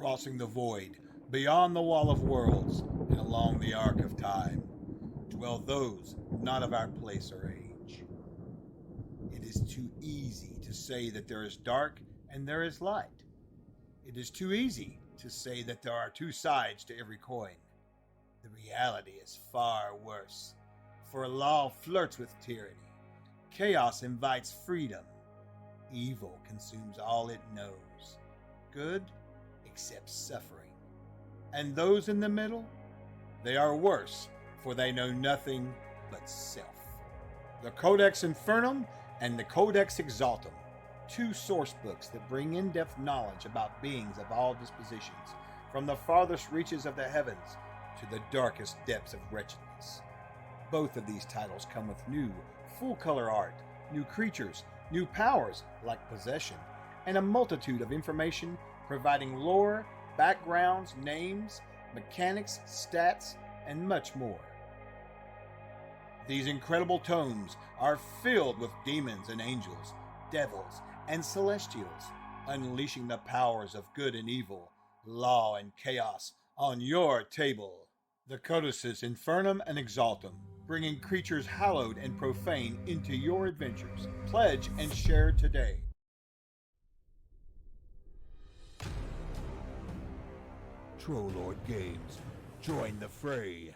crossing the void, beyond the wall of worlds, and along the arc of time, dwell those not of our place or age. It is too easy to say that there is dark and there is light. It is too easy to say that there are two sides to every coin. The reality is far worse, for law flirts with tyranny. Chaos invites freedom. Evil consumes all it knows. Good accepts suffering. And those in the middle, they are worse, for they know nothing but self. The Codex Infernum and the Codex Exaltum, two source books that bring in-depth knowledge about beings of all dispositions, from the farthest reaches of the heavens to the darkest depths of wretchedness. Both of these titles come with new, full-color art, new creatures, new powers like possession, and a multitude of information providing lore, backgrounds, names, mechanics, stats, and much more. These incredible tomes are filled with demons and angels, devils and celestials, unleashing the powers of good and evil, law and chaos on your table. The Codices Infernum and Exaltum, bringing creatures hallowed and profane into your adventures. Pledge and share today. Trollord Games. Join the fray.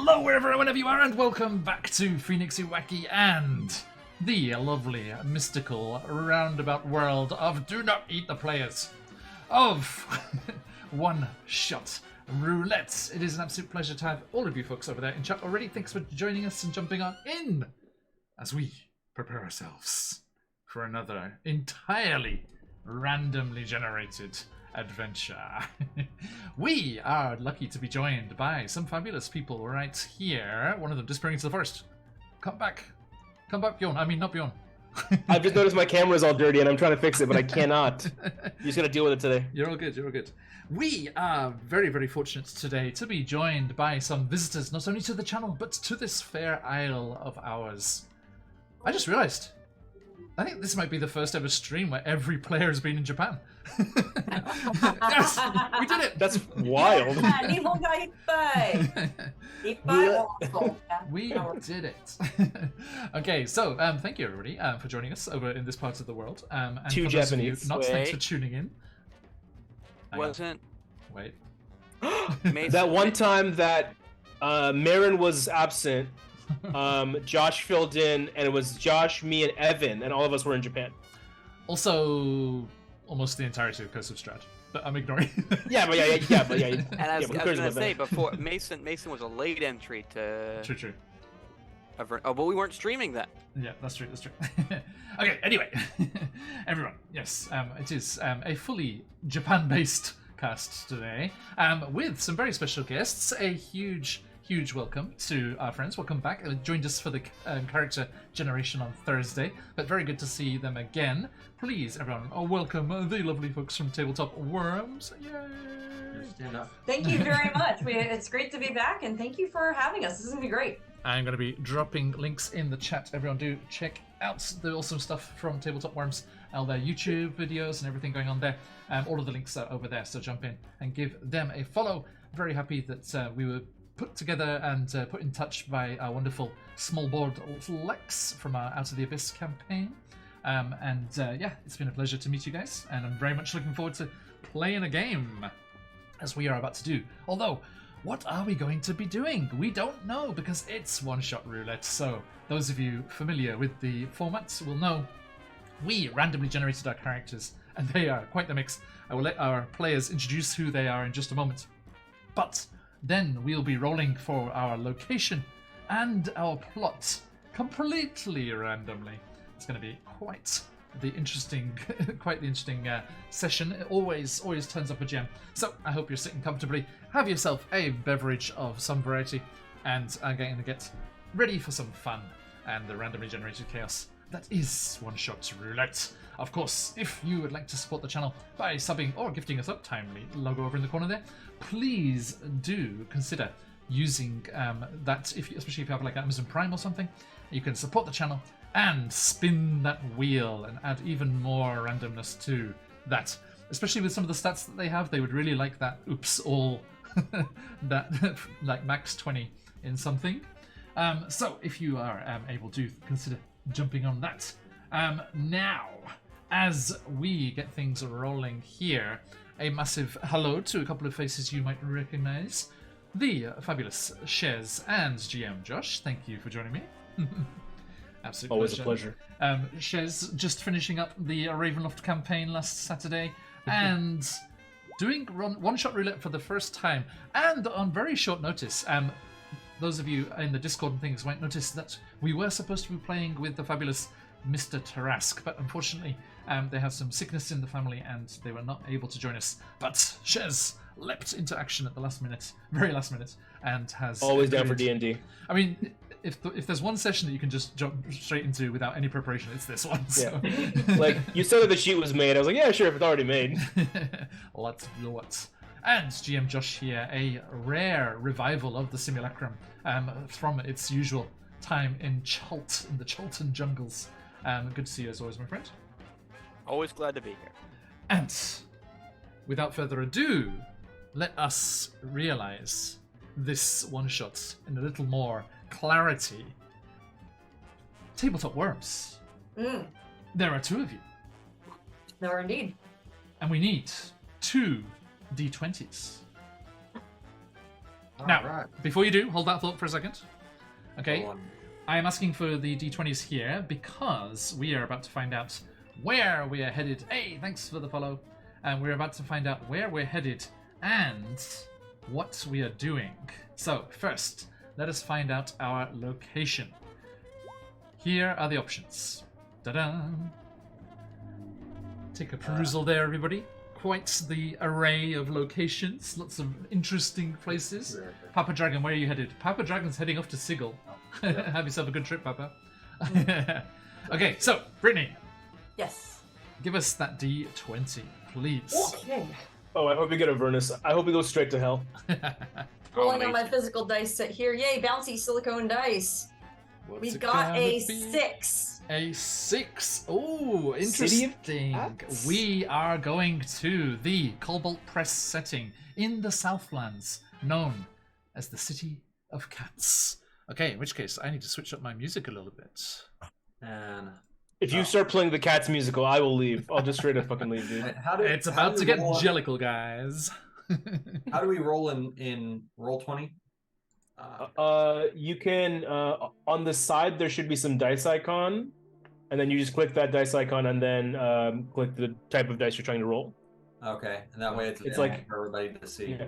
Hello wherever whenever you are, and welcome back to QuestJunkiesUK and the lovely, mystical, roundabout world of Do Not Eat the Players of One Shot Roulette. It is an absolute pleasure to have all of you folks over there in chat already. Thanks for joining us and jumping on in as we prepare ourselves for another entirely randomly generated adventure. We are lucky to be joined by some fabulous people right here. One of them disappearing into the forest. Come back, Bjorn. I mean, not Bjorn. I've just noticed my camera's all dirty and I'm trying to fix it, but I cannot. You're just gonna deal with it today. You're all good. You're all good. We are very, very fortunate today to be joined by some visitors, not only to the channel but to this fair isle of ours. I just realised, I think this might be the first ever stream where every player has been in Japan. Yes, we did it. That's wild. We did it. Okay, so thank you everybody for joining us over in this part of the world. And Two for those of you Japanese. not thanks for tuning in. Wait. That one time that Marin was absent, Josh filled in, and it was Josh, me, and Evan, and all of us were in Japan. Also, almost the entirety of Coast of Strahd, but I'm ignoring. Yeah. And I was gonna say before, Mason was a late entry to. True. Oh, but we weren't streaming that. Yeah, that's true. Okay, anyway, everyone, yes, it is a fully Japan-based cast today, with some very special guests. A huge welcome to our friends. Welcome back. Joined us for the character generation on Thursday, but very good to see them again. Please, everyone, welcome the lovely folks from Tabletop Worms. Yay! Stand up. Thank you very much. It's great to be back, and thank you for having us. This is going to be great. I'm going to be dropping links in the chat. Everyone do check out the awesome stuff from Tabletop Worms, all their YouTube videos and everything going on there. All of the links are over there, so jump in and give them a follow. Very happy that we were put together and put in touch by our wonderful small board Lex from our Out of the Abyss campaign. Yeah, it's been a pleasure to meet you guys, and I'm very much looking forward to playing a game, as we are about to do. Although, what are we going to be doing? We don't know, because it's one-shot roulette. So those of you familiar with the format will know we randomly generated our characters, and they are quite the mix. I will let our players introduce who they are in just a moment. But then we'll be rolling for our location and our plot completely randomly. It's going to be quite the interesting session. It always turns up a gem. So I hope you're sitting comfortably. Have yourself a beverage of some variety, and I'm going to get ready for some fun and the randomly generated chaos that is One Shot Roulette. Of course, if you would like to support the channel by subbing or gifting us up, timely logo over in the corner there, please do consider using that, especially if you have like Amazon Prime or something. You can support the channel and spin that wheel and add even more randomness to that. Especially with some of the stats that they have, they would really like that oops all that like max 20 in something. So if you are able to consider jumping on that. Now, as we get things rolling here, a massive hello to a couple of faces you might recognize. The fabulous Shez and GM Josh, thank you for joining me. Absolute Always a pleasure. Shez just finishing up the Ravenloft campaign last Saturday and doing one-shot roulette for the first time, and on very short notice. Those of you in the Discord and things might notice that we were supposed to be playing with the fabulous Mr. Tarask, but unfortunately they have some sickness in the family and they were not able to join us. But Shez leapt into action at the last minute, very last minute, and has always down for D&D. I mean, if there's one session that you can just jump straight into without any preparation, it's this one. So. Yeah. Like, you said that the sheet was made. I was like, yeah, sure, if it's already made. Let's do it. And GM Josh here, a rare revival of the Simulacrum from its usual time in Chult, in the Chultan jungles. Good to see you as always, my friend. Always glad to be here. And without further ado, let us realize this one-shot in a little more clarity. Tabletop Worms. There are two of you. There are indeed. And we need 2 D20s. Now, before you do, hold that thought for a second. Okay, I am asking for the D20s here because we are about to find out where we are headed. Hey, thanks for the follow. And we're about to find out where we're headed and what we are doing. So, first, let us find out our location. Here are the options. Ta-da! Take a perusal there, everybody. Quite the array of locations, lots of interesting places. Papa Dragon, where are you headed? Papa Dragon's heading off to Sigil. Have yourself a good trip, Papa. Okay, so, Brittany. Yes. Give us that D20, please. Okay. Oh, I hope you get Avernus. I hope he goes straight to hell. Rolling on my physical dice set here. Yay, bouncy silicone dice. We've got a 6. A 6. Oh, interesting. We are going to the Cobalt Press setting in the Southlands, known as the City of Cats. Okay, in which case I need to switch up my music a little bit. And if you start playing the Cats musical, I will leave. I'll just straight up fucking leave, dude. It's about to get jellicle, guys. How do we roll in Roll20? You can on the side there should be some dice icon, and then you just click that dice icon and then click the type of dice you're trying to roll. Okay, and that way it's like for everybody to see. Yeah.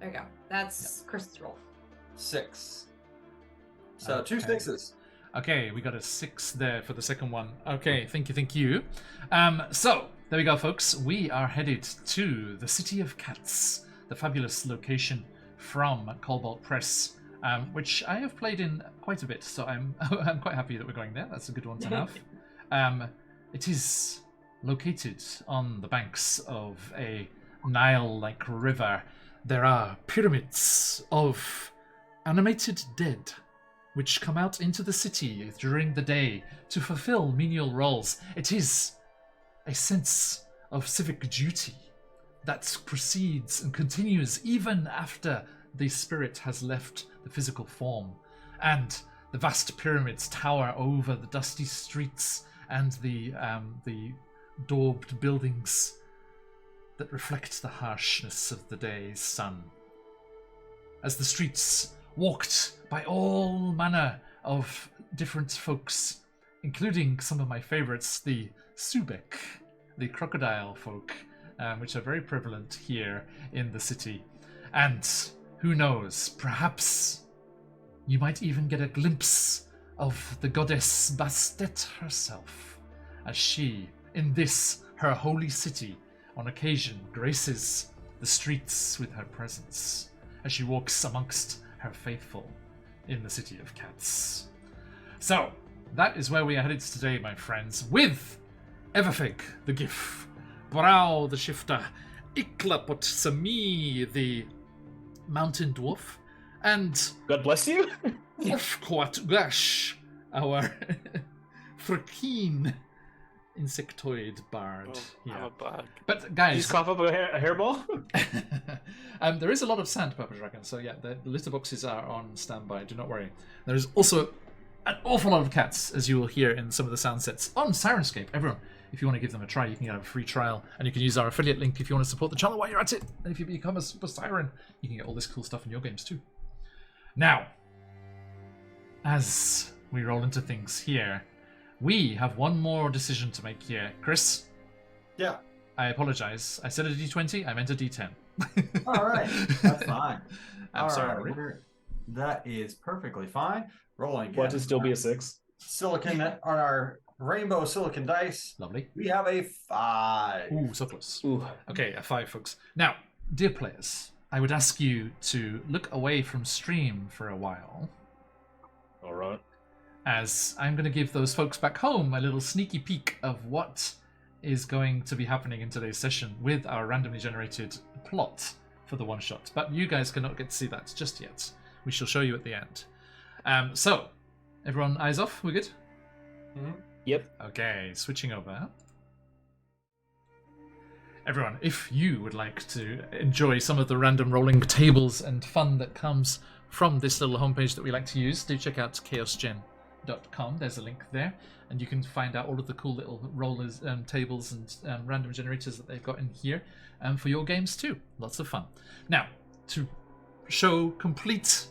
There you go. That's Chris's roll. 6. So 2 6s. Okay, we got a 6 there for the second one. Okay, thank you. So, there we go, folks. We are headed to the City of Cats, the fabulous location from Cobalt Press, which I have played in quite a bit, so I'm quite happy that we're going there. That's a good one to have. It is located on the banks of a Nile-like river. There are pyramids of animated dead which come out into the city during the day to fulfill menial roles. It is a sense of civic duty that proceeds and continues even after the spirit has left the physical form. And the vast pyramids tower over the dusty streets and the daubed buildings that reflect the harshness of the day's sun. As the streets walked by all manner of different folks, including some of my favorites, the Subek, the crocodile folk, which are very prevalent here in the city. And who knows, perhaps you might even get a glimpse of the goddess Bastet herself, as she, in this, her holy city, on occasion graces the streets with her presence, as she walks amongst her faithful in the city of cats. So, that is where we are headed today, my friends, with Everfig the Gif, Brow the Shifter, Iklapot Sami the Mountain Dwarf, and God bless you. Ofquat Gash, our Frikeen insectoid bard. Oh, I'm a bug. But guys, you just cough up a hairball. There is a lot of sand, Papa Dragon. So yeah, the litter boxes are on standby. Do not worry. There is also an awful lot of cats, as you will hear in some of the sound sets on Sirenscape. Everyone, if you want to give them a try, you can get a free trial, and you can use our affiliate link if you want to support the channel while you're at it. And if you become a super siren, you can get all this cool stuff in your games too. Now, as we roll into things here, we have one more decision to make here. Chris? Yeah. I apologize. I said a D20, I meant a D10. All right. That's fine. I'm sorry. That is perfectly fine. Rolling again. Want to still be a 6? Silicon on our rainbow silicon dice. Lovely. We have a 5. Ooh, so close. Ooh. Okay, a 5, folks. Now, dear players, I would ask you to look away from stream for a while, All right. as I'm going to give those folks back home a little sneaky peek of what is going to be happening in today's session with our randomly generated plot for the one-shot. But you guys cannot get to see that just yet. We shall show you at the end. So, everyone, eyes off? We good? Mm-hmm. Yep. Okay, switching over. Everyone, if you would like to enjoy some of the random rolling tables and fun that comes from this little homepage that we like to use, do check out chaosgen.com. There's a link there, and you can find out all of the cool little rollers, tables, and random generators that they've got in here for your games too. Lots of fun. Now, to show complete,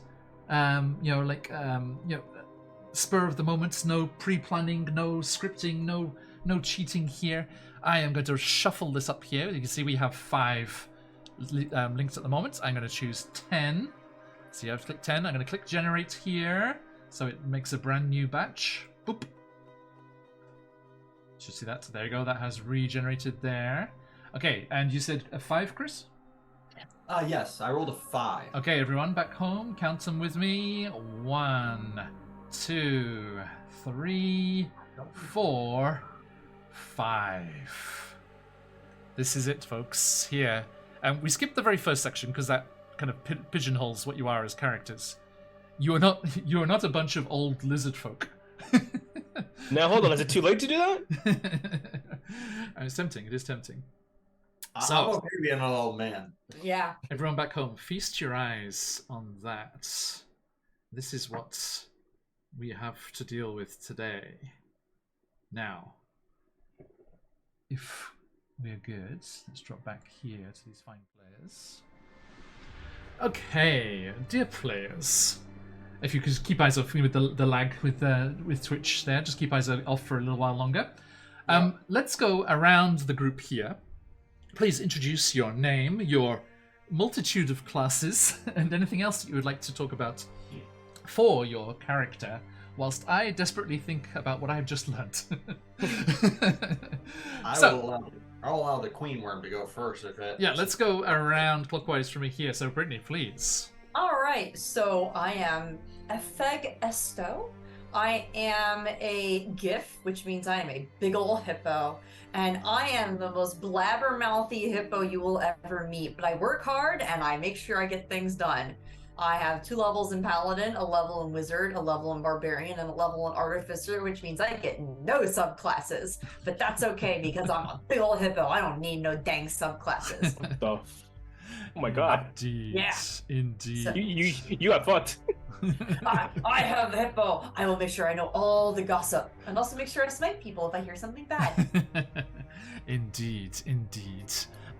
spur of the moment, no pre-planning, no scripting, no cheating here. I am going to shuffle this up here. You can see we have 5 links at the moment. I'm going to choose 10. See, I've clicked 10. I'm going to click generate here, so it makes a brand new batch. Boop. Should see that. There you go. That has regenerated there. Okay, and you said a 5, Chris? Yes, I rolled a 5. Okay, everyone, back home, count them with me. 1, 2, 3, 4, 5. This is it, folks. Here, we skipped the very first section because that kind of pigeonholes what you are as characters. You are not a bunch of old lizard folk. Now hold on, is it too late to do that? It's tempting. It is tempting. I'm okay being an old man. Yeah. Everyone back home, feast your eyes on that. This is what we have to deal with today. Now, if we're good, let's drop back here to these fine players. Okay, dear players, if you could just keep eyes off with the lag with Twitch there, just keep eyes off for a little while longer. Let's go around the group here. Please introduce your name, your multitude of classes, and anything else that you would like to talk about for your character, whilst I desperately think about what I have just learnt. I'll allow the queen worm to go first. Yeah, let's go around clockwise from here. So, Brittany, please. All right, so I am Efeg Esto. I am a GIF, which means I am a big ol' hippo, and I am the most blabbermouthy hippo you will ever meet. But I work hard and I make sure I get things done. I have 2 levels in Paladin, a level in Wizard, a level in Barbarian, and a level in Artificer, which means I get no subclasses. But that's okay because I'm a big ol' hippo. I don't need no dang subclasses. Oh my god. Indeed. Yeah. Indeed. So, you got fucked. I have a hippo. I will make sure I know all the gossip and also make sure I smite people if I hear something bad. Indeed.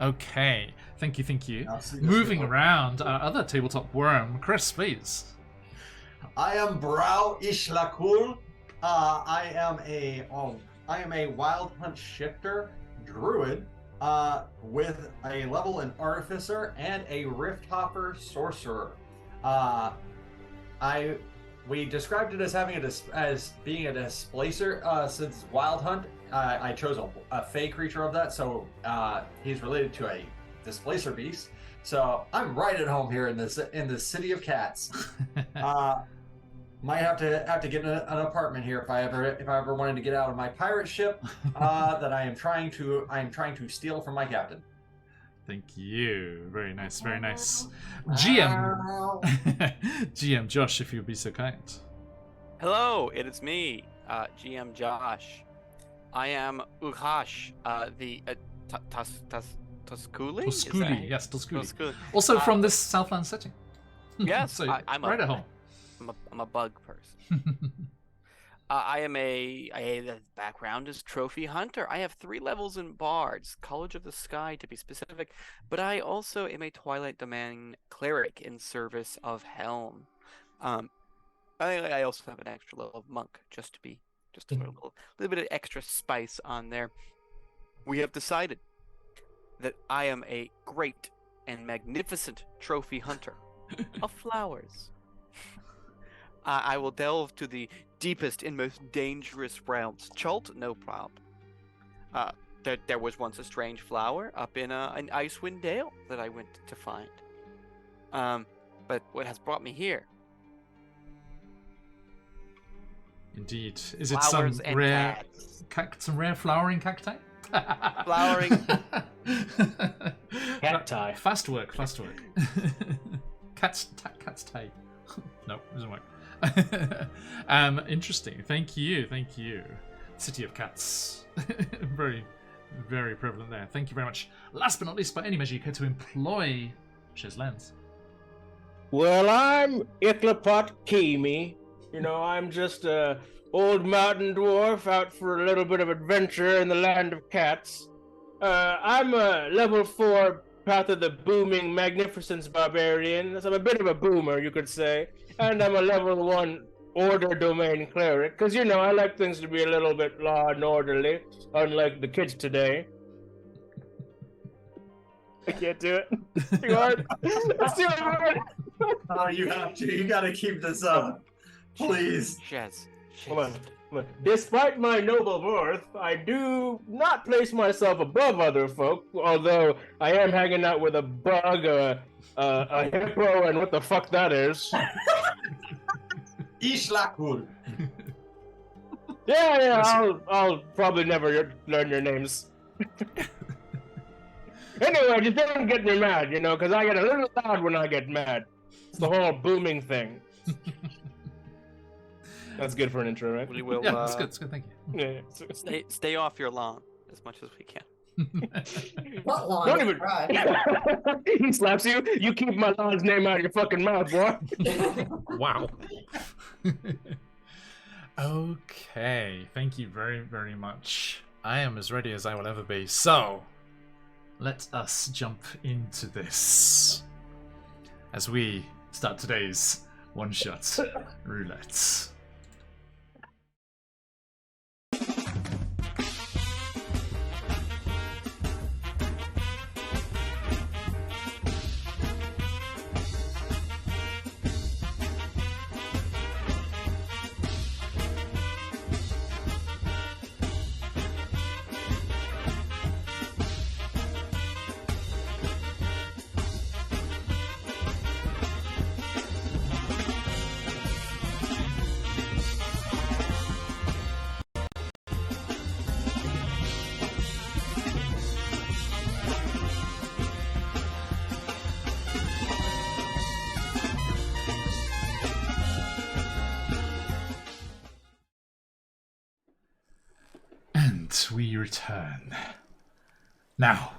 Okay. Thank you. Moving around, our other tabletop worm, Chris, please. I am Brow Ishlakul. I am a I am a Wild Hunt Shifter Druid with a level in Artificer and a Rift Hopper Sorcerer. We described it as having as being a displacer. Since Wild Hunt, I chose a fey creature of that, so he's related to a displacer beast. So I'm right at home here in the city of cats. Might have to get an apartment here if I ever wanted to get out of my pirate ship that I am trying to steal from my captain. Thank you. Very nice, very nice. GM GM Josh, if you'd be so kind. Hello, it is me, GM Josh. I am Uhash, the Tusculi? Tusculi, yes, Tusculi. Also from this Southland setting. Yes, so I'm right at home. I'm a bug person. The background is Trophy Hunter. I have 3 levels in Bards, College of the Sky to be specific, but I also am a Twilight Domain Cleric in service of Helm. I also have an extra level of Monk, just a little bit of extra spice on there. We have decided that I am a great and magnificent Trophy Hunter of flowers. I will delve to the deepest and most dangerous realms. Chult, no problem. There was once a strange flower up in an Icewind Dale that I went to find. But what has brought me here? Indeed. Is it Flowers some and rare, cats. some rare flowering cacti? Flowering. Cacti. Fast work. Cat's tie. No, doesn't work. Interesting. Thank you. City of Cats. Very, very prevalent there. Thank you very much. Last but not least, by any measure, you care to employ Shiz Lens. Well, I'm Iklapot Kimi. I'm just a old mountain dwarf out for a little bit of adventure in the land of cats. I'm a level 4 Path of the Booming Magnificence Barbarian. So I'm a bit of a boomer, you could say. And I'm a level 1 Order Domain Cleric. Because, I like things to be a little bit law and orderly, unlike the kids today. I can't do it. Too hard. It's too hard. Oh, you have to. You got to keep this up. Please. Shiz. Come on. Despite my noble birth, I do not place myself above other folk, although I am hanging out with a bug, a hippo, and what the fuck that is. Ishlakul. Yeah, I'll probably never learn your names. Anyway, just don't get me mad, because I get a little loud when I get mad. It's the whole booming thing. That's good for an intro, right? We will. Yeah, that's good. Thank you. Yeah. Stay off your lawn as much as we can. What lawn? Don't even. Right. He slaps you. You keep my lawn's name out of your fucking mouth, boy. Wow. Okay. Thank you very, very much. I am as ready as I will ever be. So, let us jump into this as we start today's one-shot roulette. We return. Now,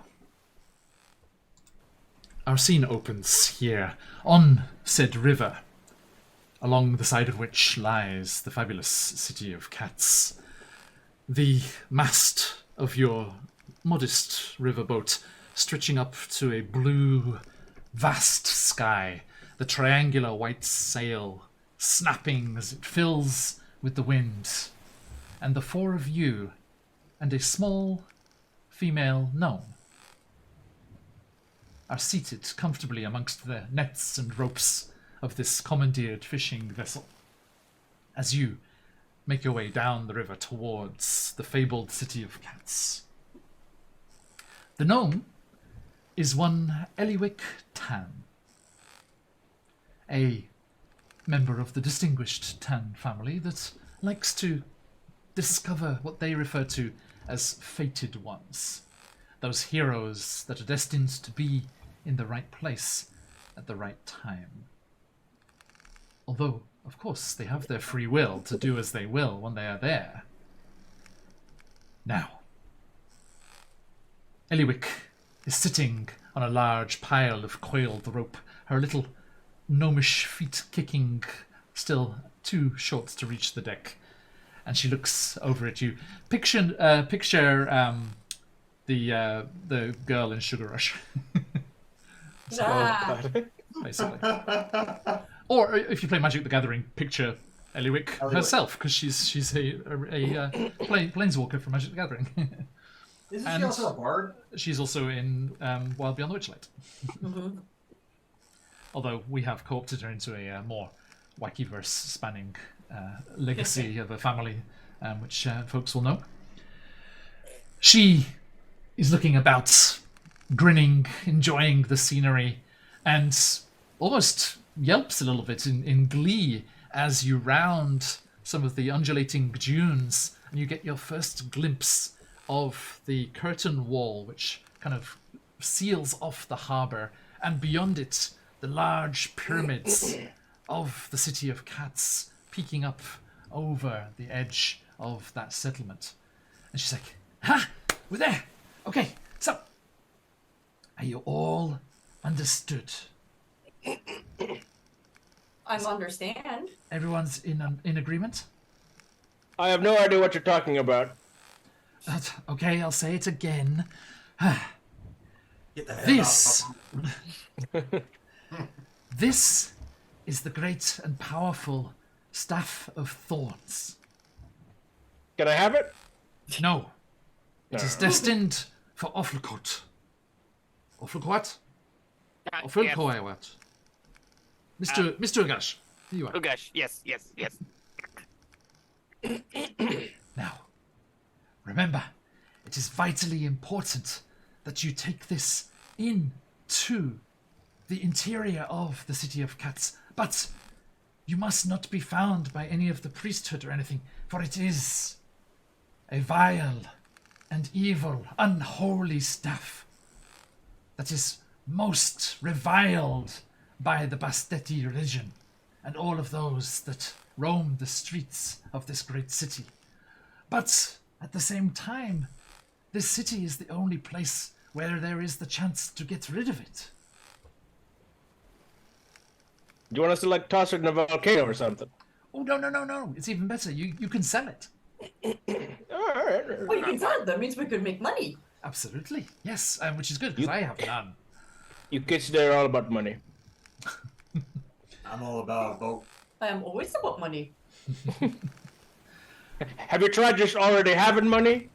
our scene opens here on said river, along the side of which lies the fabulous city of cats. The mast of your modest riverboat stretching up to a blue, vast sky, the triangular white sail snapping as it fills with the wind, and the 4 of you and a small female gnome are seated comfortably amongst the nets and ropes of this commandeered fishing vessel as you make your way down the river towards the fabled city of cats. The gnome is one Eliwick Tan, a member of the distinguished Tan family that likes to discover what they refer to as fated ones, those heroes that are destined to be in the right place at the right time. Although, of course, they have their free will to do as they will when they are there. Now, Eliwick is sitting on a large pile of coiled rope, her little gnomish feet kicking, still too short to reach the deck. And she looks over at you. Picture the girl in Sugar Rush. Basically. Or if you play Magic the Gathering, picture Eliwick herself, because she's a planeswalker from Magic the Gathering. Isn't she also a bard? She's also in Wild Beyond the Witchlight. Mm-hmm. Although we have co-opted her into a more wacky-verse spanning legacy of a family, which folks will know. She is looking about, grinning, enjoying the scenery, and almost yelps a little bit in glee as you round some of the undulating dunes and you get your first glimpse of the curtain wall which kind of seals off the harbour, and beyond it the large pyramids of the city of cats peeking up over the edge of that settlement. And she's like, "Ha! We're there! Okay, so are you all understood? I understand. Everyone's in agreement? I have no idea what you're talking about. Okay, I'll say it again. Get the hell This out. This is the great and powerful Staff of Thorns. Can I have it? No, it is destined for Offlcoat. Offlcoat? Offlcoat. Mr. Ugash, here you are. Oh gosh, yes. Now, remember, it is vitally important that you take this into the interior of the City of Cats, but you must not be found by any of the priesthood or anything, for it is a vile and evil, unholy staff that is most reviled by the Bastetti religion and all of those that roam the streets of this great city. But at the same time, this city is the only place where there is the chance to get rid of it. Do you want us to like toss it in a volcano or something? Oh, no. It's even better. You can sell it. All right. Oh, you can sell it. That means we could make money. Absolutely. Yes, which is good because I have none. You kids there are all about money. I'm all about a boat. I am always about money. Have you tried just already having money?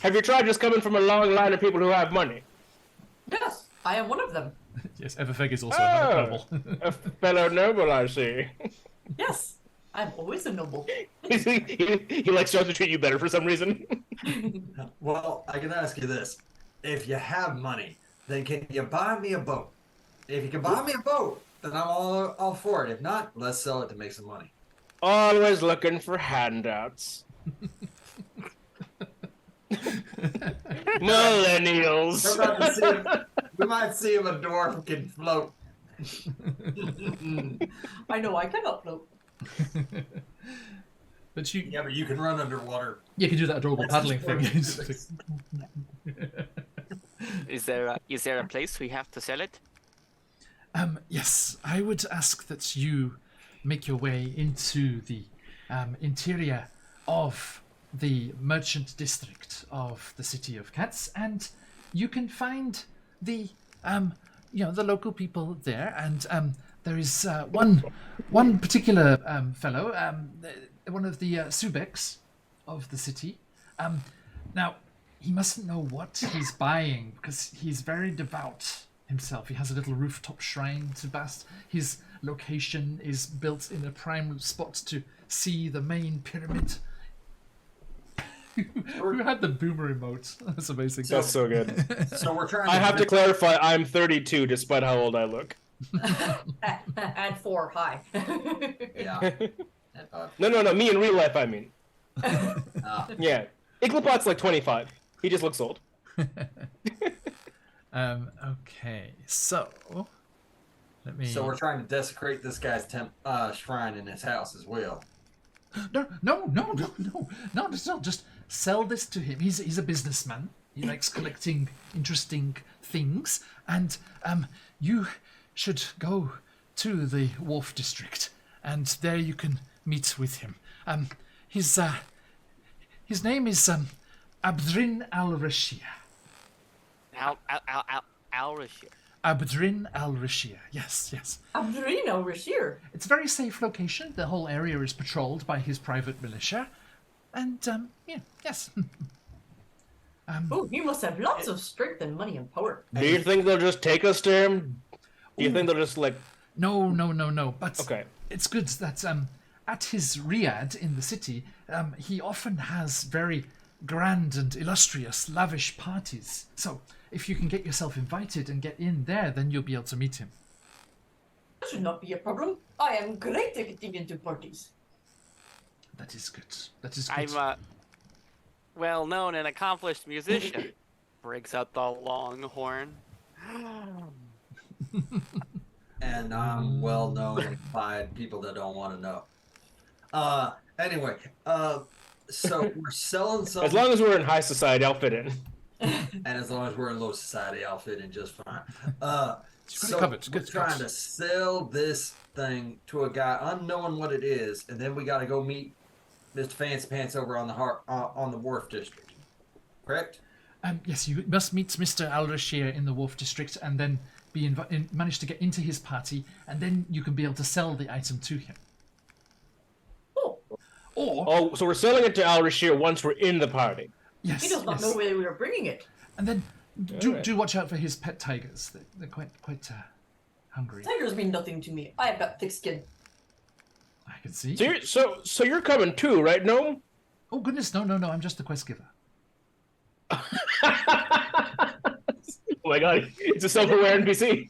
Have you tried just coming from a long line of people who have money? Yes, I am one of them. Yes, Everfeg is also another noble. A fellow noble, I see. Yes, I'm always a noble. he likes to treat you better for some reason. Well, I can ask you this. If you have money, then can you buy me a boat? If you can buy me a boat, then I'm all for it. If not, let's sell it to make some money. Always looking for handouts. Millennials. We might see if a dwarf can float. I know I cannot float. But you Yeah, but you can run underwater. can do that adorable That's paddling just thing. Is there a place we have to sell it? Yes, I would ask that you make your way into the interior of the merchant district of the City of Cats, and you can find the the local people there. And there is one particular fellow, one of the Subeks of the city, Now, he mustn't know what he's buying because he's very devout himself. He has a little rooftop shrine to Bast. His location is built in a prime spot to see the main pyramid. Who had the boomer emote? That's amazing. That's so good. So we're trying. I have to clarify, I'm 32, despite how old I look. Add 4, hi. Yeah. No, me in real life, I mean. Uh, Yeah. Iglepot's like 25. He just looks old. Okay, so let me. so we're trying to desecrate this guy's shrine in his house as well. No, just sell this to him. He's a businessman. He likes collecting interesting things, and you should go to the Wharf District, and there you can meet with him. His name is Abdrin al-Rashir. Al-Rashir. Abdrin al-Rashir. Yes. Abdurino Rashir. It's a very safe location. The whole area is patrolled by his private militia, and yes. Oh, he must have lots of strength and money and power. Do you think they'll just take us to him? Do you think they'll just like... No. But Okay. it's good that at his riad in the city, he often has very grand and illustrious, lavish parties. So if you can get yourself invited and get in there, then you'll be able to meet him. That should not be a problem. I am great at getting into parties. That is good. Good. I'm a well-known and accomplished musician. Breaks out the longhorn. And I'm well known by people that don't want to know. Anyway, so we're selling some. As long as we're in high society, I'll fit in. And as long as we're in low society, I'll fit in just fine. So covered. we're Good. trying to sell this thing to a guy unknowing what it is, and then we got to go meet Mr. Fancy Pants over on the Wharf District. Correct? Yes, you must meet Mr. Al-Rashir in the Wharf District and then manage to get into his party, and then you can be able to sell the item to him. Or So we're selling it to Al-Rashir once we're in the party. yes, He does not know where we are bringing it. and then do Alright. watch out for his pet tigers. They're quite hungry. Tigers mean nothing to me. I have got thick skin. I can see. So you're coming too, right, Gnome? Oh goodness, no! I'm just the quest giver. Oh my god, it's a self-aware NPC.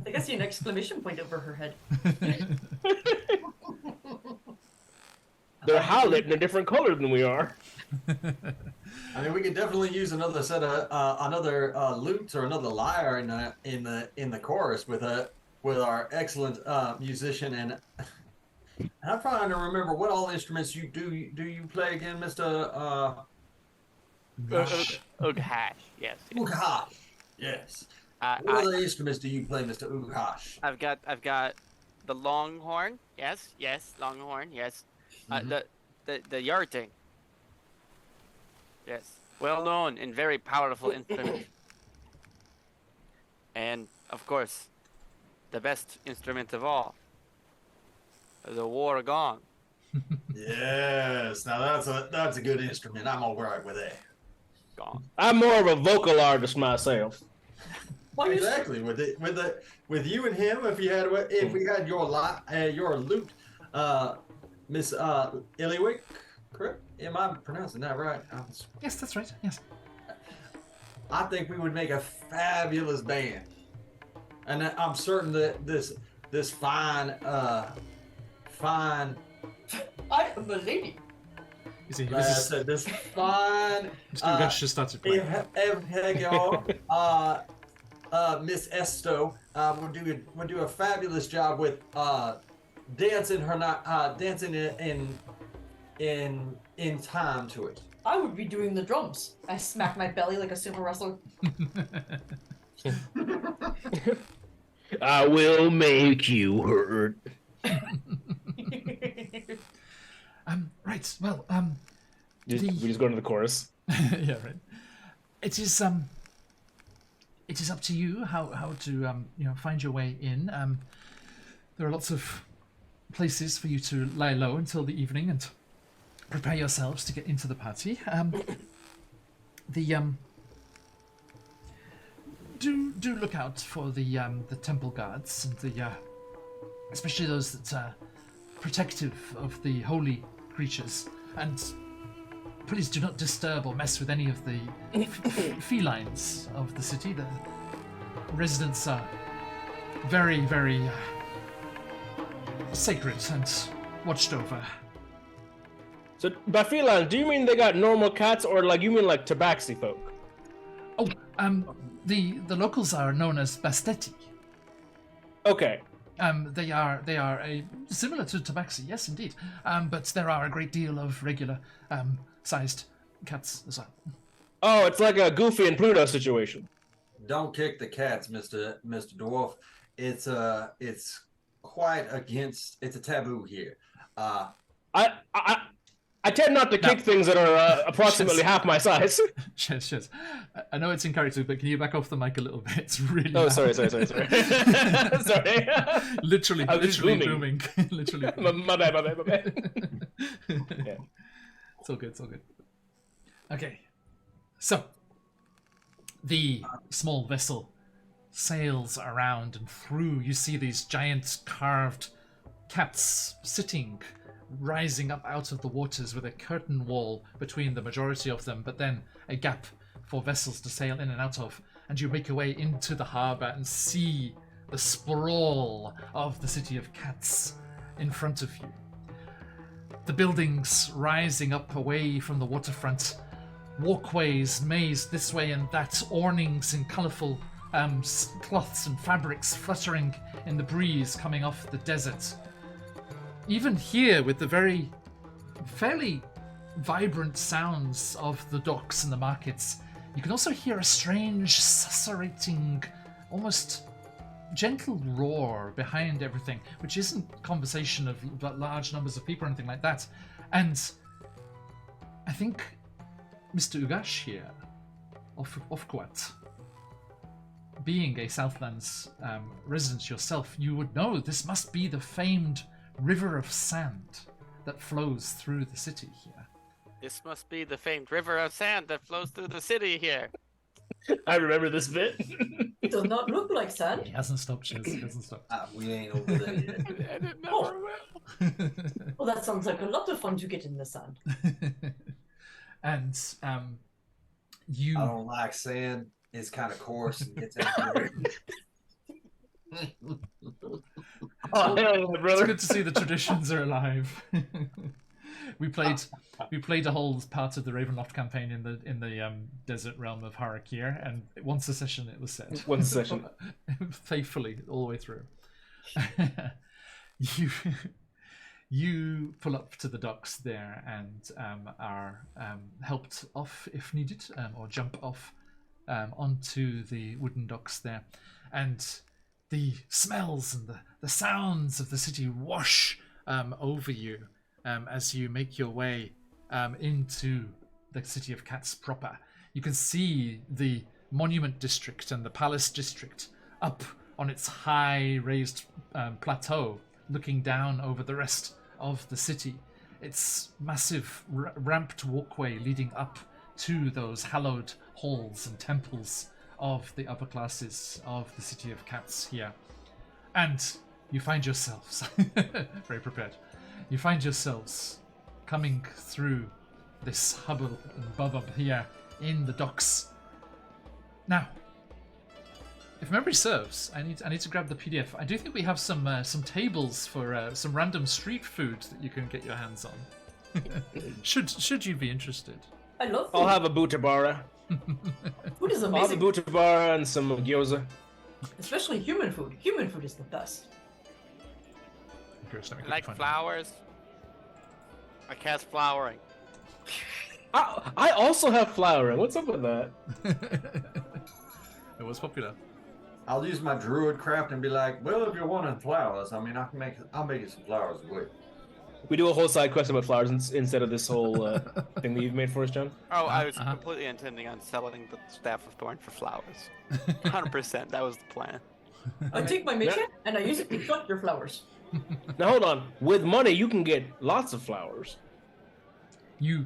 I can see an exclamation point over her head. They're highlighted in a different color than we are. I mean, we could definitely use another set of lutes or another lyre in the chorus with our excellent musician and. I'm trying to remember what all instruments you do. Do you play again, Mr. Ughash, yes. Ughash? Yes. What other instruments do you play, Mr. Ughash? I've got the longhorn. Yes, longhorn. Yes. The yarting. Yes, well known and very powerful instrument. And of course, the best instrument of all, the war gong. Yes. Now that's a good instrument. I'm all right with that. Gong. I'm more of a vocal artist myself. Exactly. With you and him, if we had your lute, Miss Illywick, correct? Am I pronouncing that right? Yes, that's right. Yes. I think we would make a fabulous band, and I'm certain that this fine. I am a lady. You see, This fine. Mr. Ughash just started playing. Miss Esto would do a fabulous job with dancing in time to it. I would be doing the drums. I smack my belly like a sumo wrestler. I will make you hurt. Right. Well, We just go into the chorus. yeah, right. It is up to you how to find your way in. There are lots of places for you to lie low until the evening and prepare yourselves to get into the party. The do look out for the temple guards and the especially those that are protective of the holy creatures, and please do not disturb or mess with any of the felines of the city. The residents are very, very sacred and watched over. So, by feline, do you mean they got normal cats, or like you mean like tabaxi folk? Oh, the locals are known as Bastetti. Okay. They are similar to tabaxi, yes, indeed. But there are a great deal of regular sized cats as well. Oh, it's like a Goofy and Pluto situation. Don't kick the cats, Mr. Dwarf. It's quite against. It's a taboo here. I tend not to kick things that are approximately half my size. Cheers. I know it's in character, but can you back off the mic a little bit? It's really Oh, loud. sorry. Sorry. literally booming. Literally. My bad. Yeah. It's all good. Okay. So, the small vessel sails around, and through you see these giant carved cats sitting, rising up out of the waters with a curtain wall between the majority of them, but then a gap for vessels to sail in and out of. And you make your way into the harbour and see the sprawl of the city of cats in front of you. The buildings rising up away from the waterfront, walkways mazed this way and that, awnings in colourful cloths and fabrics fluttering in the breeze coming off the desert. Even here, with the very fairly vibrant sounds of the docks and the markets, you can also hear a strange, susurrating, almost gentle roar behind everything, which isn't conversation of large numbers of people or anything like that. And I think Mr. Ugash here, of Quat, being a Southlands resident yourself, you would know this must be the famed river of sand that flows through the city here. This must be the famed river of sand that flows through the city here. I remember this bit. It does not look like sand. He hasn't stopped, Chiz. He hasn't stopped. We ain't over there yet. And it never Oh. will. Well, that sounds like a lot of fun to get in the sand. And you... I don't like sand. It's kind of coarse and gets everywhere. Oh, hell yeah, It's brother. good to see the traditions are alive. we played a whole part of the Ravenloft campaign in the desert realm of Harakir, and once a session it was set. One session. Faithfully all the way through. You pull up to the docks there and are helped off if needed, or jump off onto the wooden docks there, and the smells and the sounds of the city wash over you as you make your way into the city of Cats proper. You can see the monument district and the palace district up on its high raised plateau, looking down over the rest of the city. Its massive ramped walkway leading up to those hallowed halls and temples of the upper classes of the city of Cats here. And you find yourselves, very prepared, you find yourselves coming through this hubble and bubble here in the docks. Now, if memory serves, I need to grab the PDF. I do think we have some tables for some random street food that you can get your hands on. should you be interested? I love food. I'll have a butabara. Food is I'll have a amazing, butabara and some gyoza. especially human food. Human food is the best. Let me Like find- flowers. My cat's flowering. I also have flowering. What's up with that? It was popular. I'll use my druid craft and be like, well, if you're wanting flowers, I mean, I'll make you some flowers with. We do a whole side quest about flowers instead of this whole thing that you've made for us, John. Oh, I was completely intending on selling the Staff of Thorn for flowers. 100%. That was the plan. I take my mission and I use it to pluck your flowers. Now hold on. With money, you can get lots of flowers. You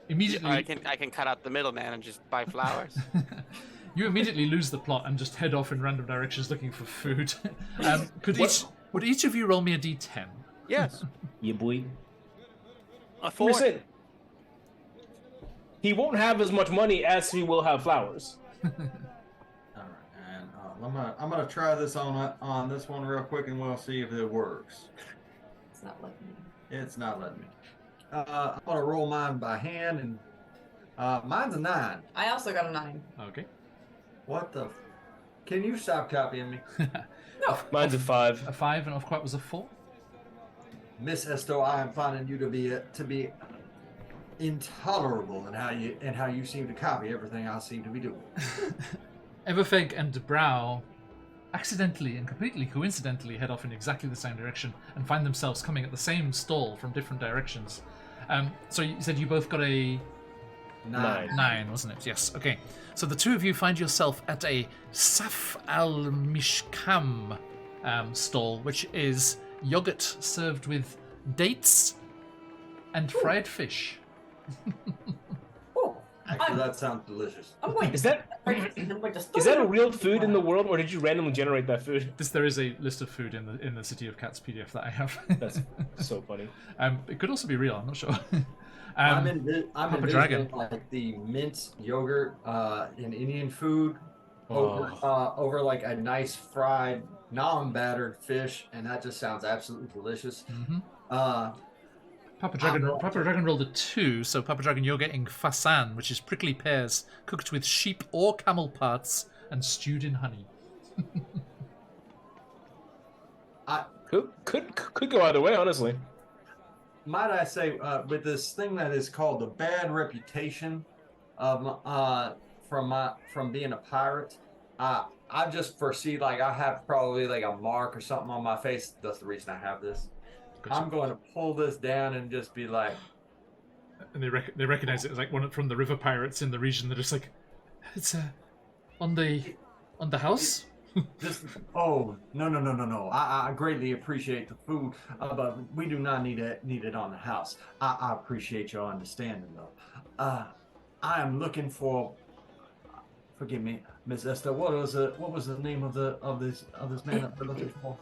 immediately I can cut out the middleman and just buy flowers. you immediately lose the plot and just head off in random directions looking for food. Would each of you roll me a d10? Yes. Yeah, boy. A 4. Listen, he won't have as much money as he will have flowers. All right, and I'm gonna try this on this one real quick, and we'll see if it works. It's not letting me. It's not letting me. I'm gonna roll mine by hand, and mine's a 9. I also got a 9. Okay. What the? Can you stop copying me, No. Mine's a 5. A 5 and off-quite was a 4. Miss Esto? I am finding you to be intolerable in how you seem to copy everything I seem to be doing. Everfeg and Brow accidentally and completely coincidentally head off in exactly the same direction and find themselves coming at the same stall from different directions. So you said you both got a 9. 9, wasn't it? Yes. Okay. So the two of you find yourself at a Saf al Mishkam stall, which is yogurt served with dates and fried fish. Oh, Actually, that sounds delicious. I'm going Is that is that a real food in the world, or did you randomly generate that food? There is a list of food in the City of Cats PDF that I have. That's so funny. It could also be real. I'm not sure. I'm Papa envisioning Dragon. like the mint yogurt in Indian food Oh. over like a nice fried non-battered fish, and that just sounds absolutely delicious. Mhm. Uh, Papa Dragon rolled a 2, so Papa Dragon, you're getting fasan, which is prickly pears cooked with sheep or camel parts and stewed in honey. Could go either way, honestly. might I say, with this thing that is called the bad reputation of from being a pirate, I just foresee like I have probably like a mark or something on my face. That's the reason I have this. Gotcha. I'm going to pull this down and just be like, And they recognize it as like one from the river pirates in the region. They're just like, it's on the house. Just oh no! I greatly appreciate the food, but we do not need it on the house. I appreciate your understanding though. I am looking for. Forgive me, Miss Esther. What was the name of this man that we're looking for?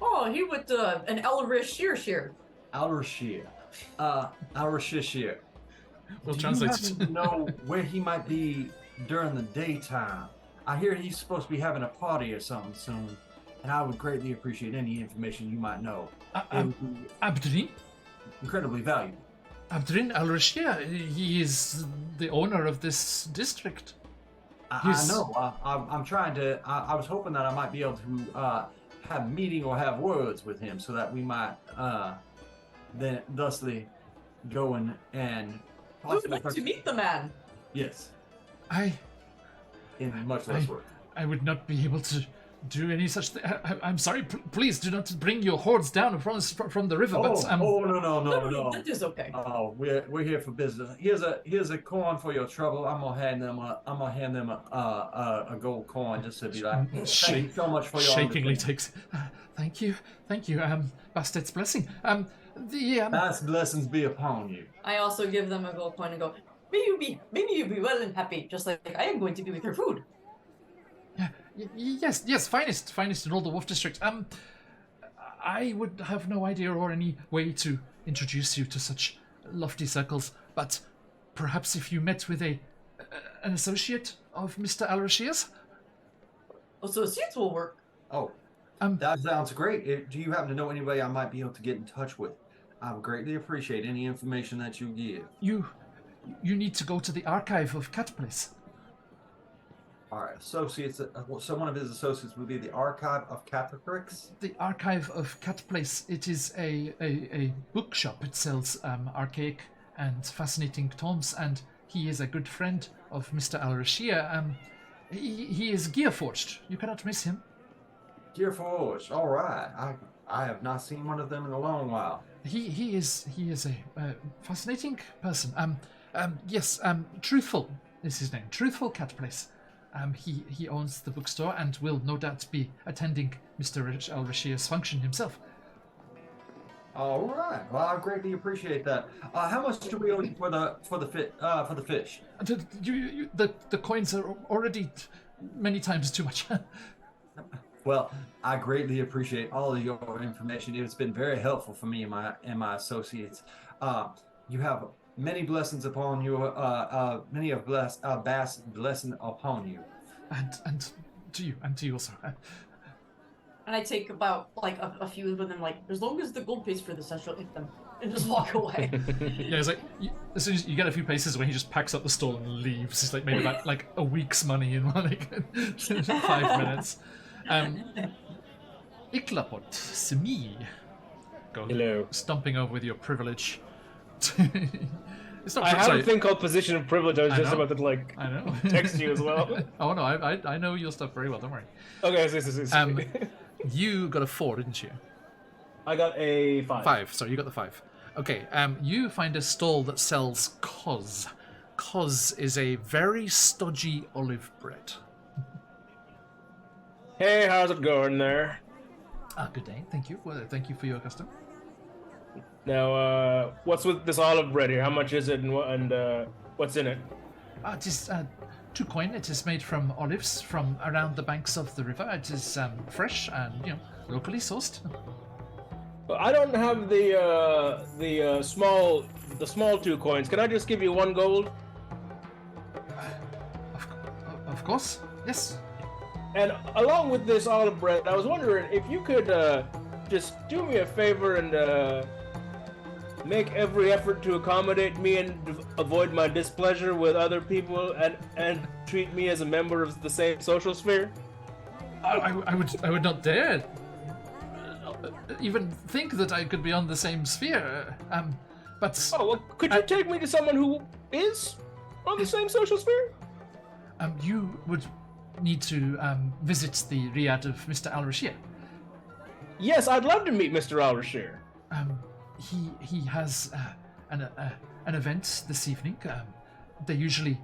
Oh, he would an Elrish shear. Alrashir. Alrashir. We'll Do translate you it. happen to know where he might be during the daytime? I hear he's supposed to be having a party or something soon, and I would greatly appreciate any information you might know. It would be Abdrin? incredibly valuable. Abdrin al-Rashia. He is the owner of this district. I know. I'm trying to. I was hoping that I might be able to have a meeting or have words with him, so that we might then thusly go and I would like to meet the man. Yes, I in much less words. I would not be able to do any such thing. I'm sorry. Please do not bring your hordes down from the river. But No. That is okay. Oh, we're here for business. Here's a coin for your trouble. I'm gonna hand them a gold coin just to be like, thank you so much for your shakingly understanding. takes. Thank you. Bastet's blessing. God's blessings be upon you. I also give them a gold coin and go, may you be well and happy, just like I am going to be with your food. Yes, finest in all the Wolf District. I would have no idea or any way to introduce you to such lofty circles, but perhaps if you met with an associate of Mr. Al-Rashir's? Associates will work. Oh, that sounds great. Do you happen to know anybody I might be able to get in touch with? I would greatly appreciate any information that you give. You need to go to the archive of Cat Place. Our associates, so one of his associates would be the Archive of Catholics. The archive of Cat Place. It is a bookshop. It sells archaic and fascinating tomes, and he is a good friend of Mr. Al-Rashir. He is gear-forged. You cannot miss him. Gearforged. All right. I have not seen one of them in a long while. He is a fascinating person. Yes. Truthful is his name. Truthful Cat Place. He owns the bookstore and will no doubt be attending Mr. Al-Rashir's function himself. All right. Well, I greatly appreciate that. How much do we owe you for the fish? The coins are already many times too much. Well, I greatly appreciate all of your information. It's been very helpful for me and my associates. You have many blessings upon you. Many of blessing upon you. and to you also. And I take about like a few of them, like, as long as the gold pays for this, I shall eat them, and just walk away. Yeah, it's like as soon as you get a few paces away, he just packs up the stall and leaves. He's like made about like a week's money in like 5 minutes. Iklapot, Simi. Go Hello. stomping over with your privilege. It's not I have sorry. a thing called position of privilege. I was just know. about to like I know. text you as well. Oh no, I know your stuff very well. Don't worry. Okay, this. You got a 4, didn't you? I got a 5. 5. Sorry, you got the 5. Okay. You find a stall that sells coz. Coz is a very stodgy olive bread. Hey, how's it going there? Good day. Thank you. Well, thank you for your custom. Now, what's with this olive bread here? How much is it, and what's in it? It is 2 coin. It is made from olives from around the banks of the river. It is fresh and locally sourced. I don't have the small 2 coins. Can I just give you 1 gold? Of course. Yes. And along with this olive bread, I was wondering if you could just do me a favor and make every effort to accommodate me and avoid my displeasure with other people and treat me as a member of the same social sphere. I would not dare even think that I could be on the same sphere. But Oh, well, could you take me to someone who is on the same social sphere? you would need to visit the riad of Mr. Al-Rashir. Yes, I'd love to meet Mr. Al-Rashir. He has an event this evening. They usually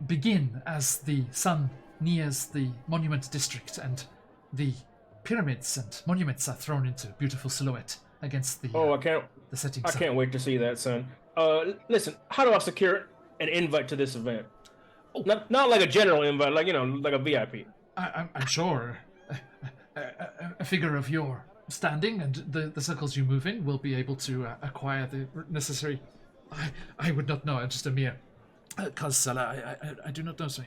begin as the sun nears the monument district and the pyramids and monuments are thrown into beautiful silhouette against the the setting I sun. can't wait to see that, son. Listen, how do I secure an invite to this event? Oh. Not like a general invite, like like a VIP. I'm sure a figure of your standing and the circles you move in will be able to acquire the necessary. I would not know. I'm just a mere cause seller. I do not know, sir.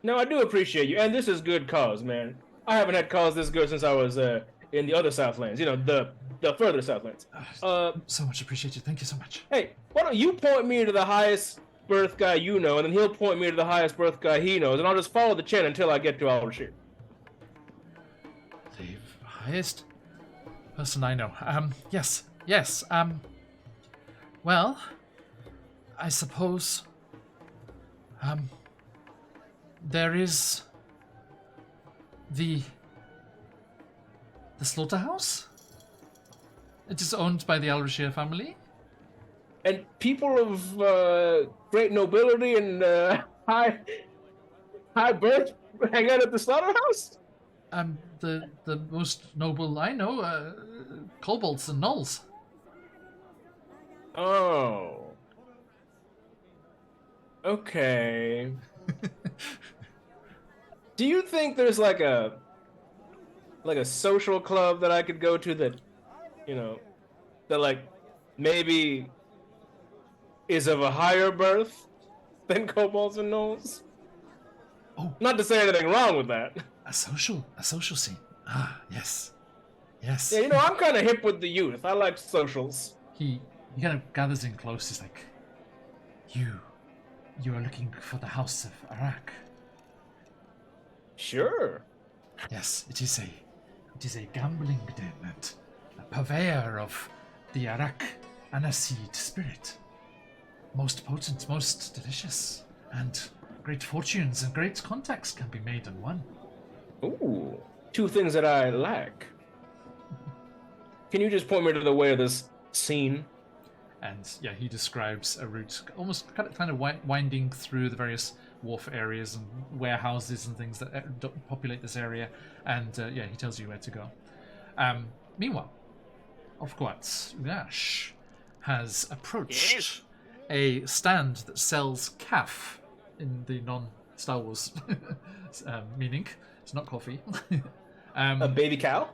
No, I do appreciate you, and this is good cause, man. I haven't had cause this good since I was in the other Southlands. The further Southlands. So much appreciated. Thank you so much. Hey, why don't you point me to the highest birth guy you know, and then he'll point me to the highest birth guy he knows, and I'll just follow the chain until I get to Al-Rashir. The highest person I know. Yes. Well, I suppose. There is the slaughterhouse. It is owned by the Al-Rashir family. And people of great nobility and high birth hang out at the slaughterhouse? The most noble I know, kobolds and gnolls. Oh. Okay. Do you think there's like a social club that I could go to that, that like maybe is of a higher birth than kobolds and gnolls? Oh. Not to say anything wrong with that. A social scene. Yes. Yeah, I'm kind of hip with the youth. I like socials. He kind of gathers in close. He's like, you are looking for the House of Arak. Sure. Yes, it is a gambling den and a purveyor of the Arak aniseed spirit. Most potent, most delicious, and great fortunes and great contacts can be made in one. Ooh, 2 things that I lack. Can you just point me to the way of this scene? And yeah, he describes a route, almost kind of winding through the various wharf areas and warehouses and things that populate this area. And he tells you where to go. Meanwhile, of course, Ugash has approached Yes. a stand that sells calf in the non-Star Wars meaning. It's not coffee. A baby cow?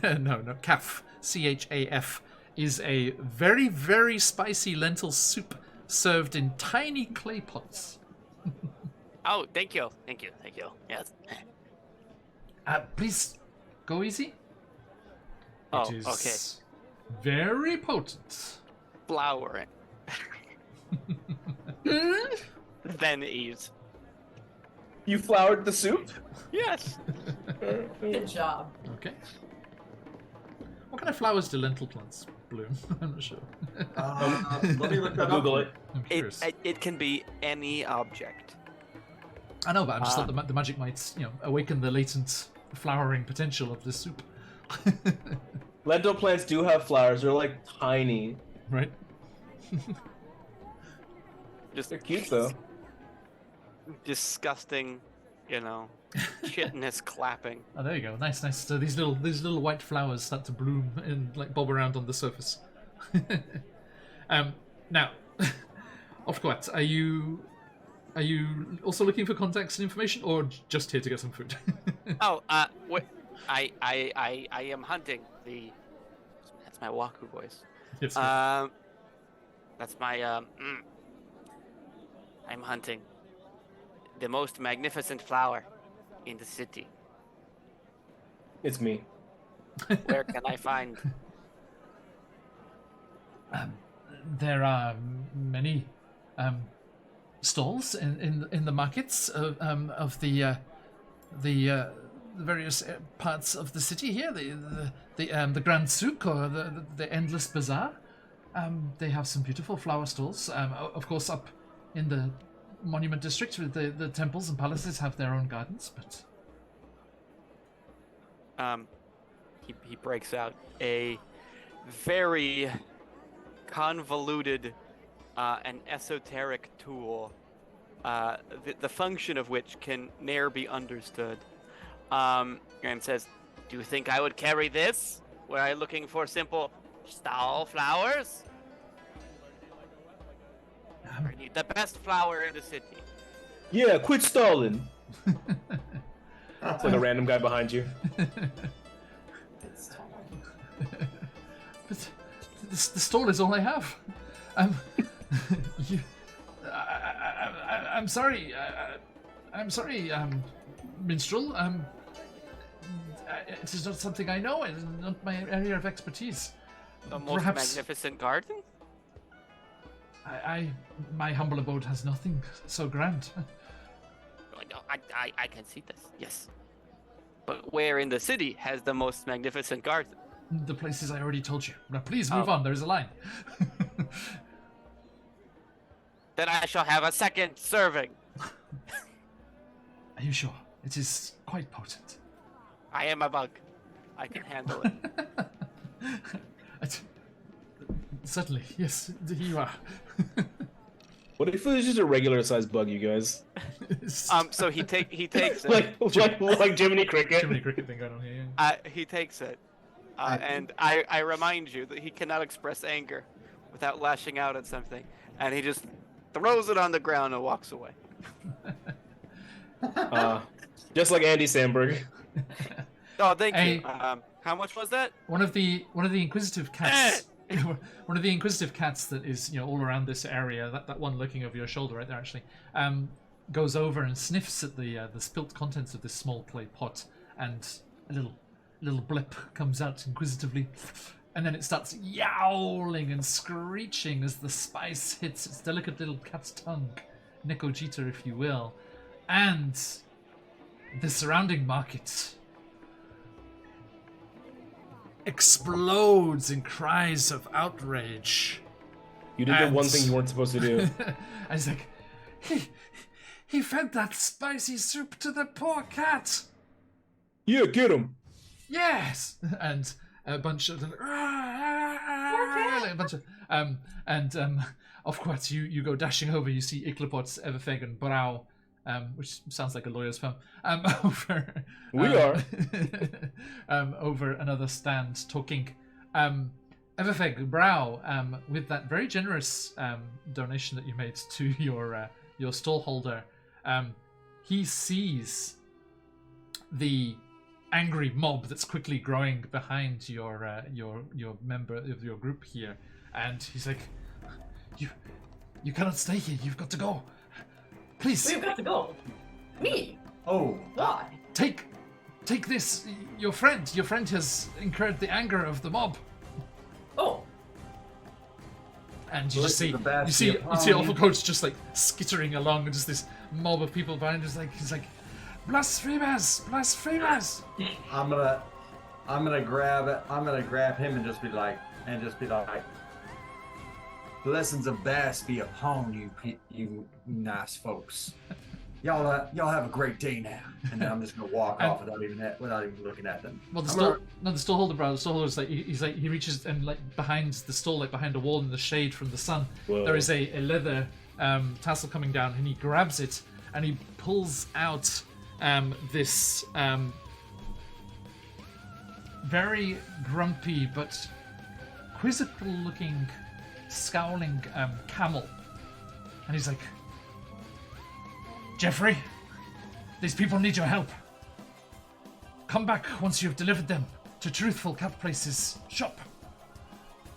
No, calf. CHAF is a very, very spicy lentil soup served in tiny clay pots. Oh, thank you. Yes. Please go easy. Oh, It is okay. very potent. Flour it. Then eat. You floured the soup? Yes. Good job. Okay. What kind of flowers do lentil plants bloom? I'm not sure. Let me look that Google up. it. I'm curious. It can be any object. I know, but I just thought the magic might, awaken the latent flowering potential of this soup. Lentil plants do have flowers. They're like tiny. Right? Just They're cute though. disgusting, shitness clapping. Oh, there you go. Nice. So these little white flowers start to bloom and like bob around on the surface. Now, of course, are you also looking for context and information, or just here to get some food? Oh, what? I am hunting the. That's my Waku voice. Yes. That's my I'm hunting the most magnificent flower in the city. It's me. Where can I find? There are many stalls in the markets of the various parts of the city here. The Grand Souk or the Endless Bazaar. They have some beautiful flower stalls. Of course, up in the Monument District, with the temples and palaces have their own gardens. But He breaks out a very convoluted and esoteric tool, the function of which can ne'er be understood, and says, "Do you think I would carry this? Were I looking for simple stall flowers? I need the best flower in the city." Yeah, quit stalling. It's like a random guy behind you. It's totally. But the stall is all I have. I'm sorry. I'm sorry, minstrel. It is not something I know. It is not my area of expertise. The most Perhaps magnificent garden? my humble abode has nothing so grand. I can see this. Yes. But where in the city has the most magnificent garden? The places I already told you. Now, please move Oh. on. There's a line. Then I shall have a second serving. Are you sure? It is quite potent. I am a bug. I can handle it. Certainly, yes, you are. What if it was just a regular sized bug, you guys? So he takes it. like Jiminy Cricket. Jiminy Cricket thing going on here. Yeah. He takes it, and I remind you that he cannot express anger without lashing out at something, and he just throws it on the ground and walks away. Just like Andy Samberg. Oh, thank you. Hey. How much was that? One of the inquisitive cats. One of the inquisitive cats that is all around this area. That one looking over your shoulder right there actually. Goes over and sniffs at the spilt contents of this small clay pot, and a little blip comes out inquisitively, and then it starts yowling and screeching as the spice hits its delicate little cat's tongue, Nikojita, if you will, and the surrounding market explodes in cries of outrage. You did the one thing you weren't supposed to do. And he's like, he fed that spicy soup to the poor cat. Yeah, get him. Yes, and a bunch of of course you go dashing over. You see Iklapot's Everfegen Brow, which sounds like a lawyer's firm, over. We are. Over another stand talking. Everfeg Brow, with that very generous donation that you made to your stallholder, he sees the angry mob that's quickly growing behind your member of your group here, and he's like, "You cannot stay here. You've got to go. Please, We've got to go. Me? Oh, Why? take this. Your friend has incurred the anger of the mob." Oh, And you Well, just this is see the bad you see Vietnam. Awful Coach just like skittering along, and just this mob of people behind. He's like, blasphemers! I'm gonna grab it. I'm gonna grab him and just be like, blessings of bass be upon you, you nice folks. Y'all have a great day now. And then I'm just gonna walk off without even looking at them. Well, the stallholder, bro. The stallholder's like he reaches and like behind the stall, like behind a wall in the shade from the sun. Whoa. There is a leather tassel coming down, and he grabs it and he pulls out this very grumpy but quizzical-looking, scowling camel, and he's like, "Jeffrey, these people need your help. Come back once you've delivered them to Truthful Cat Place's shop."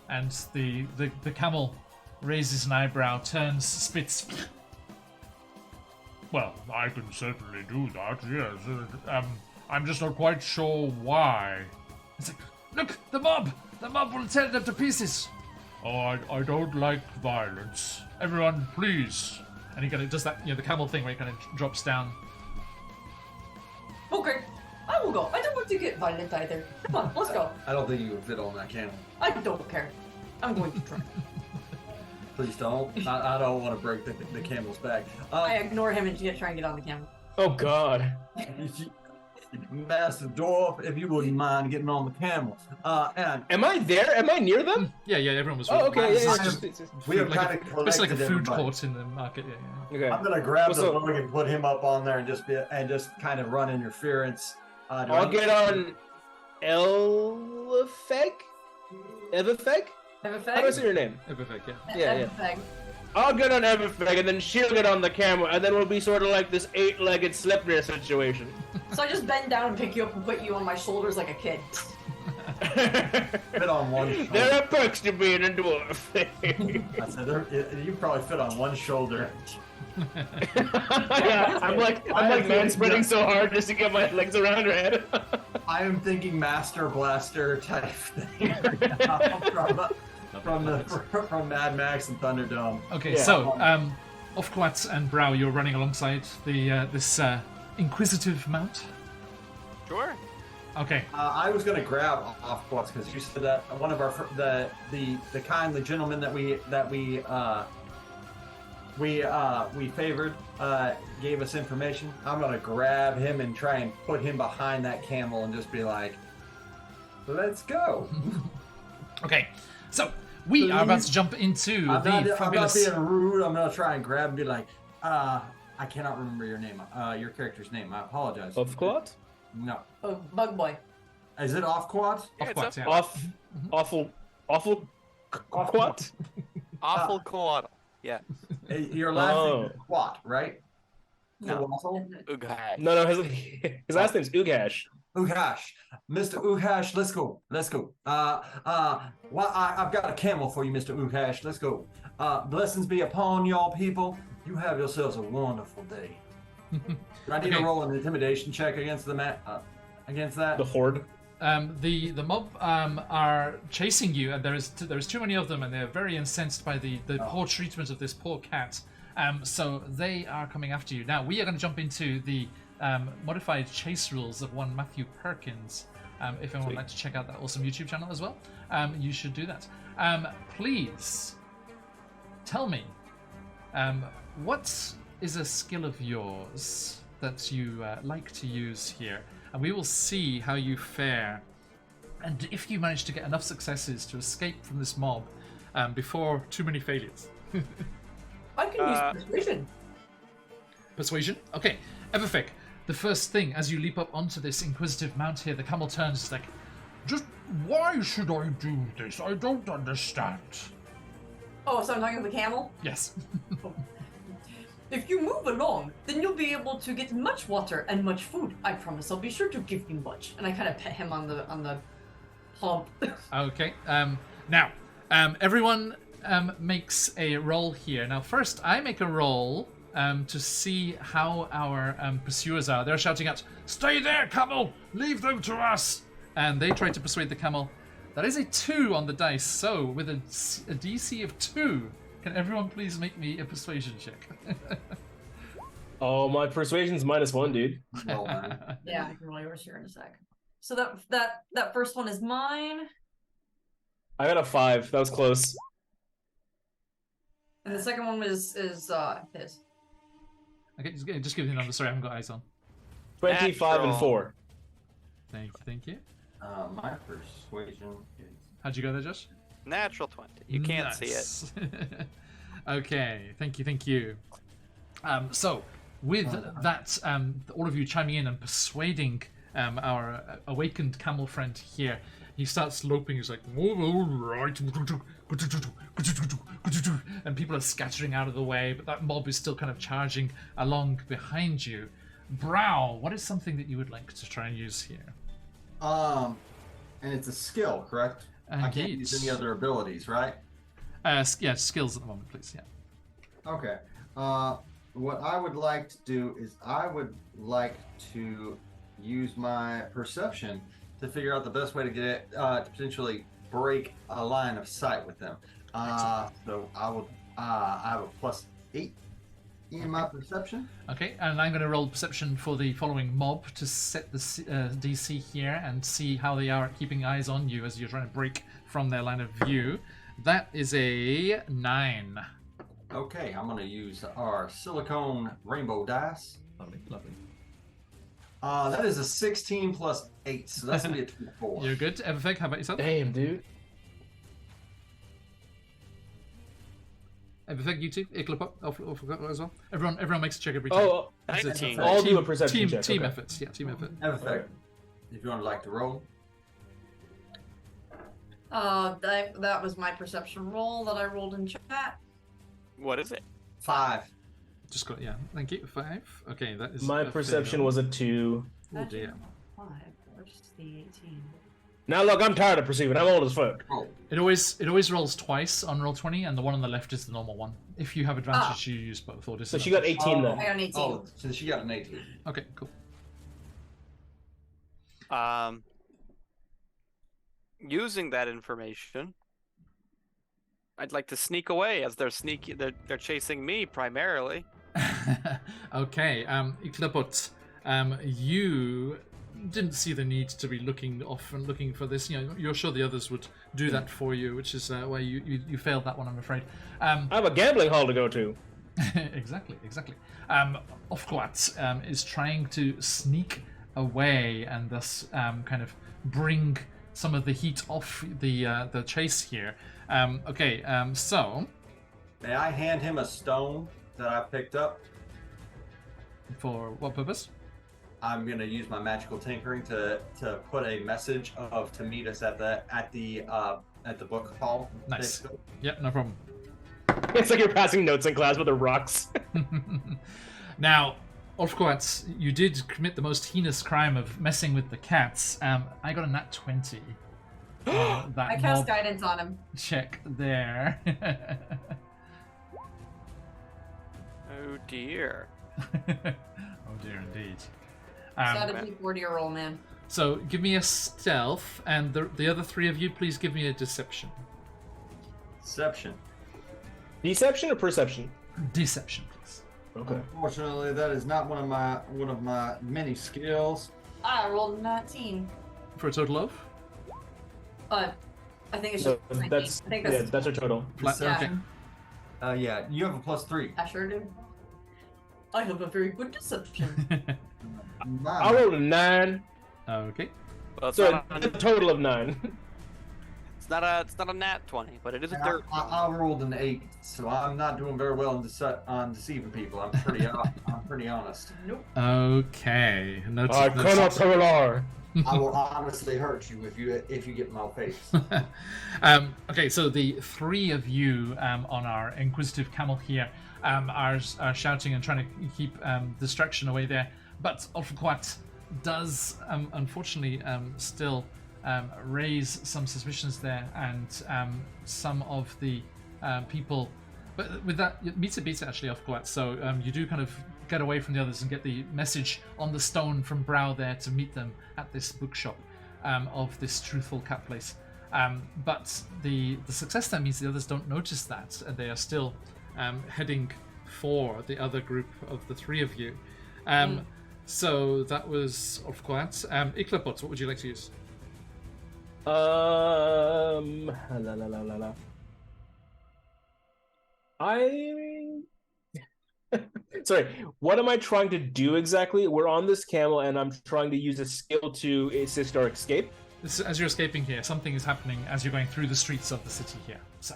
And the camel raises an eyebrow, turns, spits. "Well, I can certainly do that, yes. I'm just not quite sure why." It's like, "Look, the mob! The mob will tear them to pieces." "Oh, I don't like violence. Everyone, please." And he kind of does that, the camel thing where he kind of drops down. okay. I will go. I don't want to get violent either. Come on, let's go. I don't think you would fit on that camel. I don't care. I'm going to try. Please don't. I don't want to break the camel's back. I ignore him and try and get on the camel. Oh God. Master Dwarf, if you wouldn't mind getting on the camel. And Am I there? Am I near them? Yeah, everyone was. Oh, okay. It's Yeah, just- we have like kind a- of collected It's like a food everybody. court in the market. Yeah. Okay. I'm gonna grab Well, the so- bug and put him up on there and just kind of run interference. Do I I'll need- get on Elfeg? Everfeg? Have a How do I fag? say your name? Perfect, yeah. Yeah, Have yeah. a fag. I'll get on Everfeg, and then she'll get on the camera, and then we'll be sort of like this 8-legged Sleipnir situation. So I just bend down and pick you up and put you on my shoulders like a kid. fit on one shoulder. There are perks to being a dwarf. I said you probably fit on one shoulder. Yeah, I'm like man spreading so hard just to get my legs around her head. I am thinking Master Blaster type thing from Mad Max and Thunderdome. Okay, Yeah. so Offquat and Brow, you're running alongside this inquisitive mount. Sure. Okay, I was gonna grab off quotes because you said that one of the kindly gentlemen that we favored gave us information. I'm gonna grab him and try and put him behind that camel and just be like, "Let's go." okay. So we are about to jump into I'm the not fabulous. being rude. I'm gonna try and grab and be like, I cannot remember your name, your character's name. I apologize. Offquat? No, Oh, bug boy. is it off quad? Yeah, it's Offquat, up- yeah. Awful Quat? Awful coatl. Yeah. Your last name Oh. is Quat, right? No. Wassel? Okay. No, his last name's Ugash. Ugash, Mr. Ugash, let's go. Well, I've got a camel for you, Mr. Ugash. Let's go. Blessings be upon y'all people. You have yourselves a wonderful day. Do I need to Okay. roll an intimidation check against against that? The Horde. The mob are chasing you, and there's too many of them, and they're very incensed by the poor treatment of this poor cat. So they are coming after you. Now we are going to jump into the modified chase rules of one Matthew Perkins. If anyone would like to check out that awesome YouTube channel as well, you should do that. Please tell me, what is a skill of yours that you like to use here? And we will see how you fare. And if you manage to get enough successes to escape from this mob before too many failures. I can use persuasion. Persuasion? Okay. Everfik, the first thing, as you leap up onto this inquisitive mount here, the camel turns, is like, Just why should I do this? I don't understand. Oh, so I'm talking to the camel? Yes. If you move along, then you'll be able to get much water and much food. I promise I'll be sure to give you much. And I kind of pet him on the hump. Okay. Now, everyone makes a roll here. Now, first, I make a roll to see how our pursuers are. They're shouting out, "Stay there, camel! Leave them to us!" And they try to persuade the camel. That is a 2 on the dice. So, with a DC of 2, can everyone please make me a persuasion check? Oh, my persuasion's -1, dude. Well, man. Yeah, I can roll yours here in a sec. So that first one is mine, I got a 5. That was close. and the second one is his. Okay, just give me the number. Sorry, I haven't got eyes on. 25 and Natural. 4. Thank you. My persuasion is How'd you go there, Josh? Natural 20. You can't see it. see it. Okay, thank you. So, with that, all of you chiming in and persuading our awakened camel friend here, he starts loping. He's like, "All right," and people are scattering out of the way, but that mob is still kind of charging along behind you. Brow, what is something that you would like to try and use here? and it's a skill, correct? I can't Indeed. use any other abilities, right? Yeah, skills at the moment, please. Yeah. Okay. What I would like to do is I would like to use my perception to figure out the best way to get it to potentially break a line of sight with them. So I have a +8 in my perception. Okay, and I'm going to roll perception for the following mob to set the DC here and see how they are at keeping eyes on you as you're trying to break from their line of view. That is a 9. Okay, I'm going to use our silicone rainbow dice. Lovely. That is a 16 plus 8, so that's going to be a 24. You're good. Everfeg, how about yourself? Damn, dude. Everfeg, you too? Iklapop, as well? Everyone makes a check every time. Oh, It's a 19. I'll do a perception check. Team okay. efforts. Yeah, team effort. Effect. If you would like to roll. That was my perception roll that I rolled in chat. What is it? 5. Just got, yeah. Thank you. 5. Okay, that is. My a perception fail. was a 2. Oh dear. 5 versus the 18. Now look, I'm tired of perceiving. I'm old as fuck. Oh, It always rolls twice on roll 20, and the one on the left is the normal one. If you have advantage, you use both. Or So she got 18 I then. got an 18. oh, so she got an 18. Okay, cool. Using that information, I'd like to sneak away as they're chasing me primarily. Okay, Iklapot, you didn't see the need to be looking off and looking for this. You know, you're sure the others would do that for you, which is why you failed that one, I'm afraid. I have a gambling hall to go to. Exactly. Ofquat is trying to sneak away and thus kind of bring some of the heat off the chase here. So May I hand him a stone that I picked up? for what purpose? I'm gonna use my magical tinkering to put a message to meet us at the book hall. Nice. Yep, no problem. It's like you're passing notes in class with the rocks. Now, Ofquat, you did commit the most heinous crime of messing with the cats. I got a nat 20. That I cast mob guidance on him. check there. Oh dear. Oh dear, indeed. Strategy 40 roll, man. So give me a stealth, and the other three of you, please give me a deception. Deception. Deception or perception? Deception, please. Okay. Unfortunately, that is not one of my many skills. I rolled a 19. For a total of? I think it's So just 19. that's I think yeah, that's our total. Flat. Deception. Okay. Yeah, you have a +3. I sure do. I have a very good deception. I rolled a 9, Okay. Well, it's, so not a total of 9. it's not a nat 20, but it is a And dirt. I rolled an 8, so I'm not doing very well on deceiving people. I'm pretty honest. Nope. Okay. Noted. I cannot tell. I will honestly hurt you if you get in my face. Okay, so the three of you on our inquisitive camel here are shouting and trying to keep distraction away there. But Ulfquat does unfortunately still raise some suspicions there, and some of the people. But with that, it beats it actually, Ulfquat. So you do kind of get away from the others and get the message on the stone from Brow there to meet them at this bookshop of this truthful cat place. But the success there means the others don't notice that, and they are still heading for the other group of the three of you. So that was Ulfquat. Iklapot, what would you like to use? Sorry, what am I trying to do exactly? We're on this camel and I'm trying to use a skill to assist our escape. As you're escaping here, something is happening as you're going through the streets of the city here. So,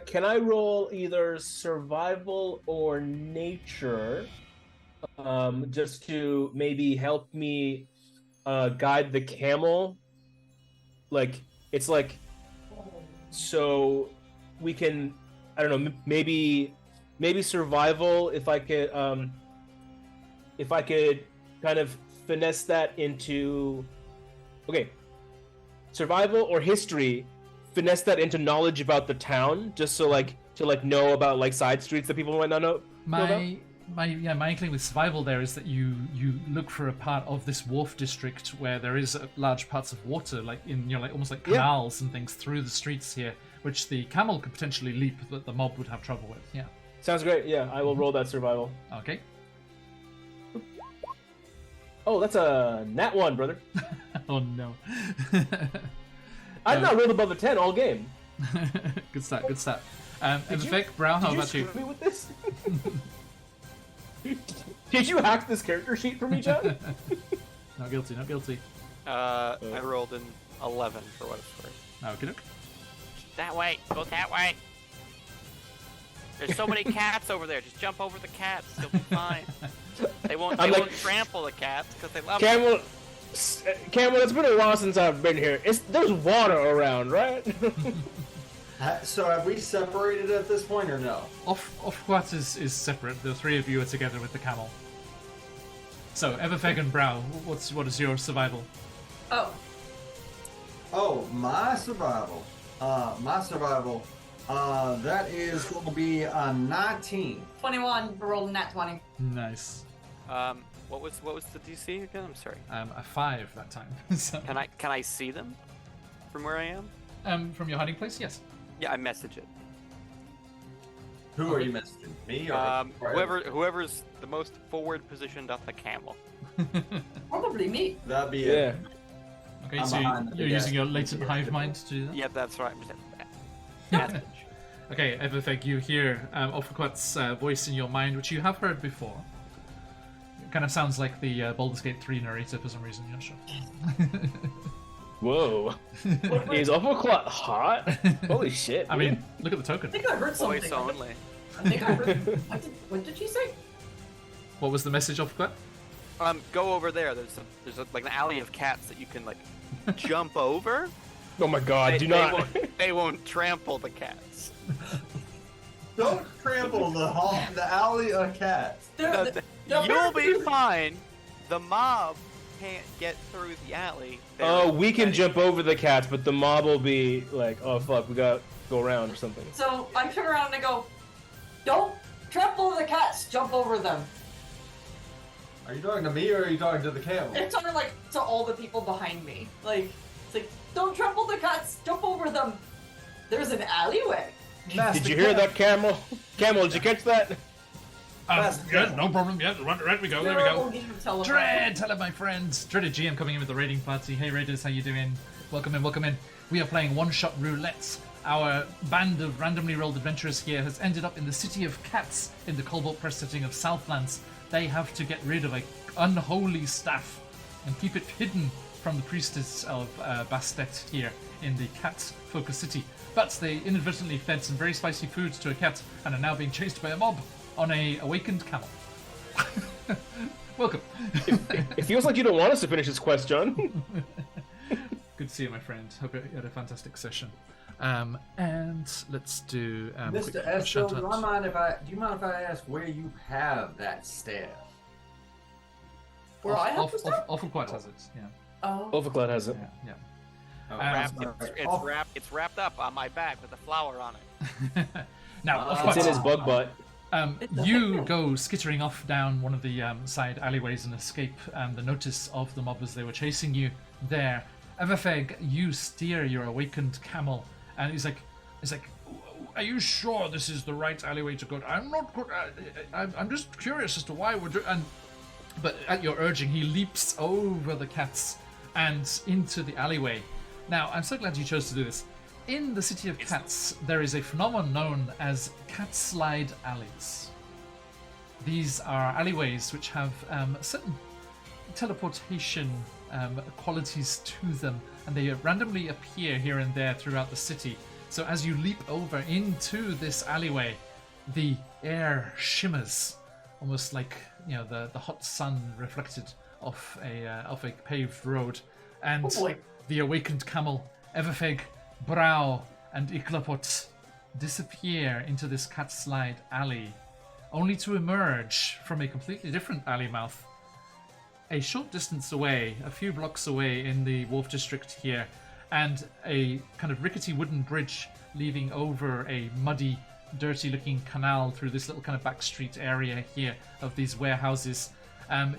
can I roll either survival or nature, just to maybe help me guide the camel? Like, it's like, so we can, I don't know, maybe survival, if I could kind of finesse that into, okay, survival or history, finesse that into knowledge about the town, just so to know about like side streets that people might not know about? My inkling with survival there is that you look for a part of this wharf district where there is large parts of water, like in almost like canals and things through the streets here, which the camel could potentially leap, but the mob would have trouble with. Yeah. Sounds great. Yeah, I will roll that survival. Okay. Oh, that's a nat 1, brother. Oh no. I've not rolled above a 10 all game. Good start. Vivek, Brown, how about you? Did you screw me with this? Did you hack this character sheet for me, John? Not guilty. I rolled an 11 for what it's worth. Okay. That way. Go that way. There's so many cats over there. Just jump over the cats. You'll be fine. They won't trample the cats because they love them. Camel, it's been a while since I've been here. There's water around, right? So have we separated at this point or no? Ulfquat is separate. The three of you are together with the camel. So, Everfeg and Brow, what is your survival? Oh, my survival. That is going to be a 19. 21. Rolling that 20. Nice. What was the DC again? I'm sorry. A 5 that time. So, Can I see them from where I am? From your hiding place, yes. Yeah, I message it. Who are you messaging? Me or whoever's the most forward positioned on the camel. Probably me. That'd be it. Okay, I'm so behind the you're desk. using your latent hive mind to do that? Yeah, that's right. Message. Okay, Everfeg, you hear Ulfquat's voice in your mind, which you have heard before. It kind of sounds like the Baldur's Gate 3 narrator for some reason, you're not sure. Whoa. Is Ulfquat hot? Holy shit. I mean, look at the token. I think I heard something. Voice only. I think I heard. What did she say? What was the message, Ulfquat? Go over there. There's like an alley of cats that you can like jump over. Oh my god, do not. They won't trample the cats. Don't trample the alley of cats. You'll be fine. The mob can't get through the alley. We can jump over the cats, but the mob will be like, oh fuck, we gotta go around or something. So I turn around and I go, don't trample the cats, jump over them. Are you talking to me or are you talking to the camel? It's sort of like to all the people behind me. Like, it's like, don't trample the cats, jump over them. There's an alleyway. Did you hear that, Camel? Camel, did you catch that? Good, no problem. Yeah, right we go. There we go. Telephone. Dread, hello my friends. Dreaded GM coming in with the raiding party. Hey raiders, how you doing? Welcome in. We are playing one-shot roulette. Our band of randomly rolled adventurers here has ended up in the city of cats in the Cobalt Press setting of Southlands. They have to get rid of a unholy staff and keep it hidden from the priestess of Bastet here in the cat-focused city. But they inadvertently fed some very spicy food to a cat and are now being chased by a mob on a awakened camel. Welcome. It feels like you don't want us to finish this quest, John. Good to see you, my friend. Hope you had a fantastic session. And let's do Mr. quick Esto, shout-outs. do you mind if I ask where you have that staff? Where I have the stuff? Awfulquat has it. Yeah. Oh. Overcloud has it. Yeah. It's wrapped up on my back with a flower on it. Now, It's in his Awfulquat, bug butt. you go skittering off down one of the side alleyways and escape the notice of the mob as they were chasing you there. Everfeg, you steer your awakened camel, and he's like, "Are you sure this is the right alleyway to go? I'm not. I'm just curious as to why we're doing." But at your urging, he leaps over the cats and into the alleyway. Now, I'm so glad you chose to do this. In the City of Cats, there is a phenomenon known as cat slide alleys. These are alleyways which have certain teleportation qualities to them, and they randomly appear here and there throughout the city. So as you leap over into this alleyway, the air shimmers, almost like the hot sun reflected off a paved road, and the awakened camel, Everfeg, Brow, and Iklapot disappear into this cat slide alley, only to emerge from a completely different alley mouth a short distance away, a few blocks away in the Wharf District here, and a kind of rickety wooden bridge leading over a muddy, dirty-looking canal through this little kind of back street area here of these warehouses.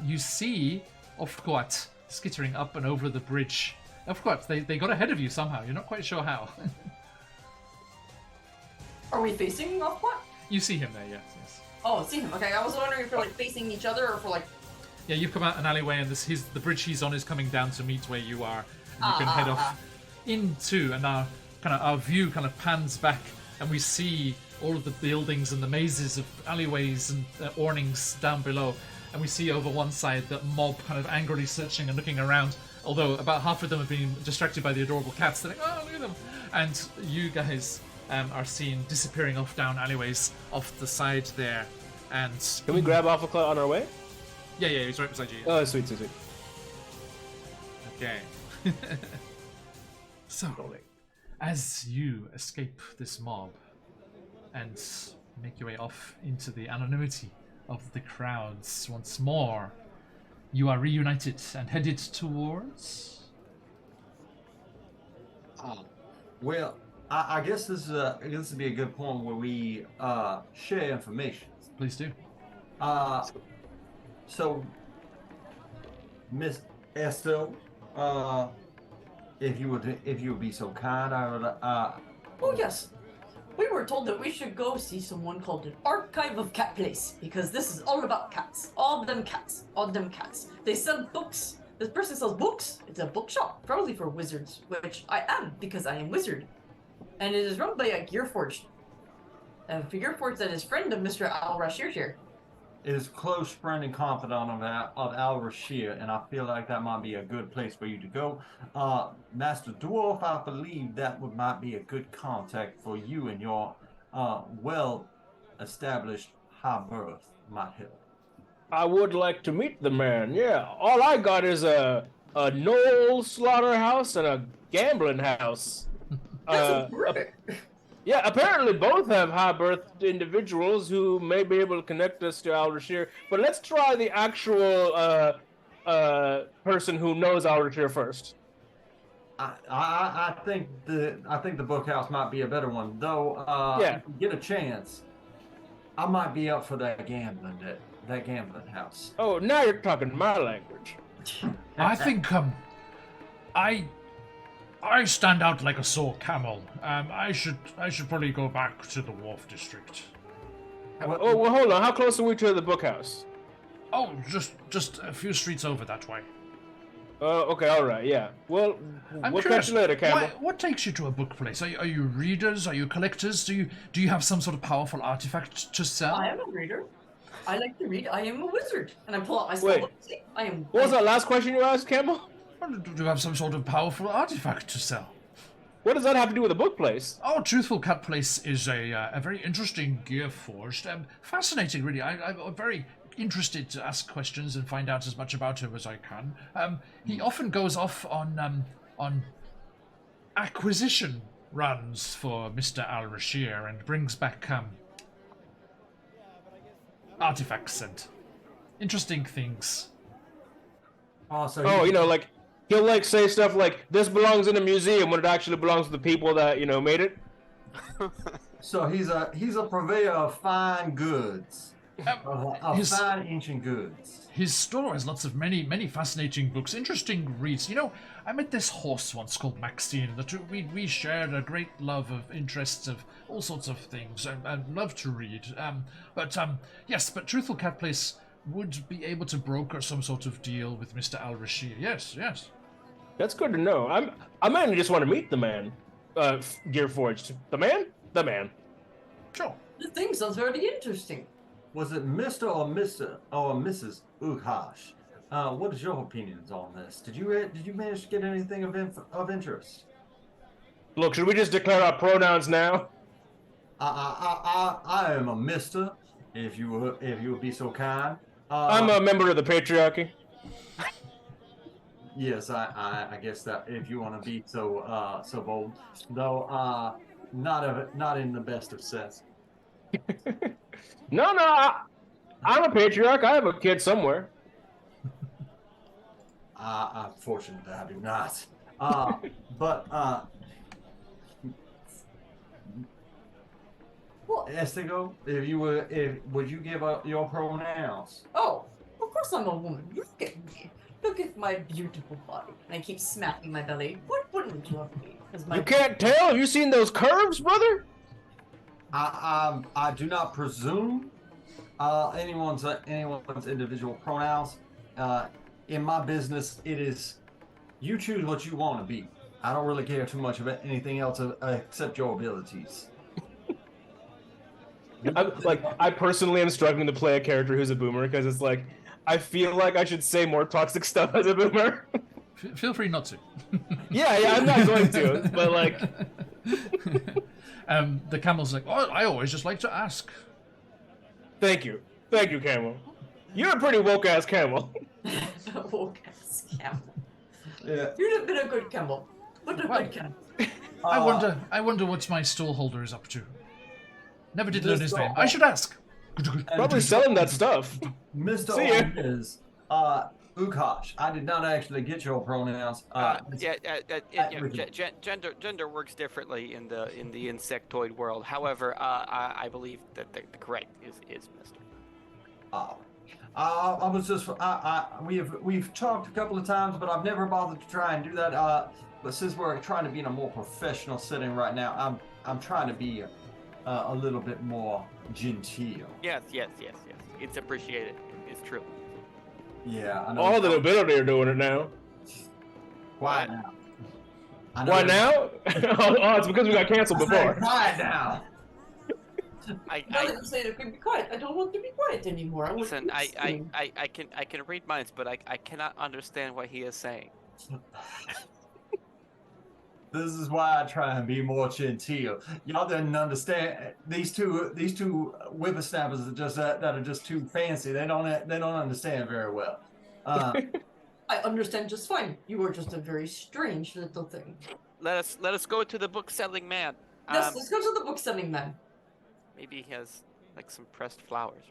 You see Ofquat skittering up and over the bridge. Ofquat, they got ahead of you somehow. You're not quite sure how. Are we facing off what? You see him there, yes. Oh, see him. Okay, I was wondering if we're like facing each other or if we're like. Yeah, you've come out an alleyway, and the bridge he's on is coming down to meet where you are. And you can head off into, and our view kind of pans back, and we see all of the buildings and the mazes of alleyways and awnings down below. And we see over one side the mob kind of angrily searching and looking around, although about half of them have been distracted by the adorable cats. They're like, oh, look at them. And you guys are seen disappearing off down alleyways off the side there. And Can we grab Alpha Cloud on our way? Yeah, he's right beside you. Oh, sweet. Okay. So, as you escape this mob and make your way off into the anonymity of the crowds once more, you are reunited and headed towards... Well, I guess this would be a good point where we share information. Please do. So, Miss Esto, if you would be so kind, I would. Oh yes, we were told that we should go see someone called an Archive of Cat Place because this is all about cats. All them cats. They sell books. This person sells books. It's a bookshop, probably for wizards, which I am because I am wizard, and it is run by a Gearforged. A Gearforged that is friend of Mr. Al Rashir here. Is close friend and confidant of Al Rashir, and I feel like that might be a good place for you to go. Master Dwarf, I believe that might be a good contact for you, and your well-established high birth might help. I would like to meet the man. Yeah, all I got is a Knoll slaughterhouse and a gambling house. That's terrific. Yeah, apparently both have high-birthed individuals who may be able to connect us to Al Rashir. But let's try the actual person who knows Al Rashir first. I think the bookhouse might be a better one, though. Yeah. If you get a chance, I might be up for that gambling house. Oh, now you're talking my language. I think, I stand out like a sore camel. I should probably go back to the Wharf District. Oh, well, hold on. How close are we to the bookhouse? Oh, just a few streets over that way. Okay, all right, yeah. Well, we'll catch you later, Campbell. What takes you to a book place? Are you readers? Are you collectors? Do you have some sort of powerful artifact to sell? I am a reader. I like to read. I am a wizard. And I pull out my Wait. spellbook. I am. What was that last question you asked, Campbell? Do you have some sort of powerful artifact to sell? What does that have to do with a book place? Oh, Truthful Cat Place is a very interesting gear forged. Fascinating, really. I'm very interested to ask questions and find out as much about her as I can. He often goes off on acquisition runs for Mr. Al-Rashir and brings back artifacts and interesting things. Oh, like he'll say stuff like this belongs in a museum when it actually belongs to the people that made it. So he's a purveyor of fine goods, of fine ancient goods. His store has lots of many fascinating books, interesting reads. I met this horse once called Maxine. We shared a great love of interests of all sorts of things. I love to read. But Truthful Cat Place would be able to broker some sort of deal with Mr. Al-Rashid. Yes. That's good to know. I mainly just want to meet the man, Gearforged. The man. Sure. The thing sounds very interesting. Was it Mr. or Mrs. Ukhash? What is your opinions on this? Did you manage to get anything of interest? Look, should we just declare our pronouns now? I am a Mister. If you would be so kind. I'm a member of the patriarchy. Yes, I guess that if you want to be so bold, though, not in the best of sense. No, I'm a patriarch. I have a kid somewhere. I'm fortunate that I do not. But Estigo, would you give up your pronouns? Oh, of course I'm a woman. Look at me. Look at my beautiful body. And I keep smacking my belly. What wouldn't you of me? You can't tell? Have you seen those curves, brother? I do not presume anyone's individual pronouns. In my business, it is you choose what you want to be. I don't really care too much about anything else except your abilities. I personally am struggling to play a character who's a boomer because it's like I feel like I should say more toxic stuff as a boomer. Feel free not to. yeah, I'm not going to, but like. The camel's like, oh, I always just like to ask. Thank you, camel. You're a pretty woke ass camel. Woke ass camel. Yeah. You'd have been a good camel. What a good camel. I wonder what my stallholder is up to. Never did learn his name. I should ask. Probably selling that stuff. Mr. See ya. Is Ukhash. I did not actually get your pronouns. Gender works differently in the insectoid world. However, I believe that the correct is Mr. I was just we've talked a couple of times, but I've never bothered to try and do that. But since we're trying to be in a more professional setting right now, I'm trying to be a little bit more genteel. Yes. It's appreciated. It's true. Yeah, I know. All the nobility are doing it now. Quiet now. Why now? Oh, it's because we got canceled before. Quiet now. Now that you say to be quiet, I don't want to be quiet anymore. Listen, I can read minds, but I cannot understand what he is saying. This is why I try and be more genteel. Y'all didn't understand these two whippersnappers that are just too fancy. They don't understand very well. I understand just fine. You are just a very strange little thing. Let us go to the book selling man. Yes, let's go to the book selling man. Maybe he has like some pressed flowers.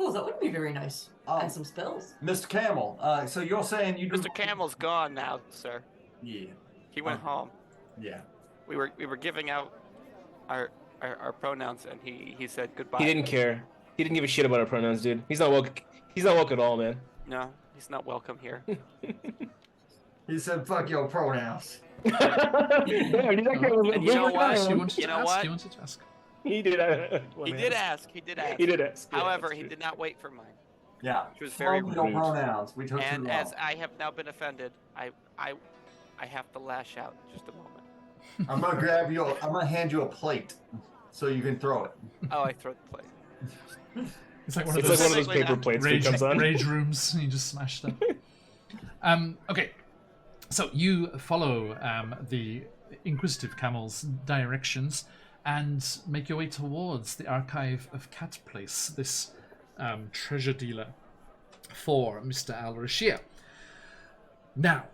Oh, that would be very nice. And some spells. Mr. Camel. So you're saying you do? Mr. Camel's gone now, sir. Yeah. He went home. Yeah. We were giving out our pronouns, and he said goodbye. He didn't care. He didn't give a shit about our pronouns, dude. He's not woke. He's not woke at all, man. No, he's not welcome here. He said, "Fuck your pronouns." You know what? He wanted to ask. He did. He did ask. However, he did not wait for mine. Yeah. Which was very rude. Pronouns. We took And too long. as I have now been offended, I have to lash out in just a moment. I'm gonna hand you a plate so you can throw it. Oh, I throw the plate. It's like one It's of like those one of those paper plates that comes on. rage rooms. You just smash them. Okay, so you follow the Inquisitive Camel's directions and make your way towards the Archive of Cat Place, this treasure dealer for Mr. Al-Rashir. Now,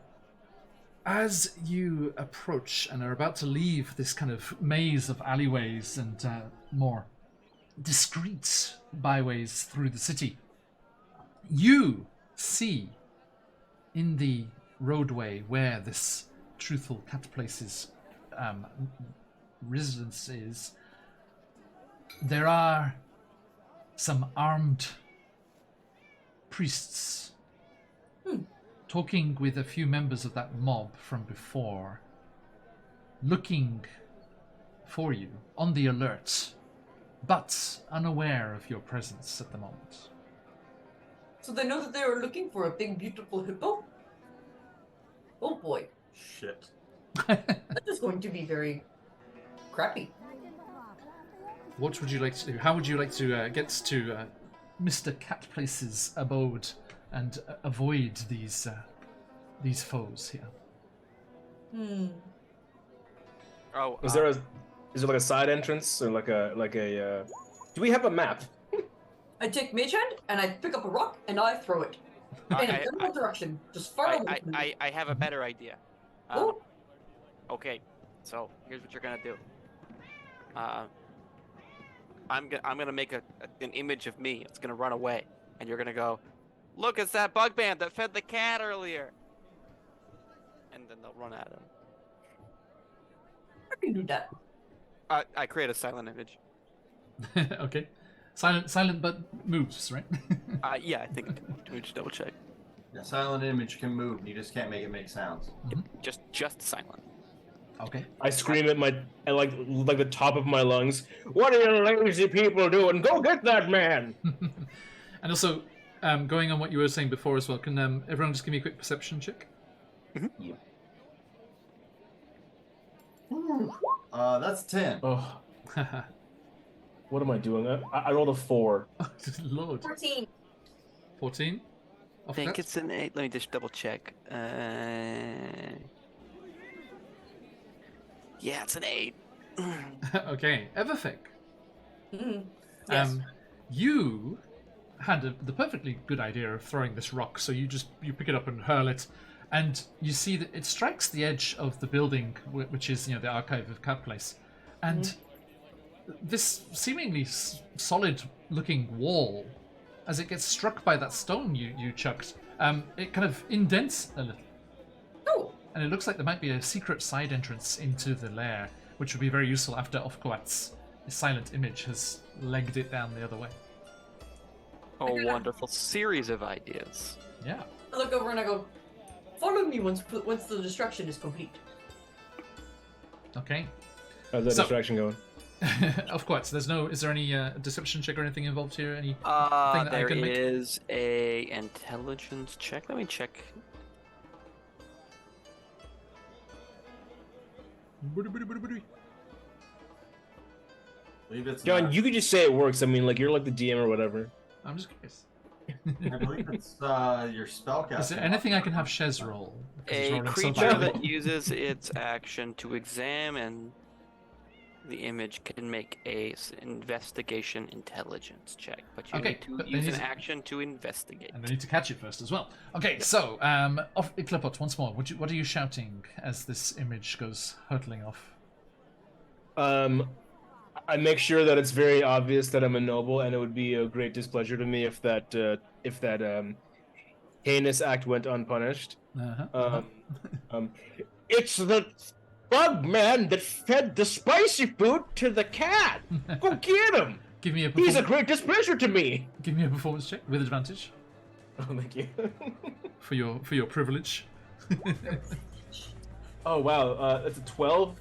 as you approach and are about to leave this kind of maze of alleyways and more discreet byways through the city, you see in the roadway where this truthful cat place's residence is, there are some armed priests talking with a few members of that mob from before, looking for you, on the alert, but unaware of your presence at the moment. So they know that they were looking for a big, beautiful hippo? Oh boy. Shit. That is going to be very crappy. What would you like to do? How would you like to get to Mr. Catplace's abode and avoid these foes here? Oh, Is there like a side entrance or like a? Do we have a map? I take Mage Hand and I pick up a rock and I throw it in a general direction, just far away from me. I have a better idea. Oh. Okay, so here's what you're gonna do. I'm gonna make an image of me. It's gonna run away, and you're gonna go, "Look, it's that bug man that fed the cat earlier," and then they'll run at him. I can do that. I create a silent image. Okay. Silent but moves, right? Yeah, I think let me just double check. Yeah, silent image can move. You just can't make it make sounds. Just silent. Okay. I scream at like the top of my lungs. What are you lazy people doing? Go get that man! And also, going on what you were saying before as well, can everyone just give me a quick perception check? Yeah. That's 10. Oh. What am I doing? I rolled a 4. Lord. 14. 14? I think it's an 8. Let me just double check. Yeah, it's an 8. Okay, Everfig. Yes. You had the perfectly good idea of throwing this rock, so you pick it up and hurl it, and you see that it strikes the edge of the building, which is the archive of Cat Place, and this seemingly solid-looking wall, as it gets struck by that stone you chucked, it kind of indents a little. Oh. And it looks like there might be a secret side entrance into the lair, which would be very useful after Ofquat's silent image has legged it down the other way. A wonderful series of ideas. Yeah. I look over and I go, follow me once the destruction is complete. Okay. How's that So- distraction going? Ofquat, is there any deception check or anything involved here? Any thing that I There can make? is a intelligence check. Let me check. believe it's John, not. you could just say it works. I mean, like you're like the DM or whatever. I'm just curious. I believe it's your spellcasting. Is there anything I can have Shez roll? Because he's A rolling so creature badly. that uses its action to examine the image can make a investigation intelligence check, but you Okay, need to but then use an he's- action to investigate. And they need to catch it first as well. Okay, so off Iclipot once more. What are you shouting as this image goes hurtling off? I make sure that it's very obvious that I'm a noble, and it would be a great displeasure to me if that heinous act went unpunished. Uh-huh. It's the bug man that fed the spicy food to the cat. Go get him. Give me a He's a perform- great displeasure to me. Give me a performance check with advantage Oh, thank you. for your privilege. Oh wow, that's a 12.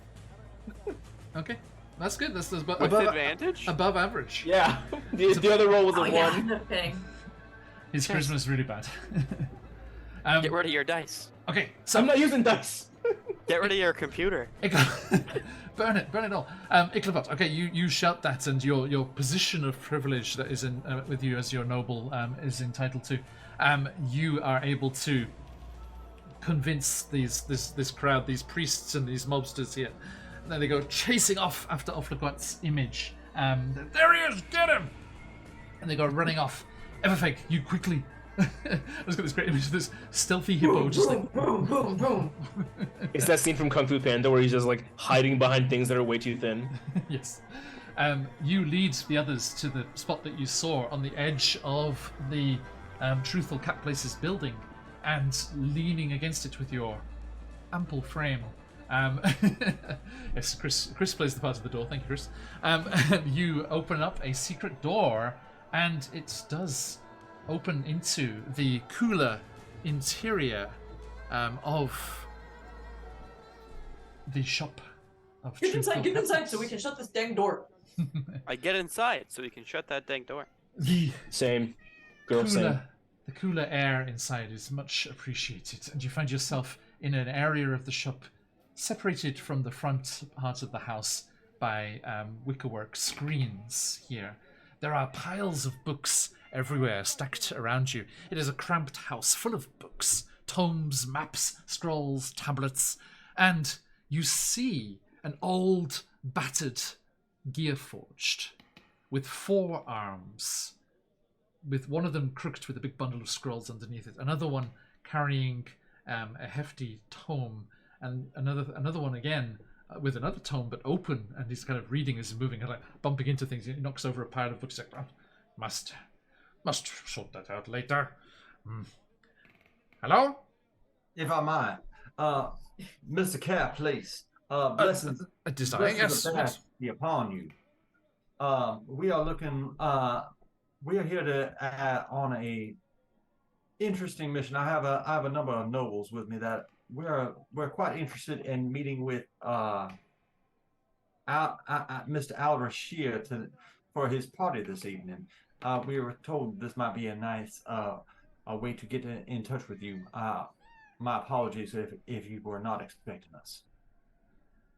Okay, that's good. That's With above advantage? above average. Yeah, the other roll was a Oh, yeah, 1. no kidding. His charisma is really bad. Get rid of your dice. Okay, so I'm not using dice. Get rid of your computer. burn it all. Iclipot, okay, you shout that, and your position of privilege that is in with you as your noble is entitled to. You are able to convince this crowd, these priests and these mobsters here. And then they go chasing off after Ofliquat's image. There he is, get him! And they go running off. Everfeg, you quickly. I was got this great image of this stealthy hippo just like. boom, boom, boom. It's that scene from Kung Fu Panda where he's just like hiding behind things that are way too thin. Yes. You lead the others to the spot that you saw on the edge of the Truthful Cat Places building, and leaning against it with your ample frame. Yes, Chris plays the part of the door. Thank you, Chris. You open up a secret door, and it does open into the cooler interior of the shop of Get inside, Truthful get inside Cat so we can shut this dang door. I get inside so we can shut that dang door. The Same. Girl, same. the cooler air inside is much appreciated, and you find yourself in an area of the shop separated from the front part of the house by wickerwork screens here. There are piles of books everywhere stacked around you. It is a cramped house full of books, tomes, maps, scrolls, tablets, and you see an old, battered Gearforged with 4 arms, with one of them crooked with a big bundle of scrolls underneath it, another one carrying a hefty tome, and another one again with another tome but open, and he's kind of reading as he's moving and like bumping into things. He knocks over a pile of books. He's like, must sort that out later. Hello? If I might, Mr. Cat, please. Blessings. A design, blessings of yes. that be upon you. We are looking. We are here to on a interesting mission. I have a number of nobles with me that we're quite interested in meeting with Mr. Al-Rashir for his party this evening. We were told this might be a nice a way to get in touch with you. My apologies if you were not expecting us.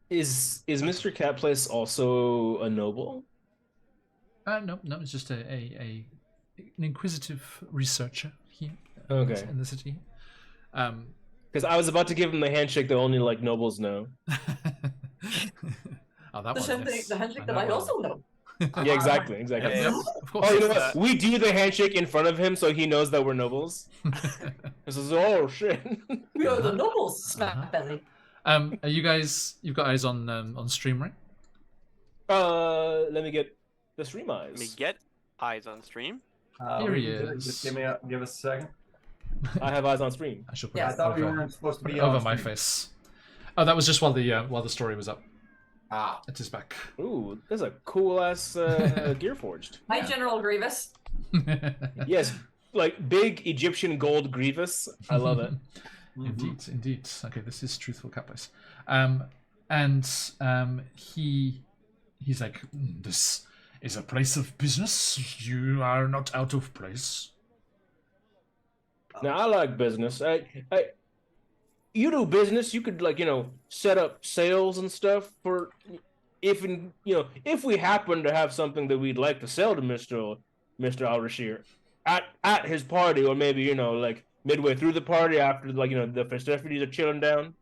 Is Mr. Catplace also a noble? No, it's just an inquisitive researcher here Okay. in the city. Because I was about to give him the handshake that only like nobles know. Oh, that The one, handshake, yes. the handshake that know I one. also know. Yeah, exactly. Yep, of course. Oh, you know It's what? We do the handshake in front of him so he knows that we're nobles. This is oh shit. We are the nobles, smack belly. Are you guys? You've got eyes on stream, right? Let me get the stream eyes. Let me get eyes on stream. Here he Just is. give us a second. I have eyes on stream. I should put Yeah, I it thought we over, weren't supposed to be over on my stream. face. Oh, that was just while the story was up. Ah, It is back. Ooh, that's a cool ass gear forged. Hi, General Grievous. Yes, like big Egyptian gold Grievous. I love it. Indeed. Okay, this is Truthful Catplace. He's like, this is a place of business. You are not out of place. Now I like business. You do business. You could set up sales and stuff for if we happen to have something that we'd like to sell to Mr. Al-Rashir at his party, or maybe like midway through the party after the festivities are chilling down.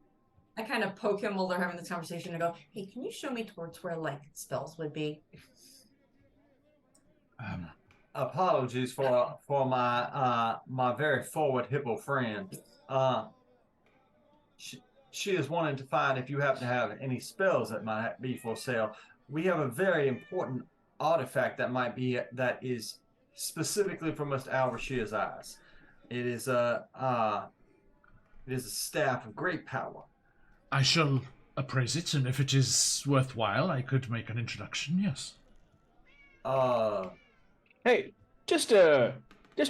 I kind of poke him while they're having this conversation and go, "Hey, can you show me towards where like spells would be?" apologies for my my very forward hippo friend. She is wanting to find if you happen to have any spells that might be for sale. We have a very important artifact that is specifically for Mr. Al-Rashir's eyes. It is a staff of great power. I shall appraise it, and if it is worthwhile, I could make an introduction. Yes. Hey, just a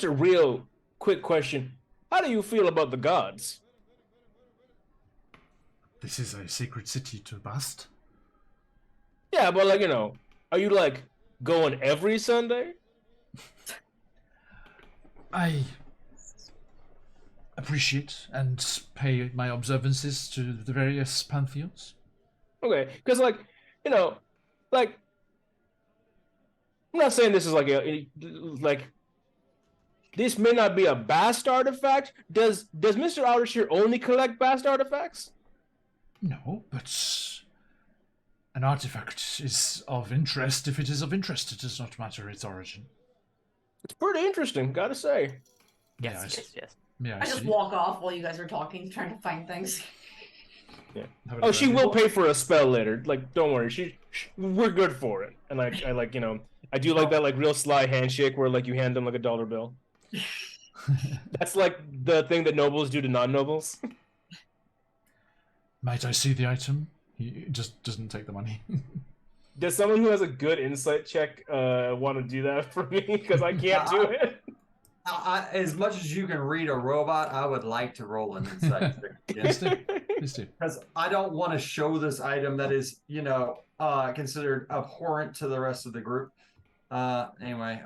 real quick question. How do you feel about the gods? This is a sacred city to bust. Yeah, but are you going every Sunday? I appreciate and pay my observances to the various pantheons. Okay, because I'm not saying this is this may not be a Bast artifact. Does Mr. Al-Rashir only collect Bast artifacts? No, but an artifact is of interest if it is of interest. It does not matter its origin. It's pretty interesting, gotta say. Yeah, Yes. Yeah, I just see. walk off while you guys are talking, trying to find things. Have a Oh, look she around will here. pay for a spell later. Like, don't worry, we're good for it. And I like, I do like that like real sly handshake where like you hand them like a dollar bill. That's like the thing that nobles do to non-nobles. Might I see the item? He just doesn't take the money. Does someone who has a good insight check want to do that for me? Because I can't do it. As much as you can read a robot, I would like to roll an insight check. Please do. Because I don't want to show this item that is, considered abhorrent to the rest of the group. Anyway.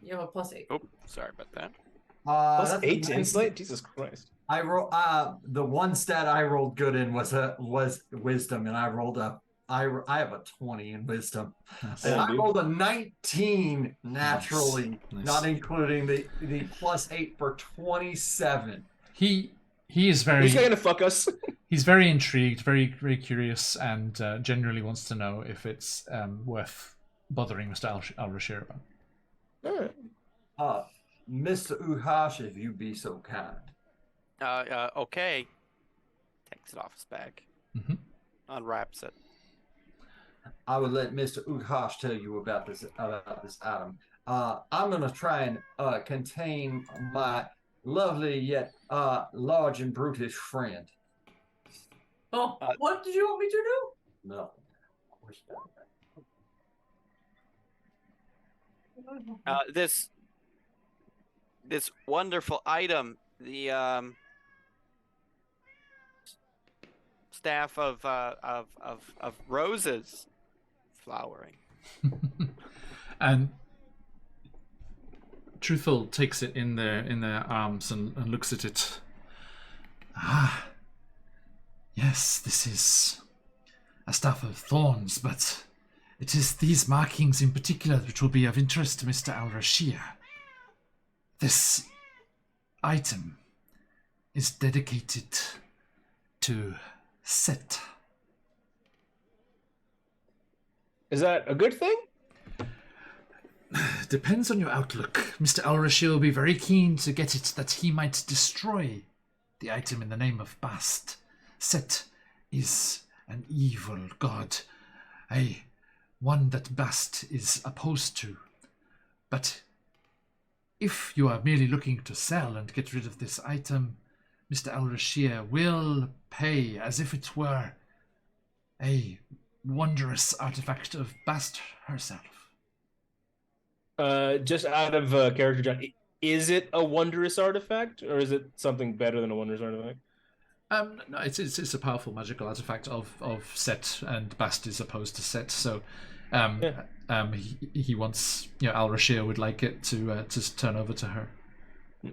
You have a +8. Oh, sorry about that. Plus that's 8 to 19. insight? Jesus Christ. I roll. The one stat I rolled good in was wisdom, and I rolled up. I have a 20 in wisdom. Nice. And Yeah, I dude. rolled a 19 naturally, Nice. not including the +8 for 27. He is very He's gonna fuck us. he's very intrigued, very very curious, and genuinely wants to know if it's worth bothering Mr. Al-Rashir about. Alright. Mr. Uhash, if you be so kind. Okay. Takes it off his bag. Mhm. Unwraps it. I would let Mr. Uhash tell you about this item. I'm gonna try and contain my lovely yet large and brutish friend. Oh, what did you want me to do? No. This wonderful item, the staff of roses flowering. And Truthful takes it in their arms and looks at it. Ah, yes, this is a staff of thorns, but it is these markings in particular which will be of interest to Mr. Al-Rashir. This item is dedicated to Set. Is that a good thing? Depends on your outlook. Mr. Al-Rashir will be very keen to get it that he might destroy the item in the name of Bast. Set is an evil god, one that Bast is opposed to. But if you are merely looking to sell and get rid of this item, Mr. Al-Rashir will pay as if it were a wondrous artifact of Bast herself. Just out of character, John, is it a wondrous artifact, or is it something better than a wondrous artifact? No, it's a powerful magical artifact of Set, and Bast is opposed to Set, so he wants, Al-Rashir would like it to turn over to her.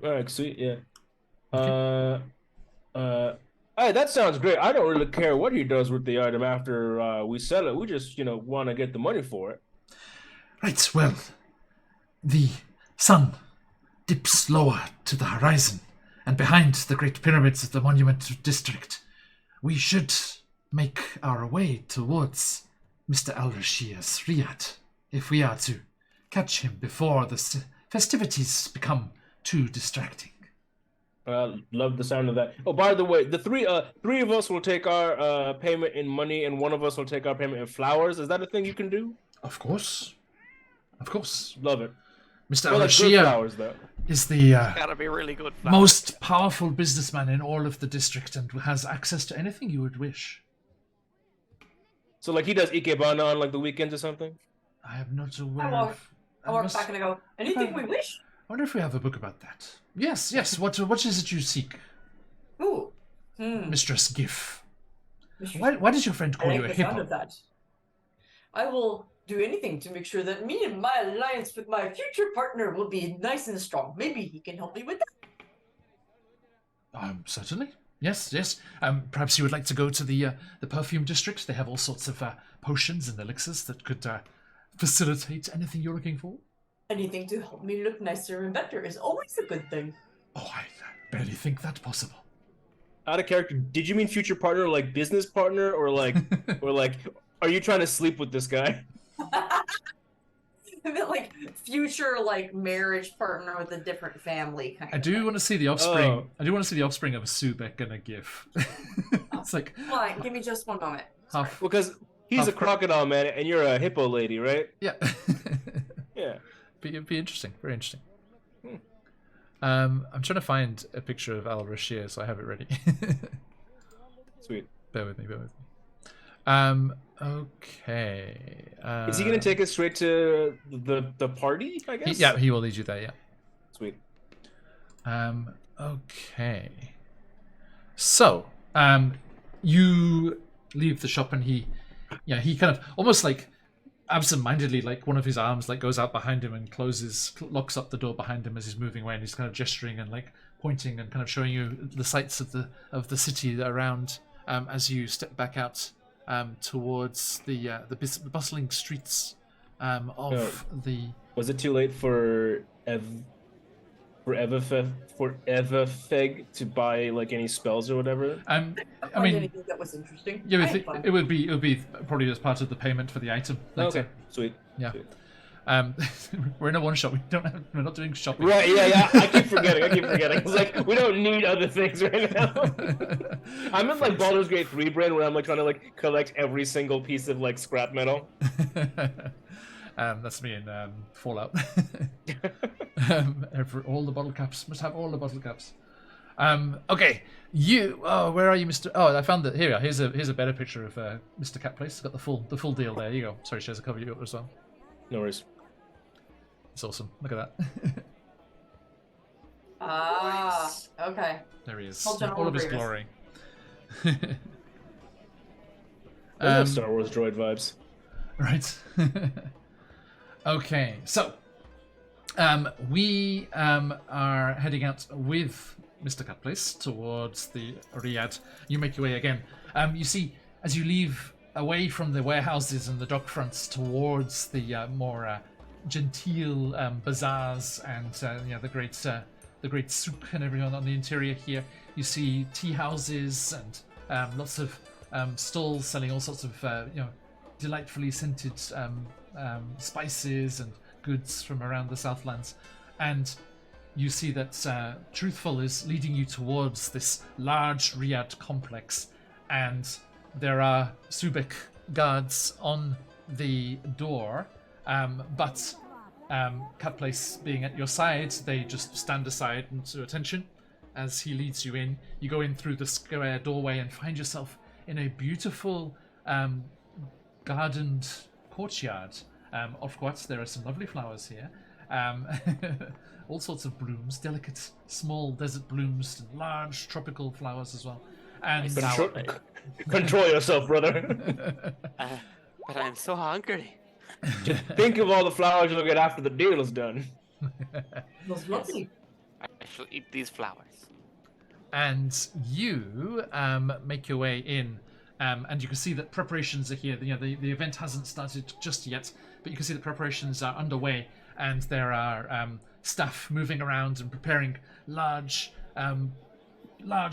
All right, sweet, yeah. Okay. Hey, that sounds great. I don't really care what he does with the item after we sell it. We just, want to get the money for it. Right, well, the sun dips lower to the horizon, and behind the great pyramids of the Monument District, we should make our way towards Mr. Al-Rashir's Riyadh, if we are to catch him before the festivities become too distracting. Love the sound of that. Oh, by the way, the three of us will take our payment in money, and one of us will take our payment in flowers. Is that a thing you can do? Of course. Love it. Mr. Well, like good Al-Rashir flowers, though. is the Gotta be really good. Flowers. most powerful businessman in all of the district and has access to anything you would wish. So, like, he does ikebana on like the weekends or something. I am not aware walk- of. I walk must- back and I go, anything we wish? I wonder if we have a book about that. Yes. What is it you seek, Ooh. Mistress Gif? Why did your friend I call like you a the sound hippo? of that. I will do anything to make sure that me and my alliance with my future partner will be nice and strong. Maybe he can help me with that. Certainly. Yes. Perhaps you would like to go to the perfume district. They have all sorts of potions and elixirs that could facilitate anything you're looking for. Anything to help me look nicer and better is always a good thing. Oh, I barely think that possible. Out of character, did you mean future partner, like business partner, or like, are you trying to sleep with this guy? I meant like future like marriage partner with a different family kind I of do thing. want to see the offspring. Oh. I do want to see the offspring of a Subek and a GIF. It's like Come on, give me just one moment. Sorry. half. Well, because he's a crocodile man, and you're a hippo lady, right? Yeah. Yeah. It'd be interesting. Very interesting. Hmm. I'm trying to find a picture of Al Rashir, so I have it ready. Sweet. Bear with me. Okay. Is he gonna take us straight to the party? I guess. He will lead you there. Yeah. Sweet. Okay. So, you leave the shop, and he kind of almost like absent-mindedly, like one of his arms like goes out behind him and locks up the door behind him as he's moving away, and he's kind of gesturing and like pointing and kind of showing you the sights of the city around as you step back out towards the bustling streets of the. Was it too late for Everfeg to buy like any spells or whatever? I Find mean, anything that was interesting. yeah, I had fun. it would be probably as part of the payment for the item. Okay, sweet. Yeah. Sweet. We're in a one shot. We're not doing shopping. Right, yeah. I keep forgetting. It's like we don't need other things right now. I'm in like Baldur's Gate 3 brain where I'm like trying to like collect every single piece of like scrap metal. That's me in Fallout. All the bottle caps must have all the bottle caps. Okay, where are you, Mr.? Oh, I found that. Here we are. Here's a better picture of Mr. Cat Place. Got the full deal there. You go. Sorry, Shaz, I covered you up as well. No worries. It's awesome. Look at that. Okay. There he is. Hold General All of his Grievous. glory. Those are Star Wars droid vibes. Right. Okay, so we are heading out with Mr. Cutplace towards the Riyadh. You make your way again. You see, as you leave away from the warehouses and the dock fronts towards the more genteel bazaars and the great souk and everyone on the interior here, you see tea houses and lots of stalls selling all sorts of delightfully scented spices and goods from around the Southlands. And you see that Truthful is leading you towards this large Riyadh complex, and there are Subek guards on the door, but Cutplace being at your side, they just stand aside into attention as he leads you in. You go in through the square doorway and find yourself in a beautiful gardened courtyard. Of course, there are some lovely flowers here. All sorts of blooms, delicate, small desert blooms, and large tropical flowers as well. And Control yourself, brother. But I'm so hungry. Just think of all the flowers you'll get after the deal is done. Those lovely. I shall eat these flowers. And you make your way in, and you can see that preparations are here. The event hasn't started just yet, but you can see that preparations are underway, and there are staff moving around and preparing large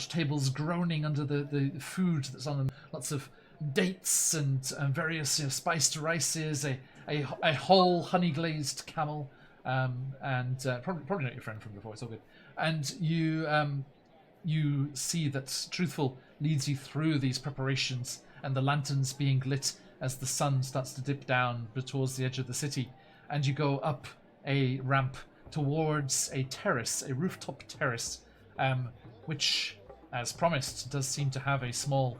tables groaning under the food that's on them. Lots of dates and various spiced rices, a whole honey glazed camel, and probably not your friend from before. It's all good. And you see that Truthful leads you through these preparations and the lanterns being lit as the sun starts to dip down towards the edge of the city, and you go up a ramp towards a terrace, a rooftop terrace, which, as promised, does seem to have a small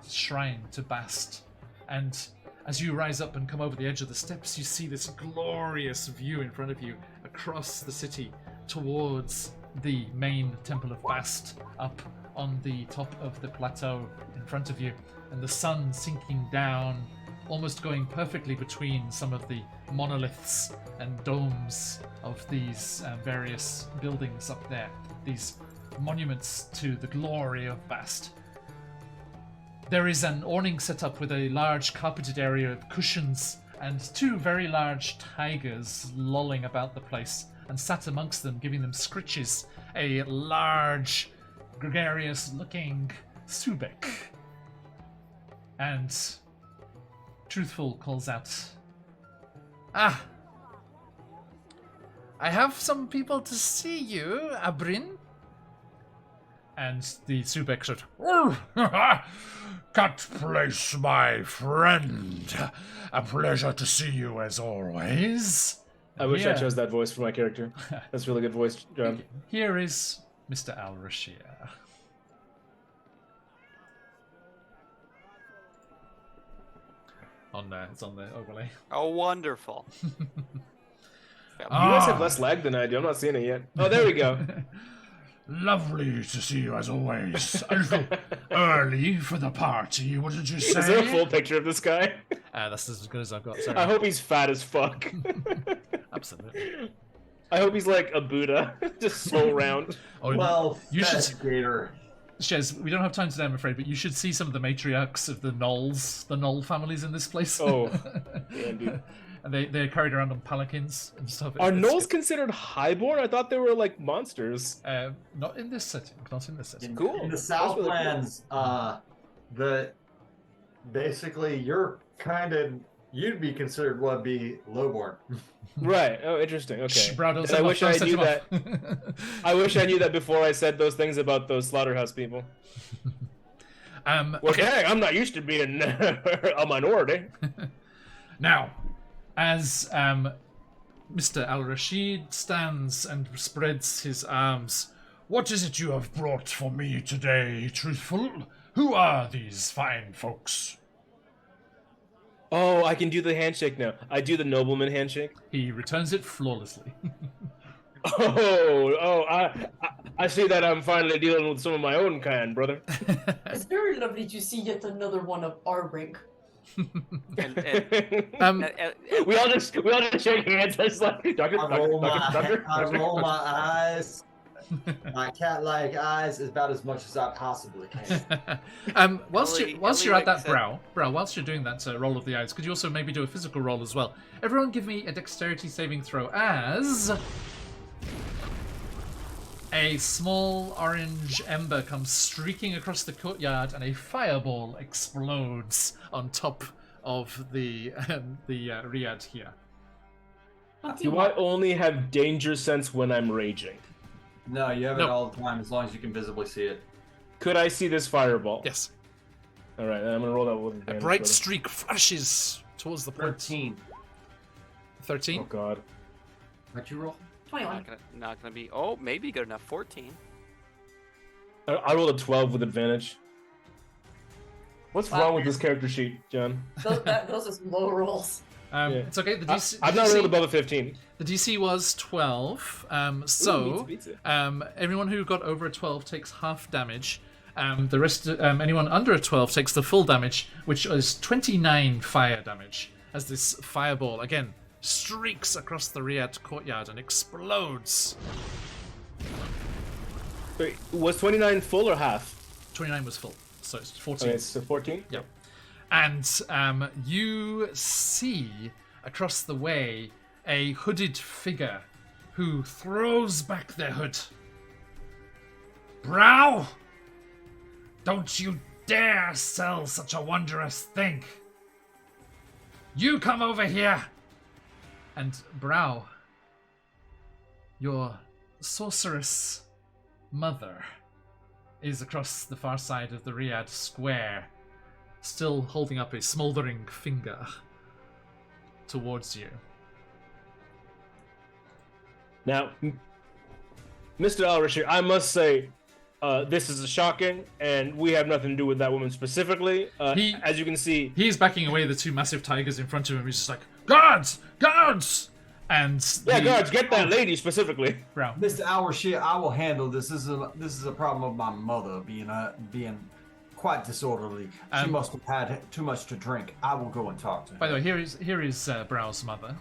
shrine to Bast. And as you rise up and come over the edge of the steps, you see this glorious view in front of you across the city towards the main Temple of Bast up on the top of the plateau in front of you, and the sun sinking down, almost going perfectly between some of the monoliths and domes of these various buildings up there, these monuments to the glory of Bast. There is an awning set up with a large carpeted area of cushions and two very large tigers lolling about the place, and sat amongst them, giving them scritches, a large, gregarious-looking Subek. And Truthful calls out, "Ah, I have some people to see you, Abrin. And the Subek said, Cut place, my friend. A pleasure to see you as always. I wish I chose that voice for my character. That's a really good voice, John. Here is Mr. Al-Rashir. It's on the overlay. Oh, wonderful. You guys have less lag than I do. I'm not seeing it yet. Oh, there we go. Lovely to see you as always. A little early for the party, what did you say? Is there a full picture of this guy? That's as good as I've got, sorry. I hope he's fat as fuck. Absolutely. I hope he's like a Buddha, just so round. Oh, Well, you should... Gator. Shez, we don't have time today, I'm afraid, but you should see some of the matriarchs of the Knolls, the Knoll families in this place. Oh, yeah, dude. And they're carried around on palanquins and stuff. Are Knolls considered highborn? I thought they were like monsters. Not in this setting. Not in this setting. Cool. In the That's really Southlands, basically you'd be considered what would be lowborn. Right. Oh, interesting. Okay. Shh, bro, don't And I wish I knew that. off. I wish I knew that before I said those things about those slaughterhouse people. Well, Okay. dang, I'm not used to being a minority. Now, as Mr. Al-Rashid stands and spreads his arms, what is it you have brought for me today, truthful? Who are these fine folks? Oh, I can do the handshake now. I do the nobleman handshake. He returns it flawlessly. I see that I'm finally dealing with some of my own kind, brother. It's very lovely to see yet another one of our rank. We all just shake hands. It's like Doctor. I roll my eyes. My cat-like eyes is about as much as I possibly can. Whilst Ellie you're at that said- brow, whilst you're doing that roll of the eyes, could you also maybe do a physical roll as well? Everyone give me a dexterity saving throw as a small orange ember comes streaking across the courtyard and a fireball explodes on top of the riad here. Do I only have danger sense when I'm raging? No, you have No. it all the time as long as you can visibly see it. Could I see this fireball? Yes. All right, I'm gonna roll that with A advantage, bright brother. streak flashes towards the point. 13. 13? Oh god. What'd you roll? 21. Not gonna be. Oh, maybe good enough. 14. I rolled a 12 with advantage. What's Wow. wrong with this character sheet, John? Those are some low rolls. Yeah. It's okay. The DC, I've not rolled above a 15. The DC was 12. Beats it. Everyone who got over a 12 takes half damage. The rest, anyone under a 12 takes the full damage, which is 29 fire damage. As this fireball again streaks across the Riad courtyard and explodes. Wait, was 29 full or half? 29 was full, so it's 14. Okay, it's 14? Yep. And you see across the way a hooded figure who throws back their hood. Brow! Don't you dare sell such a wondrous thing! You come over here! And Brow, your sorceress mother is across the far side of the Riad Square, still holding up a smouldering finger towards you. Now, Mr. Al-Rashir, I must say, this is shocking, and we have nothing to do with that woman specifically. As you can see... He's backing away the two massive tigers in front of him. He's just like, Guards! Guards! And Yeah, guards, get that lady specifically. Brow. Mr. Hourshit, I will handle this. This is a problem of my mother being quite disorderly. She must have had too much to drink. I will go and talk to her. By the way, here is Brow's mother.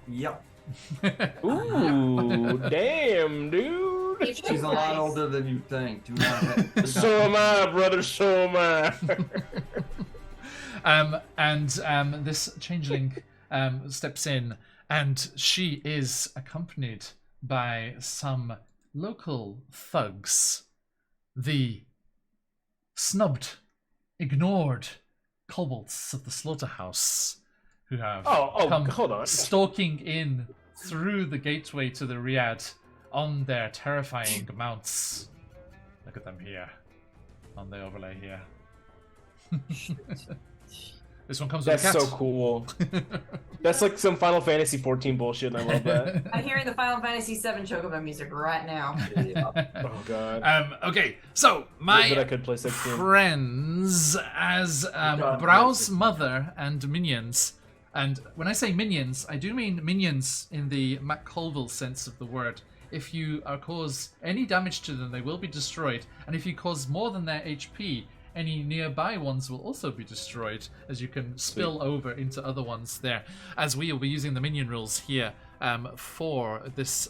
Yep. Ooh, damn, dude. She's a lot older than you think. Do not. So am I, brother, so am I. This changeling steps in, and she is accompanied by some local thugs, the snubbed, ignored kobolds of the slaughterhouse, who have Oh, hold on. stalking in through the gateway to the Riad on their terrifying mounts. Look at them here on the overlay here. This one comes with That's a cat. so cool. That's like some Final Fantasy 14 bullshit, and I love that. I'm hearing the Final Fantasy VII Chocobo music right now. Oh god. Okay, so But I my could play 16. friends as Brow's mother and minions. And when I say minions, I do mean minions in the Matt Colville sense of the word. If you cause any damage to them, they will be destroyed. And if you cause more than their HP, any nearby ones will also be destroyed, as you can spill over into other ones there. As we will be using the minion rules here for this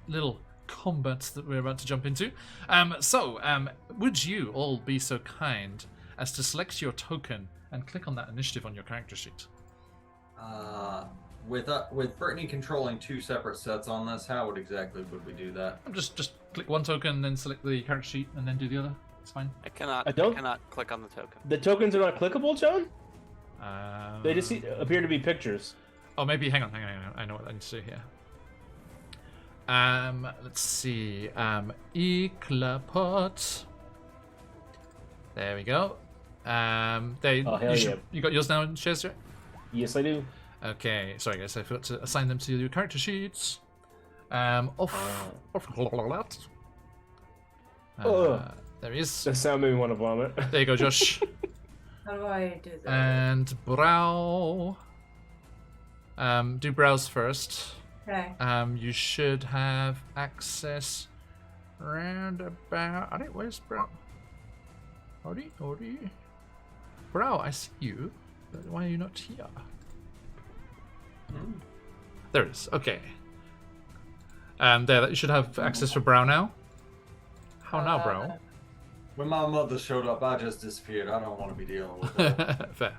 little combat that we're about to jump into. Would you all be so kind as to select your token and click on that initiative on your character sheet? With Brittany controlling 2 separate sets on this, how exactly would we do that? Just click one token, then select the character sheet, and then do the other. It's fine. I cannot click on the token. The tokens are not clickable, John? They just appear to be pictures. Oh, maybe. Hang on. I know what I need to do here. Let's see. Eclapot. There we go. You got yours now, Shazia? Yes, I do. Okay. Sorry, guys. I forgot to assign them to your character sheets. Off Roulette. There he is. That sound made me want to vomit. There you go, Josh. How do I do that? And Brow. Do Brow's first. Okay. You should have access round about. Where's Brow? Howdy. Brow, I see you. But why are you not here? There it is. Okay. There, you should have access for Brow now. How now, Brow? When my mother showed up, I just disappeared. I don't want to be dealing with it. Fair.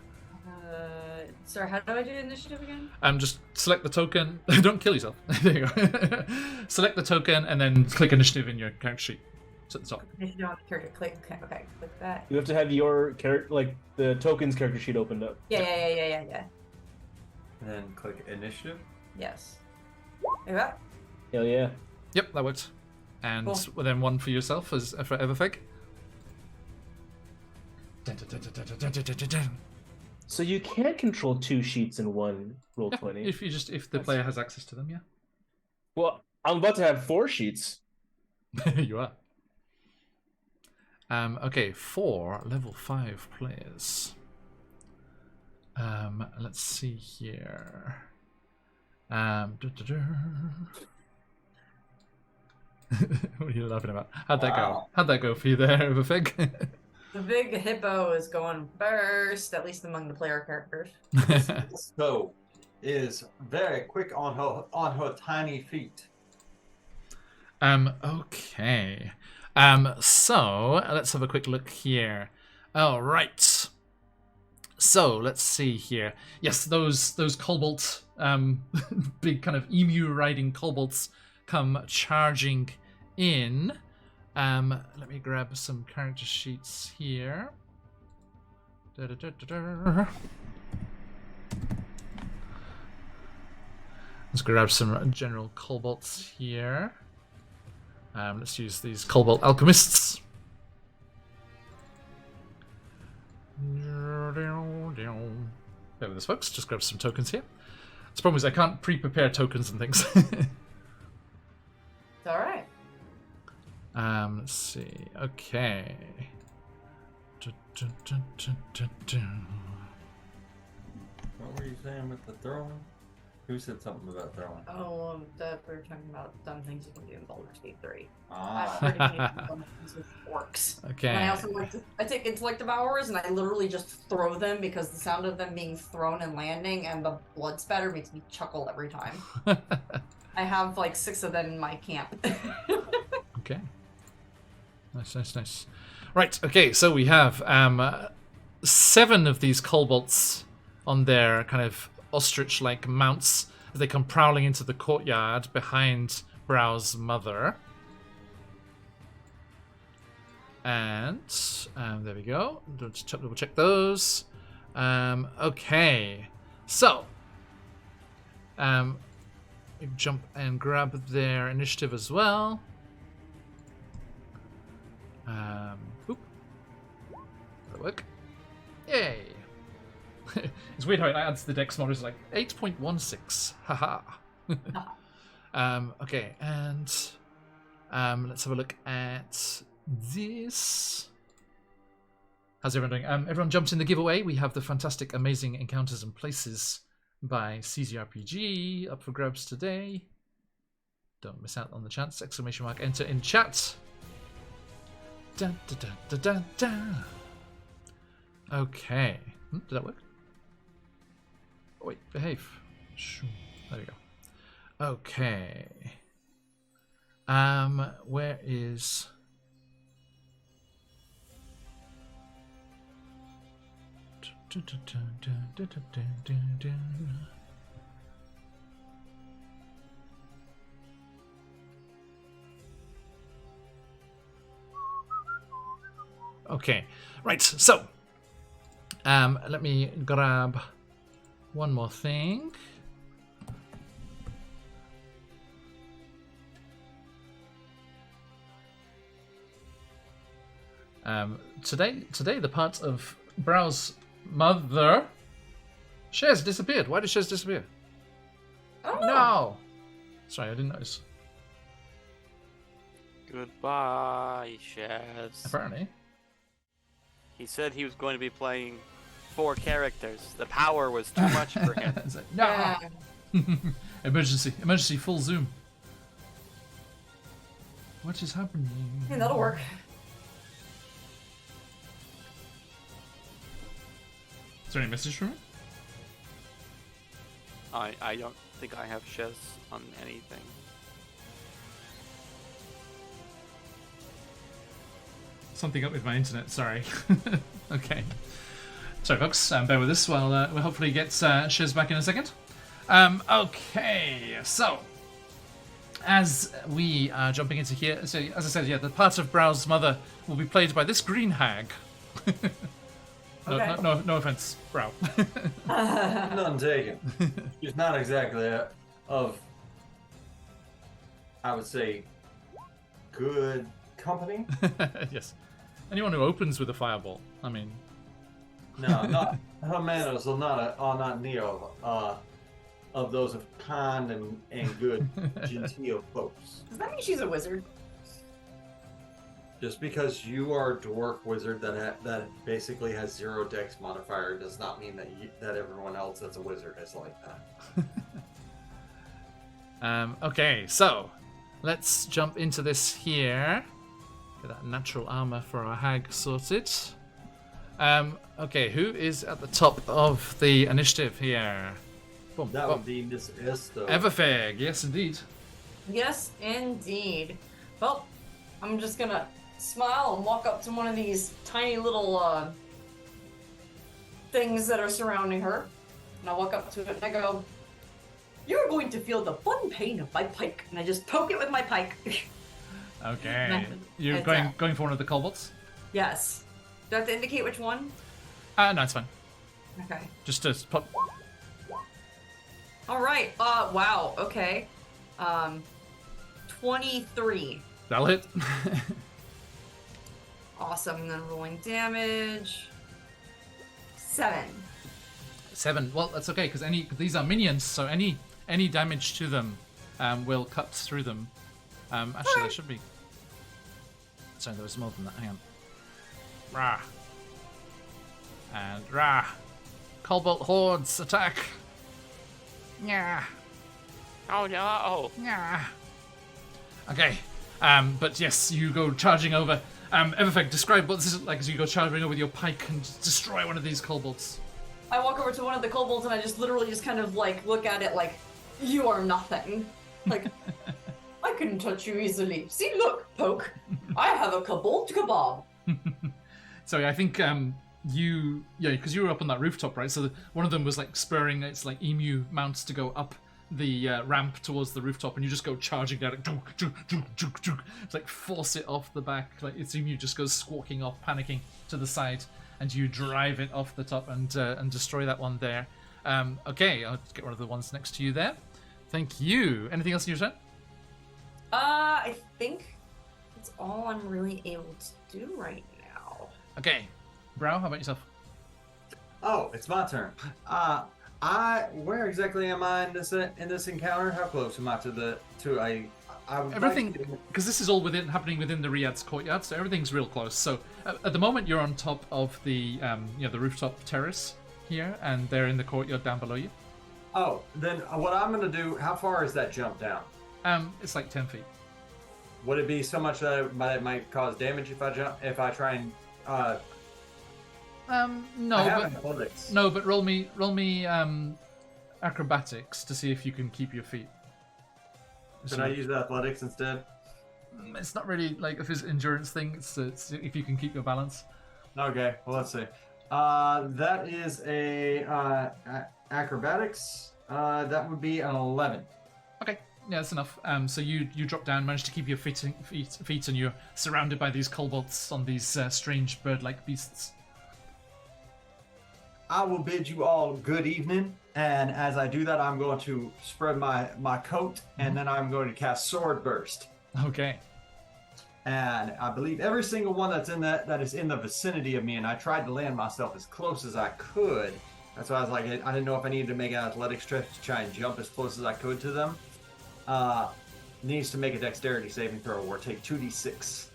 Sorry, how do I do initiative again? Just select the token. Don't kill yourself. There you go. Select the token and then click initiative in your character sheet. It's at the top. Initiative on the character. Click. Okay, click that. You have to have your character, like the tokens character sheet opened up. Yeah. And then click initiative. Yes. Like that? Hell yeah. Yep, that worked. And Cool. then one for yourself as for Everfig. So you can't control 2 sheets in one roll 20. If the player has access to them, yeah. Well, I'm about to have 4 sheets. You are. Okay, 4 level 5 players. Let's see here. What are you laughing about? How'd that go? How'd that go for you there, Everfig? The big hippo is going first, at least among the player characters. So, is very quick on her tiny feet. Okay. So let's have a quick look here. All right. So let's see here. Yes, those cobalt, big kind of emu riding kobolds come charging in. Let me grab some character sheets here. Let's grab some general kobolds here. Let's use these cobalt alchemists. There with this, folks. Just grab some tokens here. The problem is I can't pre-prepare tokens and things. It's alright. Let's see. Okay. What were you saying with the throwing? Who said something about throwing? Oh, that we were talking about dumb things you can do in Baldur's Gate 3. Ah. I've heard of dumb things with orcs. Okay. And I also I take intellect devourers and I literally just throw them because the sound of them being thrown and landing and the blood spatter makes me chuckle every time. I have like 6 of them in my camp. Okay. Nice. Right, okay, so we have 7 of these kobolds on their kind of ostrich-like mounts as they come prowling into the courtyard behind Brow's mother. And there we go. Double check those. Okay. So, we jump and grab their initiative as well. Boop. That work? Yay! It's weird how it adds the dex mod is like 8.16. Haha. Okay, and let's have a look at this. How's everyone doing? Everyone jumped in the giveaway. We have the fantastic, amazing Encounters and Places by CZRPG up for grabs today. Don't miss out on the chance! Exclamation mark! Enter in chat. Da, da, da, da, da, da. Okay. Did that work? Oh, wait, behave. There we go. Okay. Where is... Okay, right, so let me grab one more thing. Today the part of Brow's mother, Shez disappeared. Why did Shez disappear? Oh no. No. Sorry, I didn't notice. Goodbye, Chefs. Apparently. He said he was going to be playing 4 characters. The power was too much for him. It's like, no. Yeah. Emergency, full zoom. What is happening? Yeah, that'll work. Is there any message from me? I don't think I have Shez on anything. Something up with my internet, sorry. Okay. Sorry, folks, bear with us while we'll hopefully get Shez back in a second. Okay, so as we are jumping into here, so as I said, yeah, the part of Brow's mother will be played by this green hag. Okay. No offense, Brow. None taken. She's not exactly of, I would say, good company. Yes. Anyone who opens with a fireball, I mean... No, not her manners are not near of those of kind and good genteel folks. Does that mean she's a wizard? Just because you are a dwarf wizard that basically has 0 dex modifier does not mean that everyone else that's a wizard is like that. Okay, so let's jump into this here. Get that natural armor for our hag sorted. Okay, who is at the top of the initiative here? Boom, That boom. would be Miss Esto. Everfeg, yes indeed. Yes, indeed. Well, I'm just gonna smile and walk up to one of these tiny little things that are surrounding her. And I walk up to it and I go, "You're going to feel the fun pain of my pike." And I just poke it with my pike. Okay, you're It's, going for one of the kobolds? Yes. Do I have to indicate which one? No, it's fine. Okay. Just to pop. All right. Wow. Okay. 23. That'll hit. Awesome. And then rolling damage. 7. 7. Well, that's okay because these are minions, so any damage to them will cut through them. Actually, there should be. Sorry, there was more than that. Hang on. Rah. And rah. Cobalt hordes attack. Yeah. Oh no! Yeah. Okay. But yes, you go charging over. Everfeg, describe what this is like as you go charging over with your pike and destroy one of these kobolds. I walk over to one of the kobolds and I just literally just kind of like look at it like, "You are nothing." Like, I couldn't touch you easily. See, look, poke. I have a kobold kebab. So I think because you were up on that rooftop, right? So one of them was like spurring its like emu mounts to go up the ramp towards the rooftop, and you just go charging down it. It's like force it off the back. Like its emu just goes squawking off, panicking to the side, and you drive it off the top and destroy that one there. Okay, I'll get one of the ones next to you there. Thank you. Anything else in your turn? I think that's all I'm really able to do right now. Okay. Brow, how about yourself? Oh, it's my turn. Where exactly am I in this encounter? How close am I to a? I would Everything, like to- because this is all happening within the Riyadh's courtyard, so everything's real close. So at the moment, you're on top of the the rooftop terrace here, and they're in the courtyard down below you. Oh, then what I'm gonna do? How far is that jump down? It's like 10 feet. Would it be so much that it might cause damage if I try and? No, I have but athletics. no, but roll me acrobatics to see if you can keep your feet. Can I use athletics instead? It's not really like if it's an endurance thing. It's if you can keep your balance. Okay, well let's see. That is a acrobatics. That would be an 11. Okay, yeah, that's enough. So you drop down, manage to keep your feet, and you're surrounded by these kobolds on these strange bird-like beasts. I will bid you all good evening, and as I do that, I'm going to spread my coat, and then I'm going to cast Sword Burst. Okay. And I believe every single one that is in the vicinity of me, and I tried to land myself as close as I could. That's why I was like, I didn't know if I needed to make an athletics check to try and jump as close as I could to them. Needs to make a dexterity saving throw or take 2d6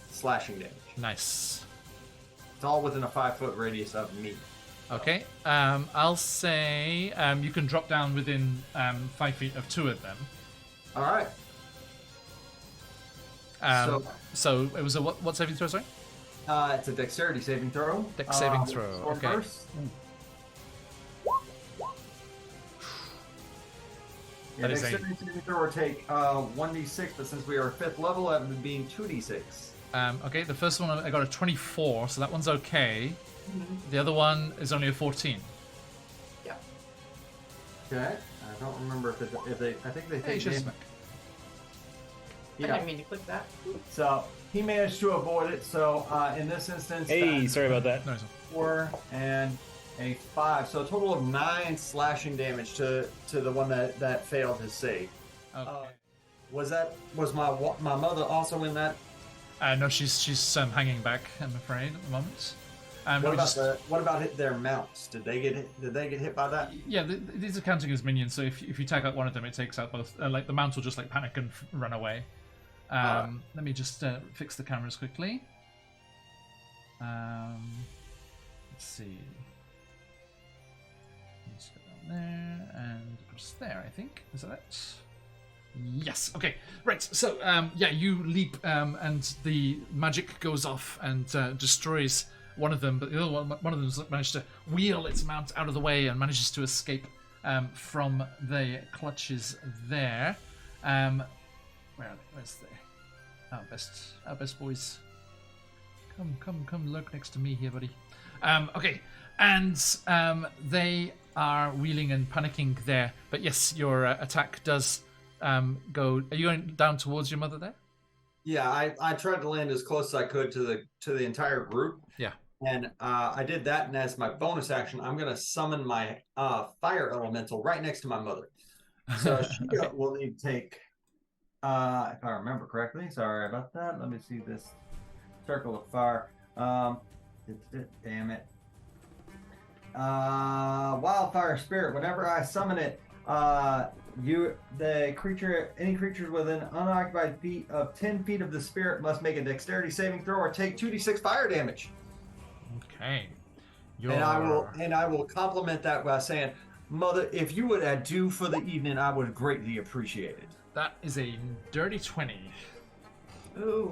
slashing damage. Nice. It's all within a 5-foot radius of me. Okay. I'll say you can drop down within 5 feet of two of them. All right. So it was a what saving throw? Sorry. It's a dexterity saving throw. Dex saving throw. Sword Okay. Burst. Yeah, That is a- dexterity saving throw or take 1d6, but since we are 5th level, that would be 2d6. Okay. The first one I got a 24, so that one's okay. The other one is only a 14. Yeah. Okay. I don't remember if they. I think they Hey, take just damage. smack. I Yeah. didn't mean to click that. So he managed to avoid it. So in this instance, Hey, that's sorry about that. No, it's not. 4 and a 5. So a total of 9 slashing damage to the one that failed his save. Okay. Was my mother also in that? No, she's hanging back. I'm afraid at the moment. What about their mounts? Did they get hit by that? Yeah, these are counting as minions. So if you take out one of them, it takes out both. Like the mount will just like panic and run away. Let me just fix the cameras quickly. Let's see. Let's go down there and across there. I think is that it? Yes. Okay. Right. So yeah, you leap and the magic goes off and destroys one of them, but the other one of them managed to wheel its mount out of the way and manages to escape from the clutches there. Where are they? Where's the our best boys? Come, lurk next to me here, buddy. Okay, and they are wheeling and panicking there. But yes, your attack does go. Are you going down towards your mother there? Yeah, I tried to land as close as I could to the entire group. Yeah. And I did that, and as my bonus action, I'm going to summon my fire elemental right next to my mother. So she Okay. will need to take, if I remember correctly, sorry about that. Let me see this circle of fire. Damn it. Wildfire spirit. Whenever I summon it, any creature within unoccupied feet of 10 feet of the spirit must make a dexterity saving throw or take 2d6 fire damage. Okay. And I will compliment that by saying, Mother, if you would do for the evening, I would greatly appreciate it. That is a dirty 20. Ooh.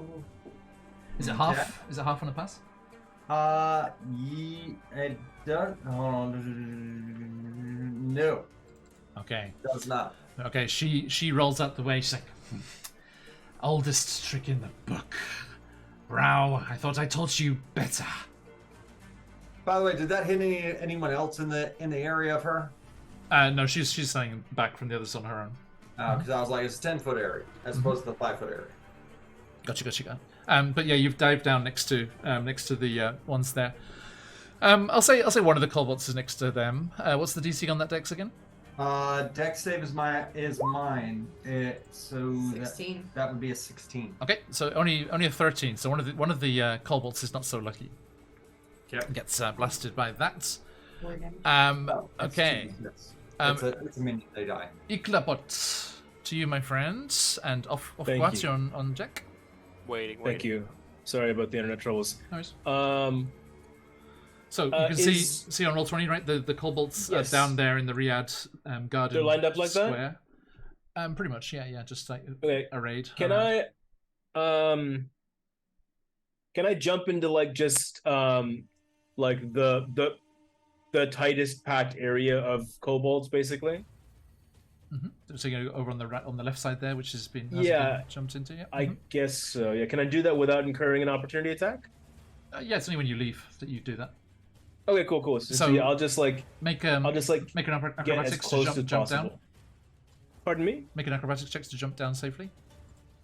Is it half? Is it half on a pass? It does. Hold on. No, Okay. it does not. Okay. She rolls out the way. She's like, oldest trick in the book. Brow, I thought I taught you better. By the way, did that hit anyone else in the area of her? No, she's staying back from the others on her own. Because I was like, it's a 10-foot area as opposed to the 5-foot area. Gotcha. But yeah, you've dived down next to the ones there. I'll say one of the kobolds is next to them. What's the DC on that dex again? Dex save is mine. So 16. that would be a 16. Okay, so only a 13. So one of the kobolds is not so lucky. Yep. Gets blasted by that. That's Okay. 2d6. It's a minion. They die. Iklapot, to you, my friends, and off Thank Quats, you. you're on deck. Waiting. Thank you. Sorry about the internet troubles. No worries. So you can see on roll 20, right? The kobolds Yes. down there in the Riyadh garden. They're lined up like that? square. Pretty much, yeah, just like Okay. arrayed. Can around. can I jump into like just like the tightest packed area of kobolds, basically? So you're gonna go over on the left side there, which has been jumped into. Yeah, I guess so. Yeah. Can I do that without incurring an opportunity attack? yeah. It's only when you leave that you do that. Okay, cool. So, So- yeah, I'll just like Make make an get an acrobatics to close as jump possible. down. Pardon me? Make an acrobatics check to jump down safely.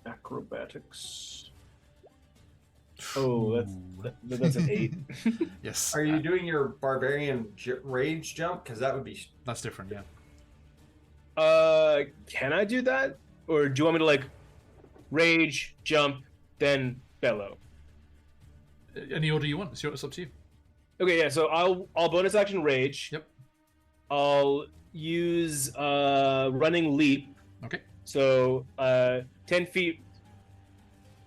Acrobatics. Oh, that's an 8. Yes. Are you doing your barbarian rage jump? Because that would be. That's different. Yeah. Can I do that, or do you want me to like rage, jump, then bellow? Any order you want. It's up to you. Okay, yeah. So I'll bonus action rage. Yep. I'll use running leap. Okay. So 10 feet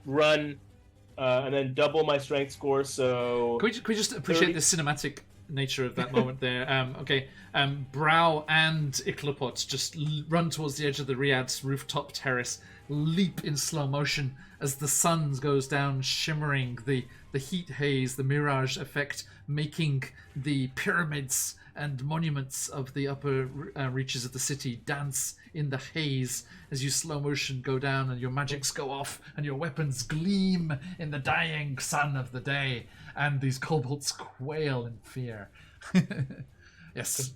run, and then double my strength score. So Can we just appreciate 30. the cinematic nature of that moment there? Okay. Brow and Iklapot just run towards the edge of the Riyadh's rooftop terrace, leap in slow motion as the sun goes down, shimmering, the heat haze, the mirage effect, making the pyramids and monuments of the upper reaches of the city dance in the haze as you slow motion go down and your magics go off and your weapons gleam in the dying sun of the day, and these kobolds quail in fear. Yes.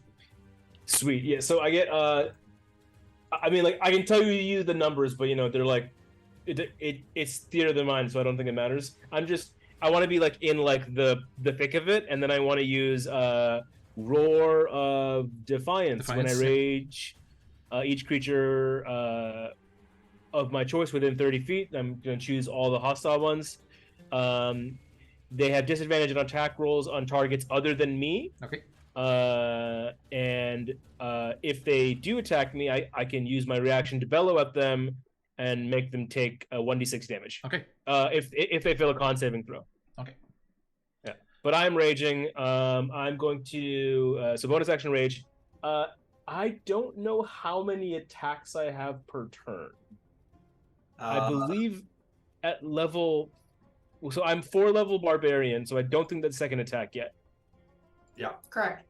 sweet. Yeah. So I get I mean, like I can tell you the numbers, but they're like it's theater of the mind, so I don't think it matters. I want to be like in like the thick of it, and then I want to use roar of defiance when I Defiance, yeah. rage. Each creature of my choice within 30 feet. I'm going to choose all the hostile ones. They have disadvantage on attack rolls on targets other than me. Okay. And if they do attack me, I can use my reaction to bellow at them and make them take 1d6 damage. Okay. If they fail a con saving throw. Okay. Yeah. But I'm raging. I'm going to so bonus action rage. I don't know how many attacks I have per turn. I believe at level. So I'm 4 level barbarian, so I don't think that's second attack yet. Yeah. Correct.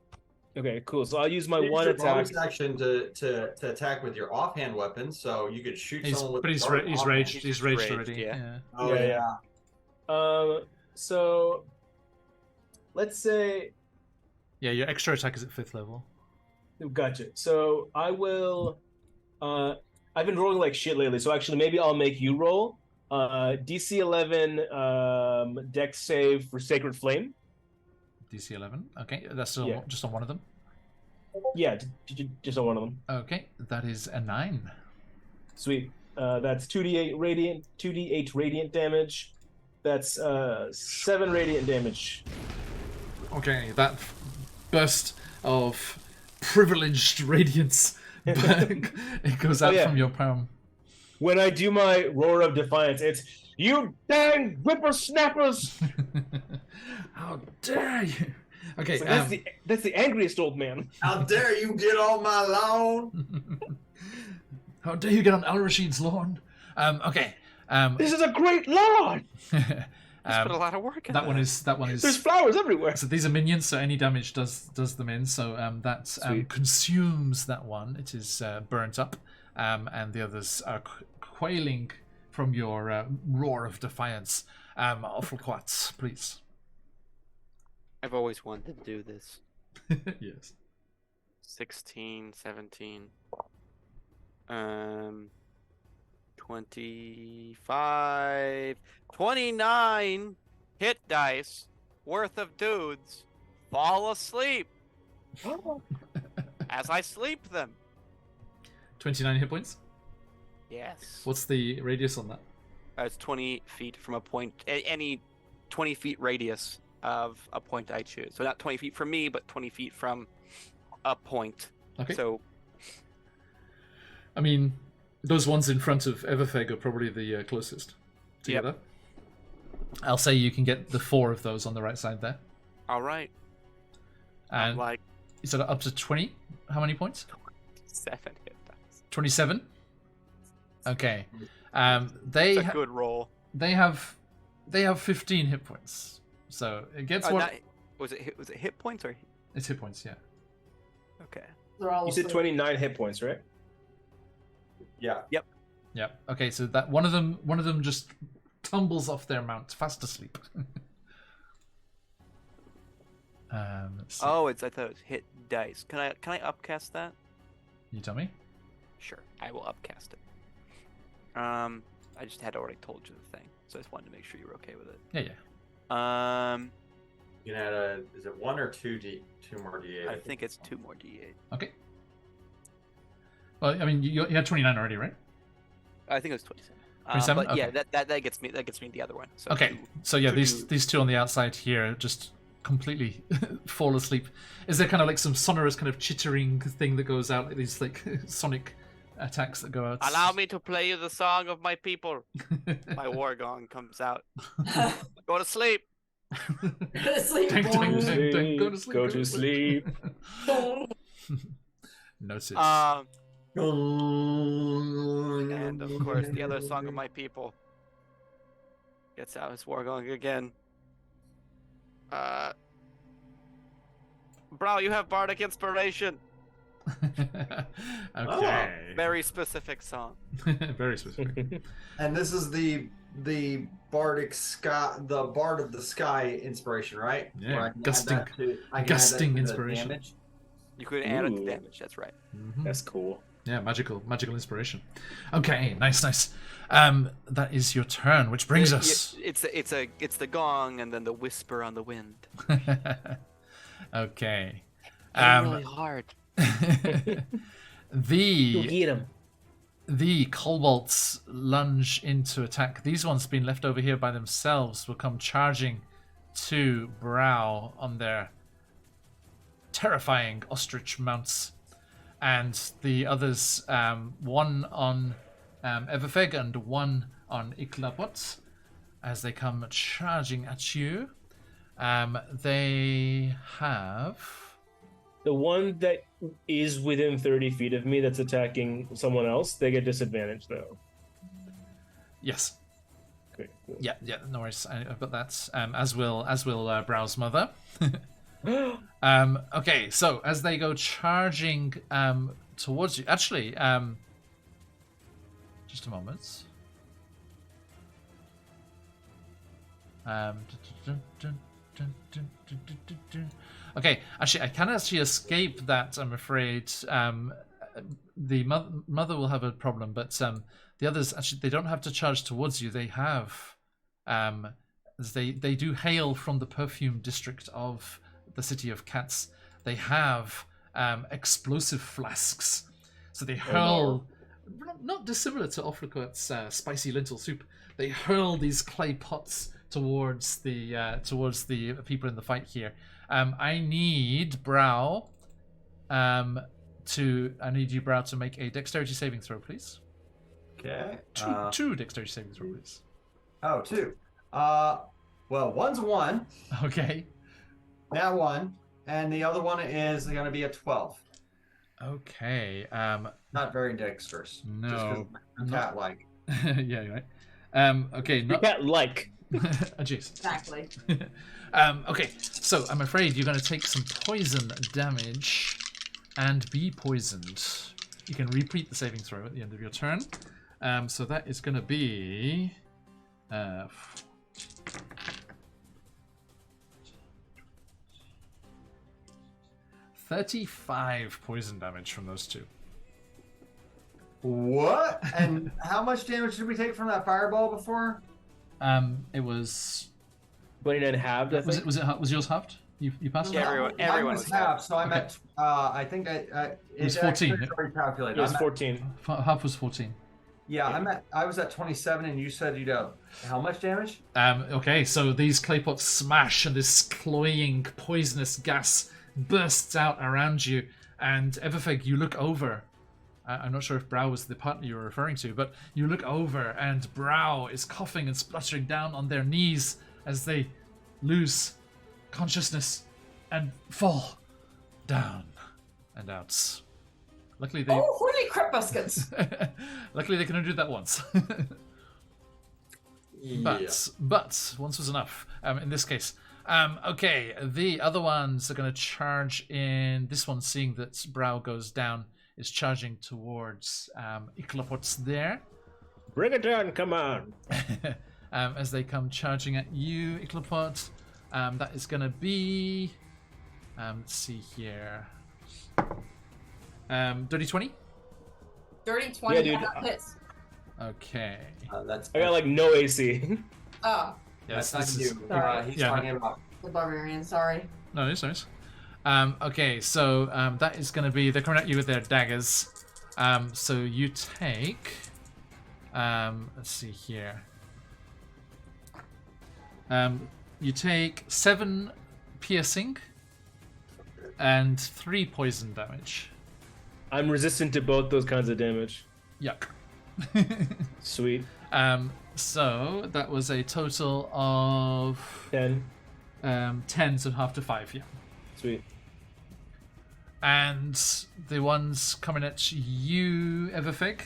Okay, cool. So I'll use my Use one your attack. bonus action to attack with your offhand weapon, so you could shoot someone with. But he's dart he's offhand. raged. He's He's raged raged, already. yeah. Oh Yeah. yeah. So let's say. Yeah, your extra attack is at 5th level. Gotcha. So I will. I've been rolling like shit lately, so actually maybe I'll make you roll. DC 11 Dex save for Sacred Flame. DC 11. Okay, that's still Yeah. just on one of them. Yeah, just on one of them. Okay, that is a 9. Sweet. That's 2d8 radiant damage. That's 7 radiant damage. Okay, that burst of privileged radiance, it goes out yeah. from your palm. When I do my roar of defiance, it's you dang whippersnappers. How dare you? Okay, So that's the angriest old man. How dare you get on my lawn? how dare you get on Al Rashid's lawn? Okay. This is a great lawn. He's put a lot of work in that one is There's flowers everywhere. So these are minions, so any damage does them in. So that Sweet. consumes that one. It is burnt up, and the others are quailing from your roar of defiance. Awful quats, please. I've always wanted to do this. Yes. 16, 17. 25, 29 hit dice worth of dudes. fall asleep as I sleep them. 29 hit points. Yes. What's the radius on that? It's 20 feet from a point, any 20 feet radius of a point I choose. So not 20 feet from me, but 20 feet from a point. Okay. So, I mean, those ones in front of Everfeg are probably the closest together. Yep. I'll say you can get the 4 of those on the right side there. all right. And Like is that up to 20? How many points? 7 hit dice. 27? Okay. They It's a good roll. they have 15 hit points. So it gets what Was it hit points or? it's hit points, yeah. Okay. They're all You said asleep. 29 hit points, right? Yeah. Yeah. Okay, so that one of them just tumbles off their mount fast asleep. Let's see. Oh, I thought it was hit dice. Can I upcast that? You tell me? Sure, I will upcast it. I just had already told you the thing, so I just wanted to make sure you were okay with it. Yeah. You can add is it 1 or 2 more D8? I think it's 2 more D8. Okay. Well, I mean, you had 29 already, right? I think it was 27. 27? But yeah, Okay. that gets me the other one. So Okay. two- So yeah, two these two on the outside here just completely fall asleep. Is there kind of like some sonorous kind of chittering thing that goes out, like these like sonic attacks that go out? Allow me to play you the song of my people. My war gong comes out. Go to sleep. Sleep. Ding, ding, boom. ding, ding. Go to sleep. Go to sleep. Notice. And of course, the other song of my people gets out his war gong again. Bro, you have bardic inspiration. Okay. Very specific song. Very specific. And this is the bardic sky, the bard of the sky inspiration, right? Yeah, Where I can add gusting- that to- I can add that gusting to the inspiration. damage. You could add it to Ooh. damage. That's right. Mhm. That's cool. Yeah, magical inspiration. Okay, nice. That is your turn, which brings us. It's the gong and then the whisper on the wind. Okay. Really hard. The get him. kobolds lunge into attack. These ones being left over here by themselves will come charging to Brow on their terrifying ostrich mounts, and the others, one on Everfeg and one on Iklapot, as they come charging at you. They have. The one that is within 30 feet of me that's attacking someone else, they get disadvantage though. Yes. Okay, cool. Yeah, no worries. I've got that. As will Brow's mother. Okay, so as they go charging towards you, actually, just a moment. Okay, actually, I can actually escape that. I'm afraid. The mother will have a problem, but the others actually they don't have to charge towards you. They have, they do hail from the perfume district of the city of Cats. They have explosive flasks, so they hurl, not dissimilar to Offlacot's spicy lentil soup. They hurl these clay pots towards the people in the fight here. I need Brow. I need you, Brow, to make a dexterity saving throw, please. Okay. Two dexterity saving throw, please. Oh, 2. Well, one's a 1. Okay. That one, and the other one is going to be a 12. Okay. Not very dexterous. No, Just 'cause I'm cat-like. yeah, you're right. Okay, You not can't like. adjacent. Exactly. Okay, so I'm afraid you're going to take some poison damage and be poisoned. You can repeat the saving throw at the end of your turn. So that is going to be 35 poison damage from those two. What? And how much damage did we take from that fireball before? It was 29 halved, I think. Was yours halved? You passed? Yeah, it? everyone was was half, so I'm Okay. at. I think It was 14. Calculated. It was I'm at- 14. Half was 14. Yeah, I was at 27, and you said you'd have how much damage? Okay, so these clay pots smash, and this cloying, poisonous gas bursts out around you. And Everfeg, you look over. I'm not sure if Brow was the partner you were referring to, but you look over, and Brow is coughing and spluttering down on their knees as they lose consciousness and fall down and out. Luckily, they. Oh, holy crap baskets! Luckily, they can only do that once. But once was enough. In this case, okay. The other ones are going to charge in. This one, seeing that Brow goes down, is charging towards Iklopot's there. Bring it down, come on. As they come charging at you, Iklopot. That is going to be. Let's see here. Dirty 20? Dirty 20. Yeah, dude. That hits. Okay. That's. I got like no AC. Oh, Yes, That's this not is. you. He's Yeah, talking about. the barbarian. Sorry. No, it's nice. Okay, so that is going to be. They're coming at you with their daggers. So you take. Let's see here. You take 7 piercing and 3 poison damage. I'm resistant to both those kinds of damage. Yuck. Sweet. So that was a total of 10. 10, so half to 5, yeah. Sweet. And the ones coming at you, Everfig.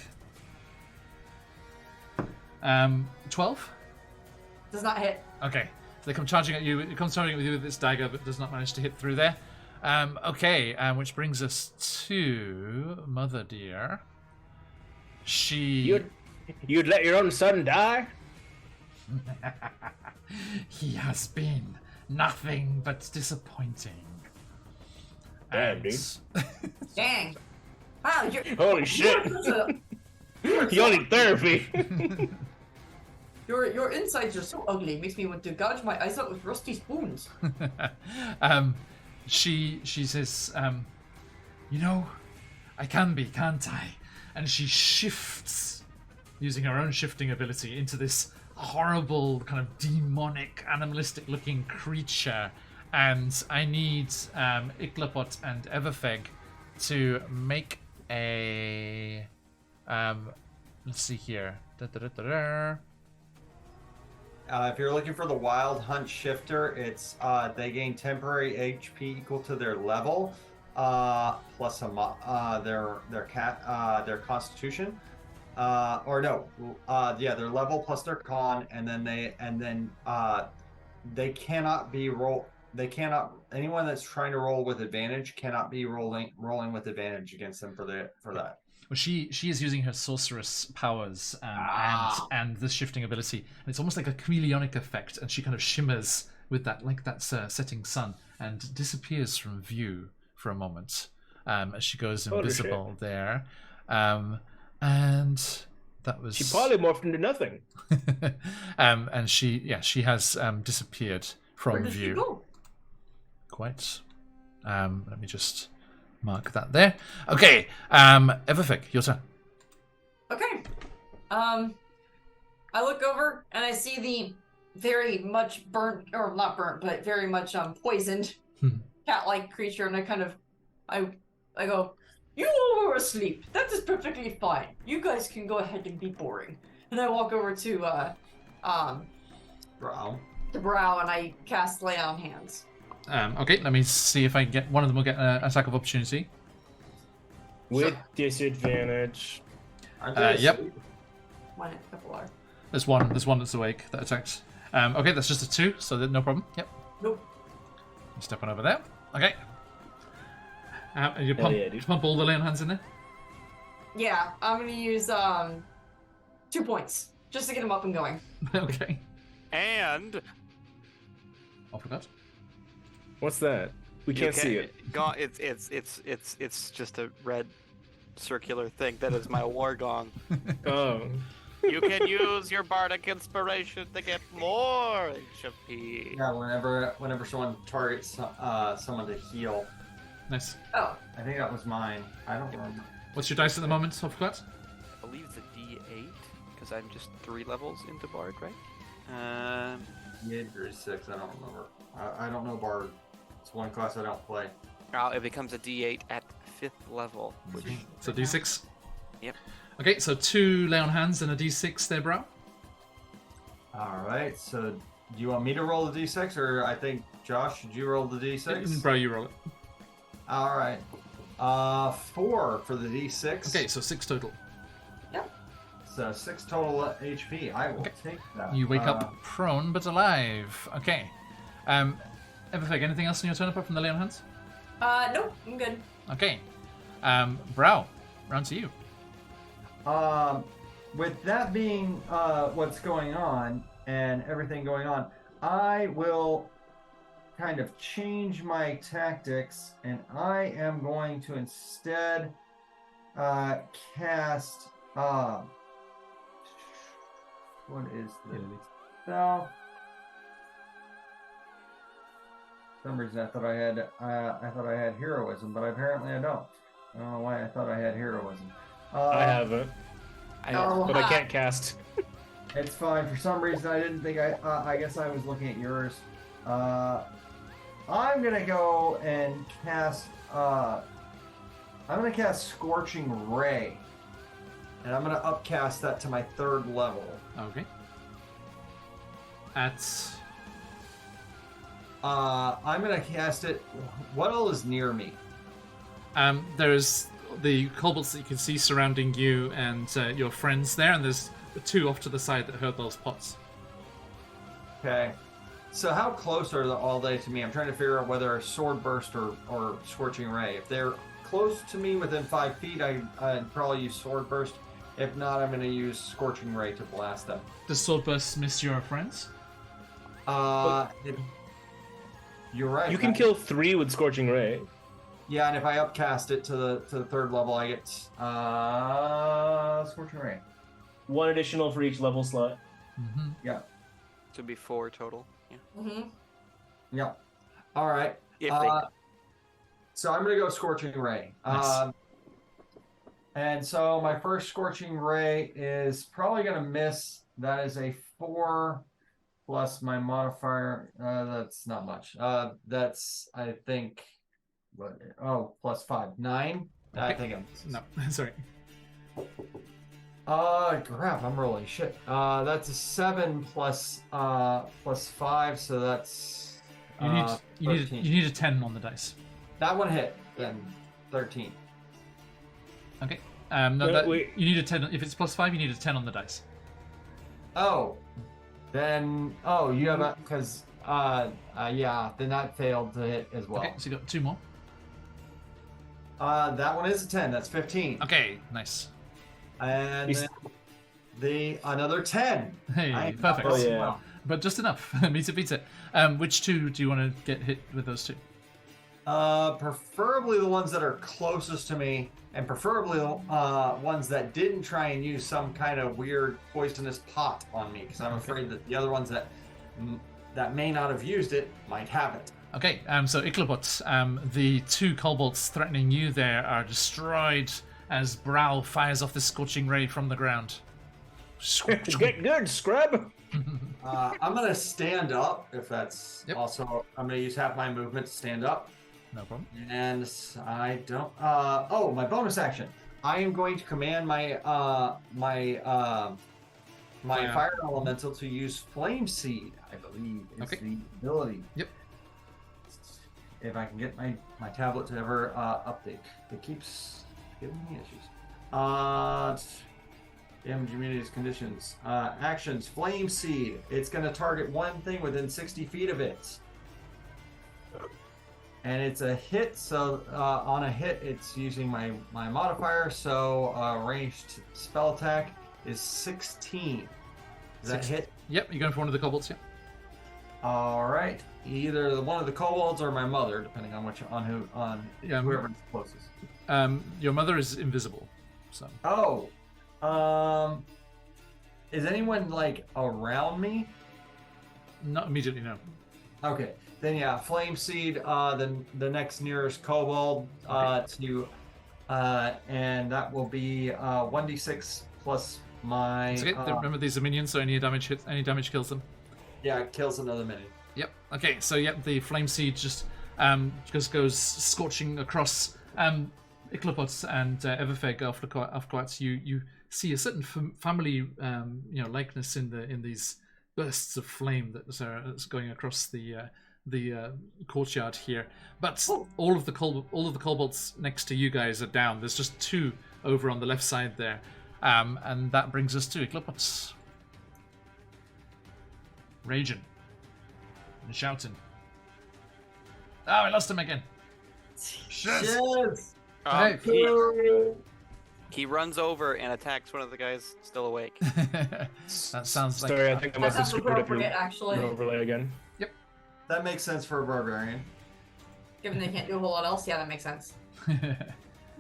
12? Does not hit. Okay. So they come charging at you. It comes charging at you with its dagger, but does not manage to hit through there. Okay, which brings us to Mother Dear. She... You'd let your own son die? He has been nothing but disappointing. Damn, dude. Dang. Wow, you're. Holy shit. You need therapy. Your insides are so ugly. It makes me want to gouge my eyes out with rusty spoons. She says, you know, I can be, can't I? And she shifts, using her own shifting ability, into this horrible, kind of demonic, animalistic-looking creature. And I need Iklopot and Everfeg to make a... let's see here. If you're looking for the Wild Hunt Shifter, it's they gain temporary HP equal to their level, plus their Constitution, their level plus their Con, and then they cannot be roll. They cannot. Anyone that's trying to roll with advantage cannot be rolling with advantage against them for that. Well, she is using her sorceress powers and this shifting ability, and it's almost like a chameleonic effect, and she kind of shimmers with that, like that setting sun, and disappears from view for a moment as she goes invisible there. And that was She polymorphed into nothing. and she has disappeared from Where did view. she go? Quite. Let me just mark that there. Okay, Everfig, your turn. Okay. I look over and I see the very much burnt, or not burnt, but very much poisoned cat-like creature, and I go, you all were asleep. That is perfectly fine. You guys can go ahead and be boring. And I walk over to Brow. the Brow and I cast Lay on Hands. Okay, let me see if I can get one of them will get an attack of opportunity. With disadvantage. Yep. One, a couple are. There's one that's awake that attacks. Okay, that's just a 2, so no problem. Yep. Nope. You step on over there. Okay. And you Hell pump, yeah, dude. pump all the lay on hands in there? Yeah, I'm gonna use 2 points just to get him up and going. Okay. And Off we go. What's that? We can't see it. It's just a red circular thing. That is my war gong. Oh. You can use your bardic inspiration to get more HP. Yeah, whenever someone targets someone to heal. Nice. Oh, I think that was mine. I don't remember. What's your dice at the moment, Sophocles? I believe it's a D8 because I'm just 3 levels into Bard, right? Yeah, 36. I don't remember. I don't know Bard. It's one class I don't play. It becomes a D8 at 5th level. Which So D6? Yep. Okay, so 2 lay on hands and a D6 there, bro. All right. So, do you want me to roll the d6, or I think Josh, should you roll the d6? Bro, you roll it. All right. 4 for the d6. Okay, so 6 total. So 6 total HP. I will take that. You wake up prone but alive. Okay. Everfeg, anything else in your turn apart from the lay on hands? nope, I'm good. Okay. Brow, round to you. With that being what's going on and everything going on, I will kind of change my tactics, and I am going to instead cast what is this spell? For some reason I thought I had heroism, but apparently I don't. I don't know why I thought I had heroism. I have it, Oh, but I can't cast. It's fine. For some reason, I didn't think I guess I was looking at yours. I'm gonna go and cast. I'm gonna cast Scorching Ray, and I'm gonna upcast that to my 3rd level. Okay. At... I'm gonna cast it. What all is near me? There's the kobolds that you can see surrounding you and your friends there, and there's 2 off to the side that heard those pots. Okay. So how close are all they to me? I'm trying to figure out whether a Sword Burst or Scorching Ray. If they're close to me within 5 feet, I'd probably use Sword Burst. If not, I'm going to use Scorching Ray to blast them. Does sword burst miss your friends? You're right. You can kill 3 with Scorching Ray. Yeah, and if I upcast it to the 3rd level, I get Scorching Ray. 1 additional for each level slot. Mm-hmm. Yeah. to be 4 total. Yeah. Mm-hmm. Yeah. All right. If they So I'm gonna go Scorching Ray. Nice. And so my first Scorching Ray is probably gonna miss. That is a 4 plus my modifier. That's not much. That's I think. What? Oh, plus 5, 9. I think I'm. No, sorry. Crap! I'm rolling shit. That's a 7 plus 5, so that's. You need a 10 on the dice. That one hit. Then 13. Okay. Wait. You need a 10. If it's plus 5, you need a 10 on the dice. Oh, then you have a because yeah, then that failed to hit as well. Okay, so you got 2 more. That one is a 10. That's 15. Okay, nice. And then another 10. Hey, perfect. Oh, yeah. But just enough. Meets it, beats it. Which 2 do you want to get hit with those 2? Preferably the ones that are closest to me, and preferably the ones that didn't try and use some kind of weird poisonous pot on me, because I'm afraid that the other ones that may not have used it might have it. Okay, so Icklebot, the 2 kobolds threatening you there are destroyed as Brow fires off the scorching ray from the ground. Get good, scrub! I'm gonna stand up if that's Yep. also. I'm gonna use half my movement to stand up. No problem. And I don't. My bonus action. I am going to command my fire elemental to use Flame Seed. I believe is Okay. the ability. Yep. If I can get my tablet to ever update, it keeps giving me issues. Damage immunities conditions. Actions. Flame Seed. It's going to target one thing within 60 feet of it. And it's a hit, so on a hit, it's using my modifier, so ranged spell attack is 16. Does that hit? Yep, you're going for one of the kobolds, yeah. All right. Either one of the kobolds or my mother, depending on whoever's closest. Your mother is invisible, so. Oh. is anyone like around me? Not immediately, no. Okay, then yeah, Flame Seed, the next nearest kobold to, and that will be 1d6 plus my. It's okay. Remember, these are minions, so any damage kills them. Yeah, it kills another minion. Yep. Okay. So yep, the flame seed just goes scorching across Ichlopot and Everfeg afterwards. You see a certain family likeness in these bursts of flame that's going across the courtyard here. But all of the kobolds next to you guys are down. There's just 2 over on the left side there, and that brings us to Ichlopot. Raging and shouting. Oh, I lost him again. Shit. Yes! Okay. He runs over and attacks one of the guys still awake. That sounds like. Sorry, I think I must have That's screwed up your appropriate, actually, overlay again. That makes sense for a barbarian. given they can't do a whole lot else. Yeah, that makes sense.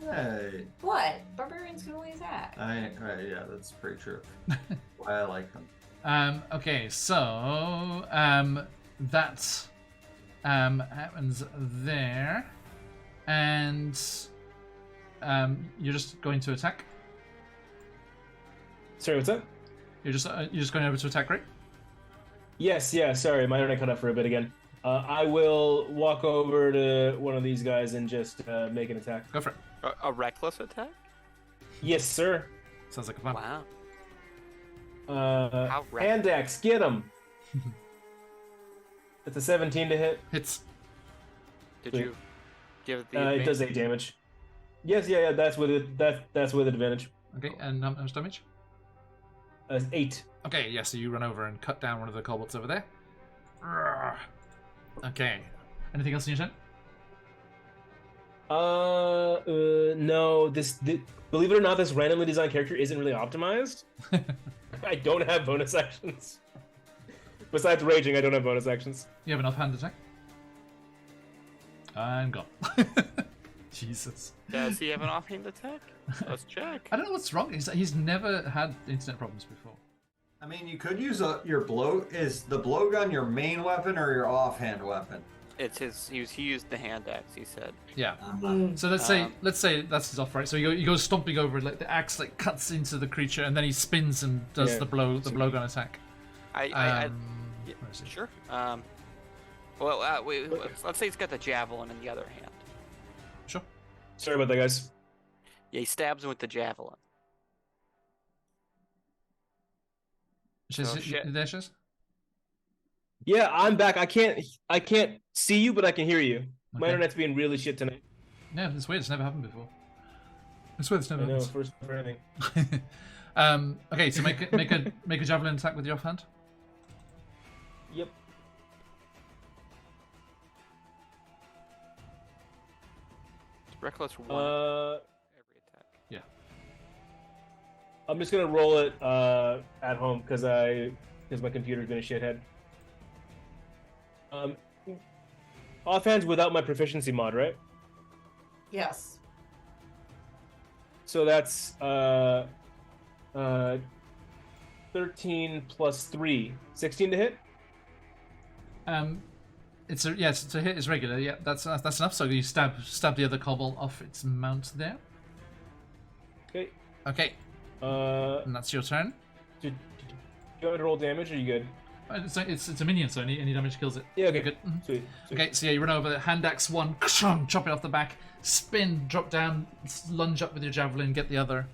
Hey. What? Barbarians can only attack. Yeah, that's pretty true. Why I like them. Okay, so that happens there, and you're just going to attack. Sorry, what's that? You're just going over to attack, right? Yes, yeah, sorry, my internet cut out for a bit again. I will walk over to one of these guys and just make an attack. Go for it. A reckless attack? Yes, sir. Sounds like a plan. Wow. How Hand axe, get him. It's a 17 to hit. Hits. Did you give the It does 8 damage. Yes, yeah, that's with it. That's with advantage. Okay, and how much damage? 8. Okay, yeah, so you run over and cut down one of the kobolds over there. Arrgh. Okay. Anything else in your turn? No. Believe it or not, this randomly designed character isn't really optimized. I don't have bonus actions. Besides raging, I don't have bonus actions. You have an offhand attack? I'm gone. Jesus. Does he have an offhand attack? Let's check. I don't know what's wrong. He's never had internet problems before. I mean, you could use your blow. Is the blowgun your main weapon or your offhand weapon? It's his. He used the hand axe. He said. Yeah. Mm. So let's say that's his off, right? So he goes stomping over, like the axe like cuts into the creature, and then he spins and does the blowgun attack. Yeah, Where is it? sure. Let's say he's got the javelin in the other hand. Sure. Sorry about that, guys. Yeah, he stabs him with the javelin. Shiz, Oh, shit. you there, Shiz? Yeah, I'm back. I can't see you, but I can hear you. My Okay. internet's being really shit tonight. Yeah, it's weird. It's never happened before. I swear it's never I know, happened. first for anything. Okay, so make a javelin attack with your offhand. Yep. Reckless one Uh, every attack. Yeah. I'm just gonna roll it at home because my computer's been a shithead. Offhands without my proficiency mod, right? Yes. So that's 13 plus 3, 16 to hit. It's a hit is regular. Yeah, that's enough. So you stab the other kobold off its mount there. Okay. Okay, and that's your turn. Do you want me to roll damage? Or are you good? It's a minion, so any damage kills it. Yeah. Okay. You're good. Mhm. Sweet. Okay, so yeah, you run over, hand axe one, chop it off the back, spin, drop down, lunge up with your javelin, get the other,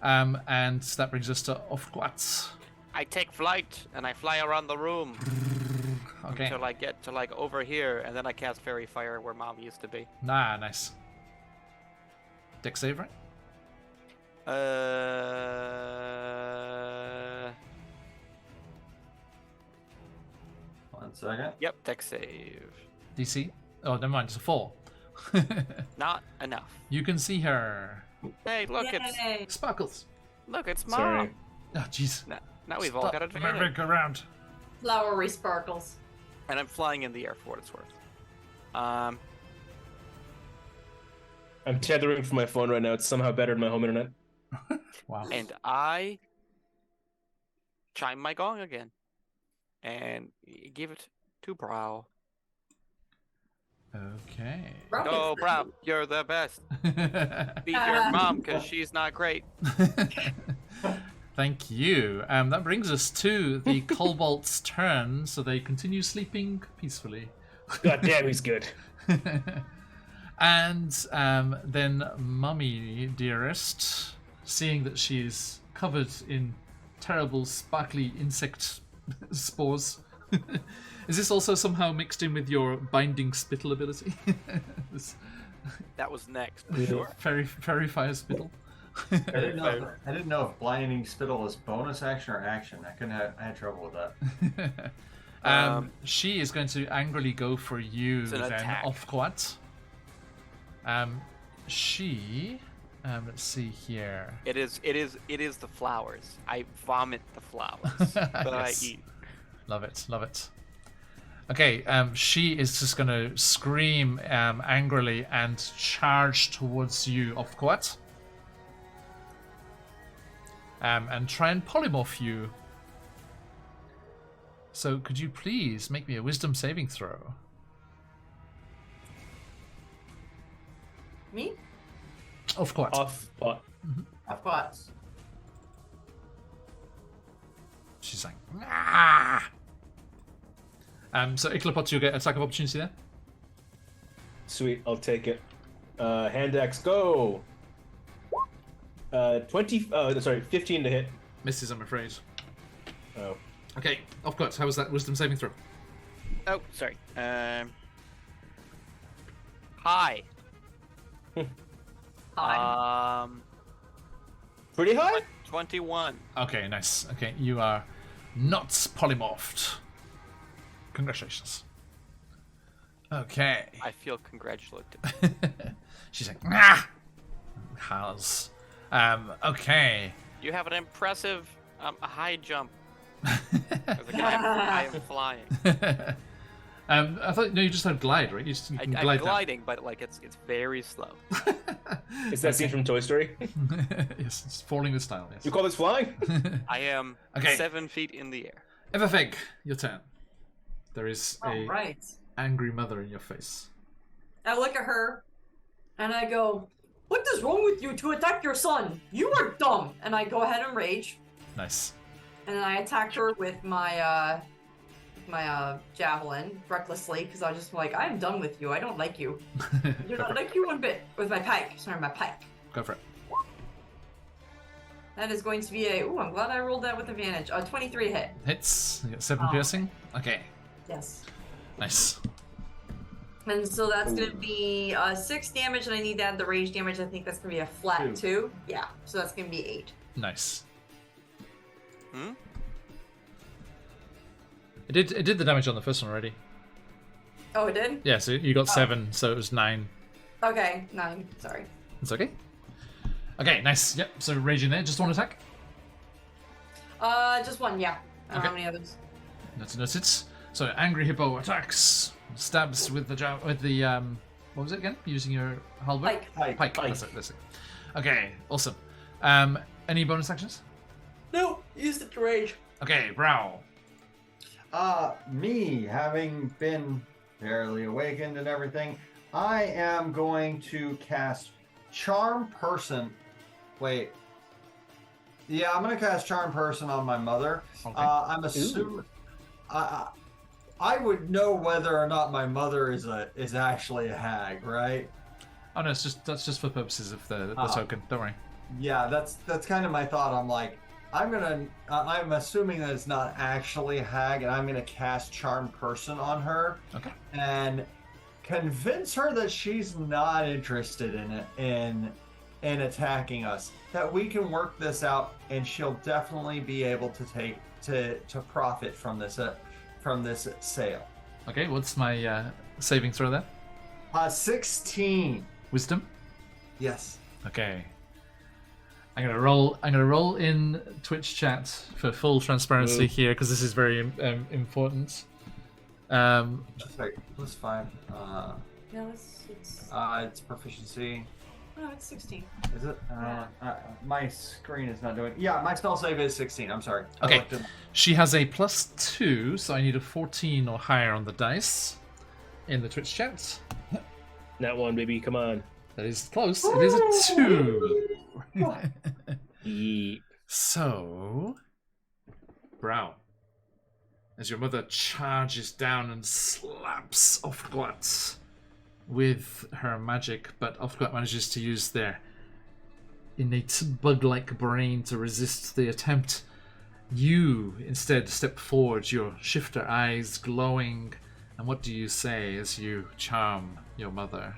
and that brings us to Offquats. I take flight and I fly around the room Okay, until I get to like over here, and then I cast Fairy Fire where Mom used to be. nice. Dex save, right? 1 second. Yep, Dex save. DC. Oh, never mind. It's a 4. Not enough. You can see her. Hey, look, Yay. Sparkles. it's Mom. Sorry. Oh, jeez. Now we've all got advantage. Moving around. Flowery sparkles. And I'm flying in the air for what it's worth. I'm tethering from my phone right now. It's somehow better than my home internet. Wow. And I chime my gong again and give it to Brow. Okay. Brow Oh, gets Brow, you're the best. Beat your mom because she's not great. Thank you. That brings us to the Cobalt's turn, so they continue sleeping peacefully. God damn, he's good. And then Mummy Dearest, seeing that she's covered in terrible sparkly insect spores. Is this also somehow mixed in with your binding spittle ability? This That was next, for sure. fairy fire spittle. I didn't know if blinding spittle was bonus action or action. I had trouble with that. She is going to angrily go for you It's an then, attack. Offquat. She, let's see here. It is the flowers. I vomit the flowers that Yes. I eat. Love it, love it. Okay, she is just going to scream angrily and charge towards you, Offquat. And try and polymorph you. So could you please make me a wisdom saving throw? Me? Offquat. Off, but Of course. She's like, ah! So Ichlopot, you get attack of opportunity there. sweet, I'll take it. Hand axe, go. 15 to hit. Misses, I'm afraid. Oh, Okay, Offquat, how was that wisdom saving throw? Oh, sorry. Hi. Hi. pretty high. 21. Okay, nice. Okay, you are not polymorphed. Congratulations. Okay. I feel congratulated. She's like, ah! Howls. Okay. You have an impressive high jump. I was like, I am flying. I thought, no, you just have glide, right? You can I'm glide down. gliding, but like it's very slow. Is that scene from Toy Story? Yes, it's falling with style, yes. You call this flying? I am Okay. 7 feet in the air. Everfeg, your turn. There is All a right. angry mother in your face. I look at her and I go, "What is wrong with you to attack your son? You are dumb." And I go ahead and rage. Nice. And then I attack her with my javelin recklessly because I was just like, "I am done with you. I don't like you. I do not like you one bit." With my pike. Sorry, my pike. Go for it. That is going to be a. Ooh, I'm glad I rolled that with advantage. 23 hit. Hits. You get 7 Oh. piercing. Okay. Yes. Nice. And so that's going to be 6 damage, and I need to add the rage damage. I think that's going to be a flat 2. Yeah, so that's going to be 8. Nice. Hmm? It did the damage on the first one already. Oh, it did? Yeah, so you got 7, so it was 9. Okay, 9. Sorry. It's okay. Okay, nice. Yep, so raging there. Just one attack. Just one, yeah. I don't Okay. have any others. Noted. So angry hippo attacks, stabs with the what was it again? Using your halberd. Pike. That's it. Okay, awesome. Any bonus actions? No, use it to rage. Okay, Brow. Me having been barely awakened and everything, I am going to cast Charm Person. Wait. Yeah, I'm going to cast Charm Person on my mother. Okay. I'm assuming I would know whether or not my mother is actually a hag, right? Oh no, that's just for purposes of the token. Don't worry. Yeah, that's kind of my thought. I'm like, I'm assuming that it's not actually a hag, and I'm gonna cast Charm Person on her, Okay. and convince her that she's not interested in attacking us. That we can work this out, and she'll definitely be able to profit from this sale. Okay, what's my saving throw there? 16. Wisdom. Yes. Okay. I'm gonna roll in Twitch chat for full transparency here because this is very important. Sorry, +5. No, it's It's proficiency. No, it's 16. Is it? My screen is not doing. Yeah, my spell save is 16. I'm sorry. I Okay. looked at- She has a +2, so I need a 14 or higher on the dice in the Twitch chat. That one, baby. Come on. That is close. It is a 2. Yeet. So, Brow, as your mother charges down and slaps Oftglat with her magic, but Oftglat manages to use their innate bug-like brain to resist the attempt. You instead step forward, your shifter eyes glowing, and what do you say as you charm your mother?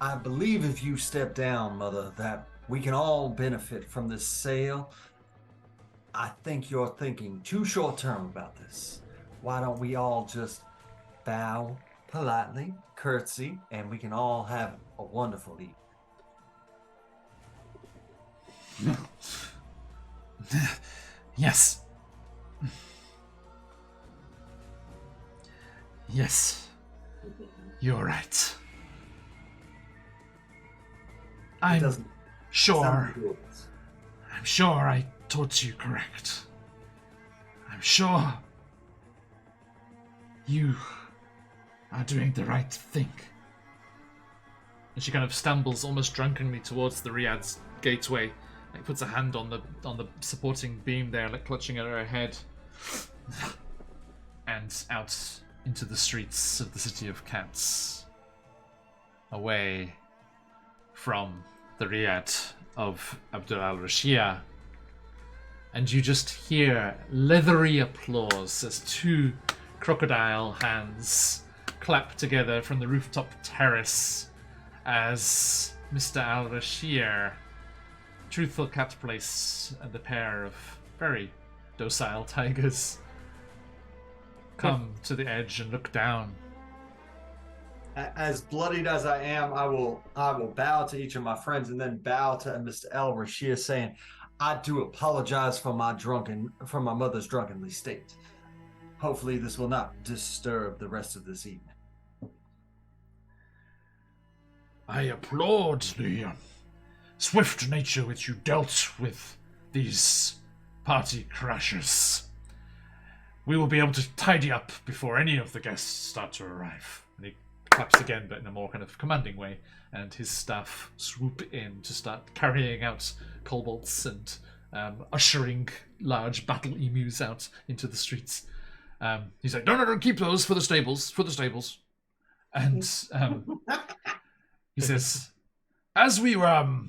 I believe if you step down, Mother, that we can all benefit from this sale. I think you're thinking too short term about this. Why don't we all just bow politely, curtsy, and we can all have a wonderful evening? Yes. Yes. You're right. I'm doesn't sure. sound good. I'm sure I taught you correct. I'm sure you are doing the right thing. And she kind of stumbles almost drunkenly towards the Riyadh's gateway, like puts a hand on the supporting beam there, like clutching at her head, and out into the streets of the city of Cats, away from the Riyadh of Abdul al-Rashia. And you just hear leathery applause as two crocodile hands clap together from the rooftop terrace as Mr. al-Rashir, Truthful Cat Place, and a pair of very docile tigers come to the edge and look down. As bloodied as I am, I will bow to each of my friends and then bow to Mr. El Rashid, saying, "I do apologize for my mother's drunkenly state. Hopefully, this will not disturb the rest of this evening." I applaud the swift nature which you dealt with these party crashers. We will be able to tidy up before any of the guests start to arrive. And he claps again, but in a more kind of commanding way, and his staff swoop in to start carrying out kobolds and ushering large battle emus out into the streets. He's like, no, keep those for the stables, And he says, as we were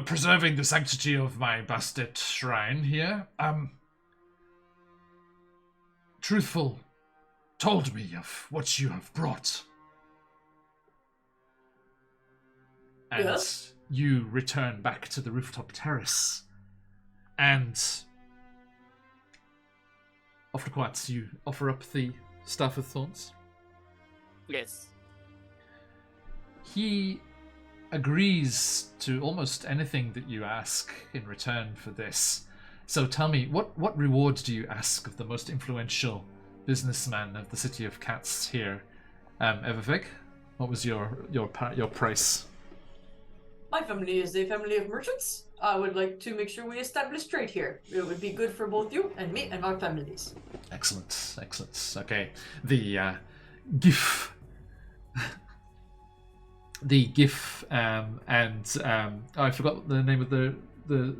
preserving the sanctity of my Bastet shrine here, Truthful told me of what you have brought. And Yes? you return back to the rooftop terrace. And Offerquat, you offer up the Staff of Thorns. Yes. He agrees to almost anything that you ask in return for this. So tell me, what reward do you ask of the most influential businessman of the city of Cats here, Evervig? What was your price? My family is a family of merchants. I would like to make sure we establish trade here. It would be good for both you and me and our families. Excellent. Okay, the GIF. The GIF I forgot the name of the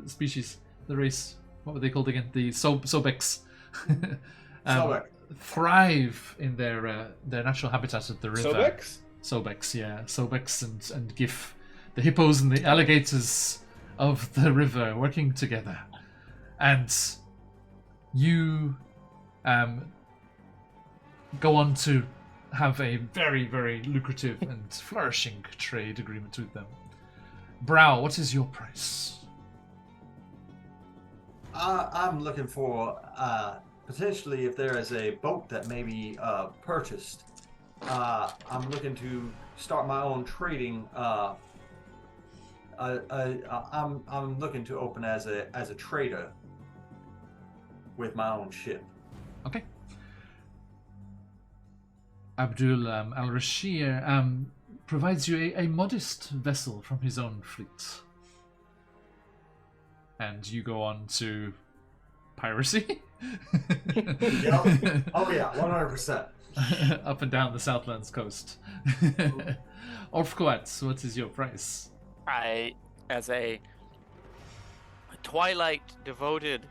species, the race. What were they called again? The Sobex. Sobek. Thrive in their natural habitat at the river. Sobex? Sobex, yeah. Sobex and GIF. The hippos and the alligators of the river working together. And you go on to have a very, very lucrative and flourishing trade agreement with them. Brow, what is your price? I'm looking for potentially if there is a boat that may be purchased. I'm looking to start my own trading. I'm looking to open as a trader with my own ship. Okay. Abdul al-Rashir, provides you a modest vessel from his own fleet. And you go on to piracy? Yep. Oh yeah, 100%. Up and down the Southlands coast. Orfcoat, what is your price? I, as a Twilight devoted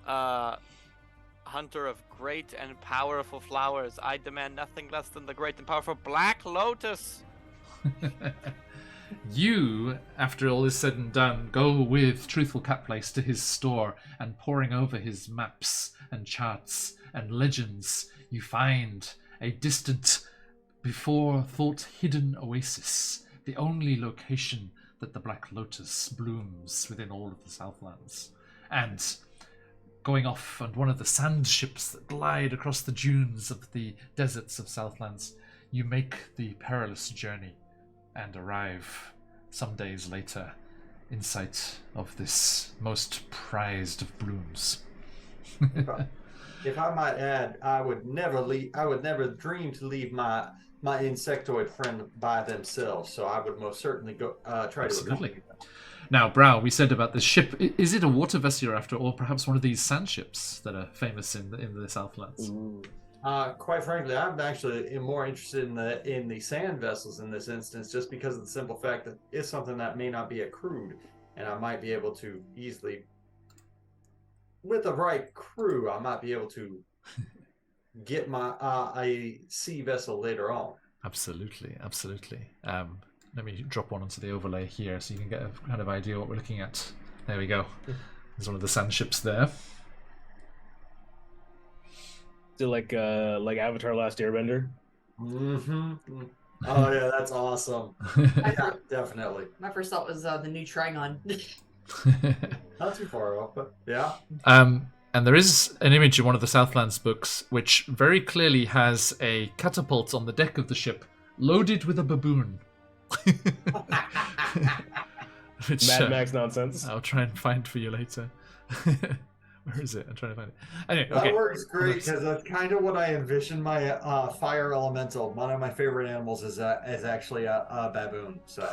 hunter of great and powerful flowers, I demand nothing less than the great and powerful Black Lotus. You, after all is said and done, go with Truthful Catplace to his store, and poring over his maps and charts and legends, you find a distant, before thought hidden oasis, the only location that the Black Lotus blooms within all of the Southlands. And going off on one of the sand ships that glide across the dunes of the deserts of Southlands, you make the perilous journey and arrive some days later in sight of this most prized of blooms. If I might add, I would never dream to leave my insectoid friend by themselves. So I would most certainly go try to accompany them. Now, Brow, we said about this ship. Is it a water vessel you're after, or perhaps one of these sand ships that are famous in the Southlands? Quite frankly, I'm actually more interested in the sand vessels in this instance, just because of the simple fact that it's something that may not be accrued, and I might be able to easily, with the right crew, I might be able to get my a sea vessel later on. Absolutely. Let me drop one onto the overlay here so you can get a kind of idea what we're looking at. There we go. There's one of the sand ships there. So like Avatar: Last Airbender. Mm-hmm. Oh yeah, that's awesome. Yeah, definitely. My first thought was the new Trigon. Not too far off, but yeah. And there is an image in one of the Southlands books which very clearly has a catapult on the deck of the ship loaded with a baboon. Which, Mad Max nonsense. I'll try and find for you later. Where is it? I'm trying to find it. Anyway, okay. That works great because that's kind of what I envision my fire elemental. One of my favorite animals is actually a baboon. So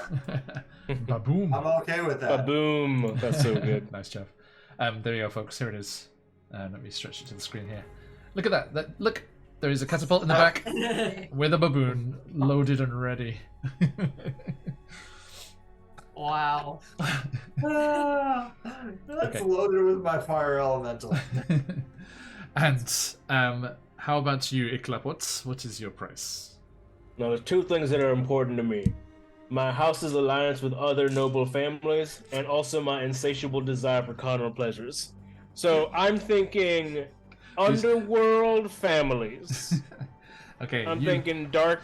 Baboom. I'm okay with that. Baboom. That's so good. Nice job. There you go, folks. Here it is. Let me stretch it to the screen here. Look at that. Look, there is a catapult in the back with a baboon loaded and ready. Wow. That's loaded with my fire elemental. And how about you, Iklapot? What is your price? Now, there's two things that are important to me. My house's alliance with other noble families, and also my insatiable desire for carnal pleasures. So I'm thinking underworld families. Okay. I'm thinking dark...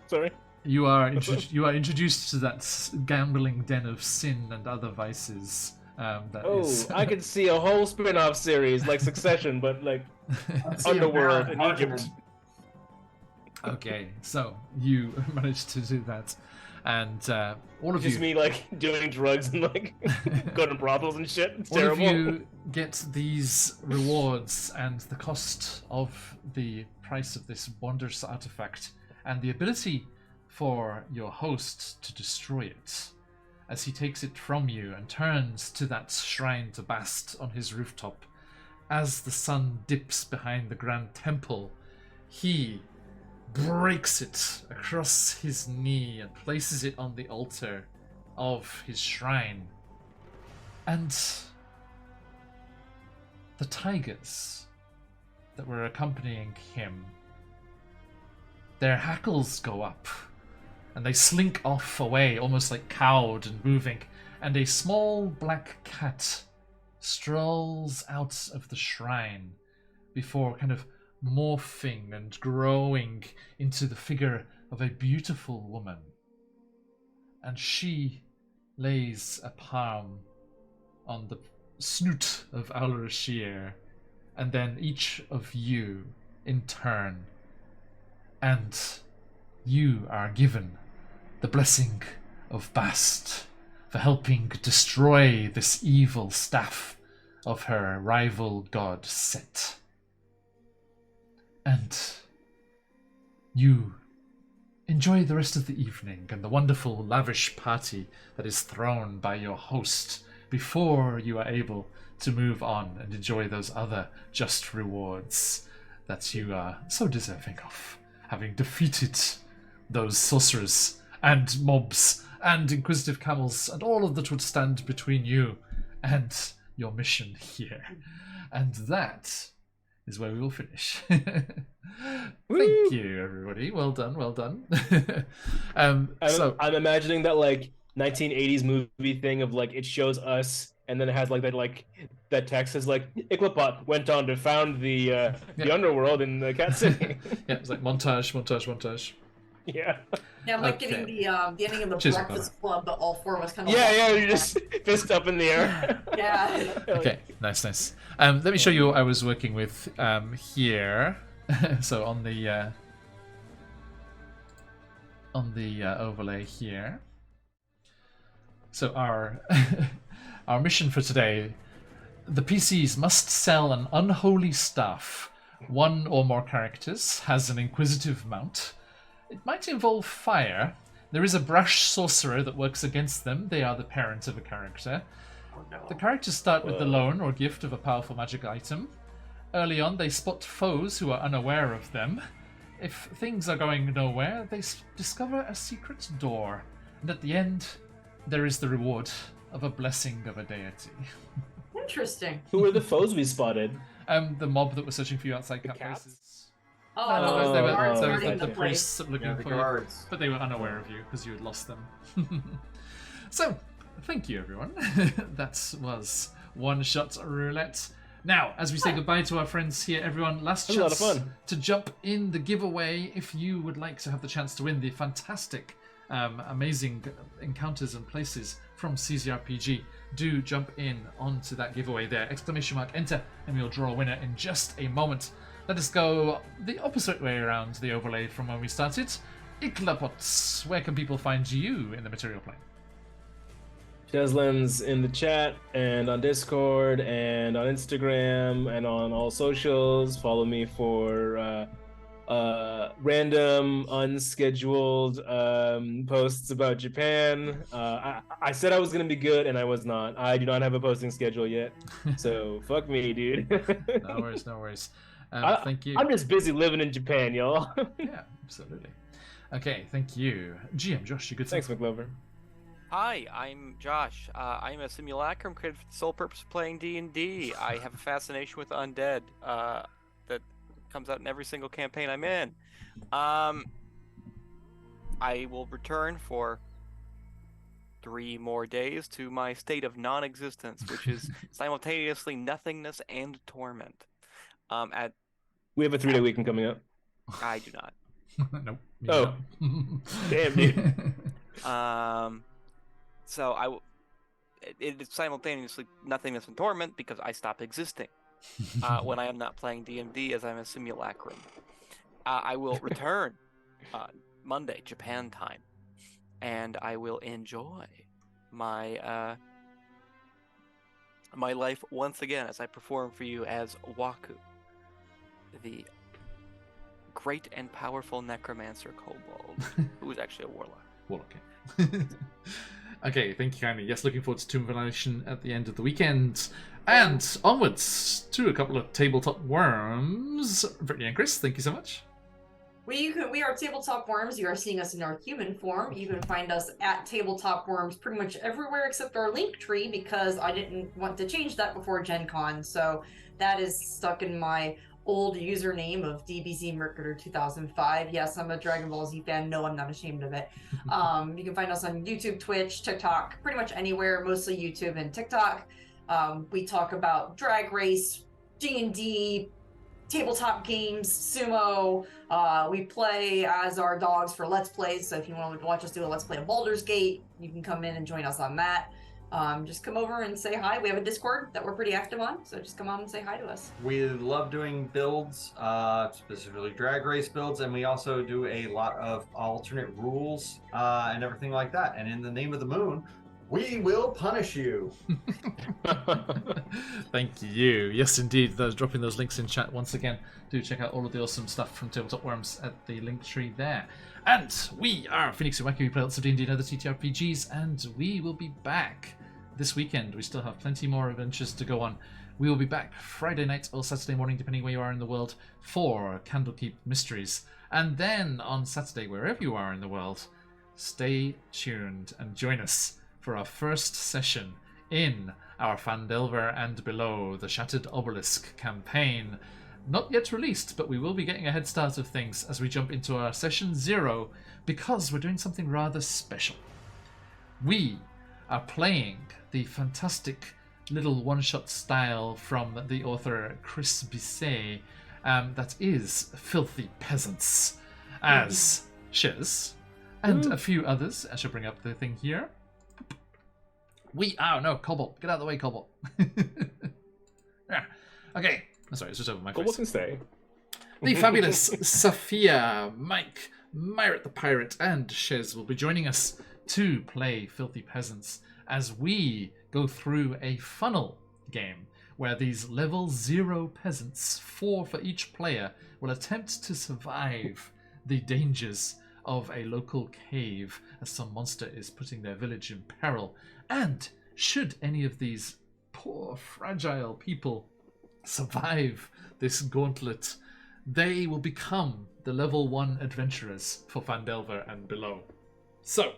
Sorry? You are introduced to that gambling den of sin and other vices. I could see a whole spin-off series like Succession, but like underworld in Egypt. Okay, so you managed to do that, and all of Just you. me like doing drugs and like going to brothels and shit. It's all terrible. of you get these rewards and the cost of the price of this wondrous artifact, and the ability for your host to destroy it, as he takes it from you and turns to that shrine to Bast on his rooftop. As the sun dips behind the grand temple, he breaks it across his knee and places it on the altar of his shrine. And the tigers that were accompanying him, their hackles go up, and they slink off away, almost like cowed and moving, and a small black cat strolls out of the shrine before kind of morphing and growing into the figure of a beautiful woman. And she lays a palm on the snoot of Al-Rashir, and then each of you in turn, and you are given the blessing of Bast for helping destroy this evil staff of her rival god Set. And you, enjoy the rest of the evening and the wonderful, lavish party that is thrown by your host before you are able to move on and enjoy those other just rewards that you are so deserving of, having defeated those sorcerers and mobs and inquisitive camels and all of that would stand between you and your mission here. And that is where we will finish. Thank you, everybody. Well done, well done. I'm imagining that like 1980s movie thing of like it shows us, and then it has like that text is like Iklapot went on to found the underworld in the Cat City. Yeah, it's like montage. Yeah. Yeah, I'm like getting the ending of the Cheers, Breakfast Club, but all four of us kind of. Yeah, you're just fist up in the air. Yeah. Okay, nice. Let me show you what I was working with here. So on the overlay here. So our our mission for today: the PCs must sell an unholy staff. One or more characters has an inquisitive mount. It might involve fire. There is a brash sorcerer that works against them. They are the parent of a character. Oh, no. The characters start with the loan or gift of a powerful magic item. Early on, they spot foes who are unaware of them. If things are going nowhere, they discover a secret door. And at the end, there is the reward of a blessing of a deity. Interesting. Who were the foes we spotted? The mob that was searching for you outside cat cats? places. Oh, I thought it was they the were, guards so guarding the the place. priests looking Yeah, the for guards. you, but they were unaware of you because you had lost them. So, thank you, everyone. That was One Shot Roulette. Now, as we say goodbye to our friends here, everyone, last That was chance a lot of fun. to jump in the giveaway if you would like to have the chance to win the fantastic, amazing encounters and places from CZRPG. Do jump in onto that giveaway there. ! Enter, and we'll draw a winner in just a moment. Let us go the opposite way around the overlay from when we started. Iklapots, where can people find you in the material plane? Cheslam's in the chat and on Discord and on Instagram and on all socials. Follow me for random, unscheduled posts about Japan. I said I was gonna be good, and I was not. I do not have a posting schedule yet, so fuck me, dude. No worries. Thank you. I'm just busy living in Japan, y'all. Yeah, absolutely. Okay, thank you. GM Josh, you good? Thanks, McLover. Hi, I'm Josh. I'm a simulacrum created for the sole purpose of playing D&D. I have a fascination with undead that comes out in every single campaign I'm in. I will return for 3 more days to my state of non-existence, which is simultaneously nothingness and torment. We have a 3-day weekend coming up. I do not. Nope. Oh. Damn, dude. So it is simultaneously nothingness and torment because I stop existing when I am not playing D&D, as I'm a simulacrum. I will return Monday, Japan time, and I will enjoy my my life once again as I perform for you as Waku, the great and powerful necromancer kobold, who is actually a warlock. Warlock. Okay, thank you kindly. Yes, looking forward to Tomb of Annihilation at the end of the weekend. And onwards to a couple of tabletop worms. Brittany and Chris, thank you so much. We are Tabletop Worms. You are seeing us in our human form. You can find us at Tabletop Worms pretty much everywhere except our link tree, because I didn't want to change that before Gen Con. So that is stuck in my old username of DBZ Mercury 2005. Yes, I'm a Dragon Ball Z fan. No, I'm not ashamed of it. You can find us on YouTube, Twitch, TikTok, pretty much anywhere, mostly YouTube and TikTok. We talk about Drag Race, D&D, tabletop games, sumo. We play as our dogs for Let's Plays, so if you want to watch us do a Let's Play of Baldur's Gate, you can come in and join us on that. Just come over and say hi. We have a Discord that we're pretty active on, so just come on and say hi to us. We love doing builds, specifically drag race builds, and we also do a lot of alternate rules and everything like that. And in the name of the moon, We will punish you. Thank you. Yes, indeed. Those dropping those links in chat once again. Do check out all of the awesome stuff from Tabletop Worms at the link tree there. And we are QuestJunkiesUK. We play lots of D&D and other TTRPGs, and we will be back this weekend. We still have plenty more adventures to go on. We will be back Friday night or Saturday morning, depending where you are in the world, for Candlekeep Mysteries. And then on Saturday, wherever you are in the world, stay tuned and join us for our first session in our Phandelver and Below, the Shattered Obelisk campaign. Not yet released, but we will be getting a head start of things as we jump into our session 0, because we're doing something rather special. We are playing the fantastic little one-shot style from the author Chris Bisset, that is Filthy Peasants, as Shiz and a few others. I shall bring up the thing here. No, Cobalt. Get out of the way, Cobalt. Yeah. Okay. Sorry, it's just over my Cobalt face. can stay. The fabulous Sophia, Mike, Myrat the Pirate, and Shiz will be joining us to play Filthy Peasants as we go through a funnel game where these level 0 peasants, 4 for each player, will attempt to survive the dangers of a local cave as some monster is putting their village in peril. And should any of these poor, fragile people survive this gauntlet, they will become the level 1 adventurers for Phandelver and Below. So,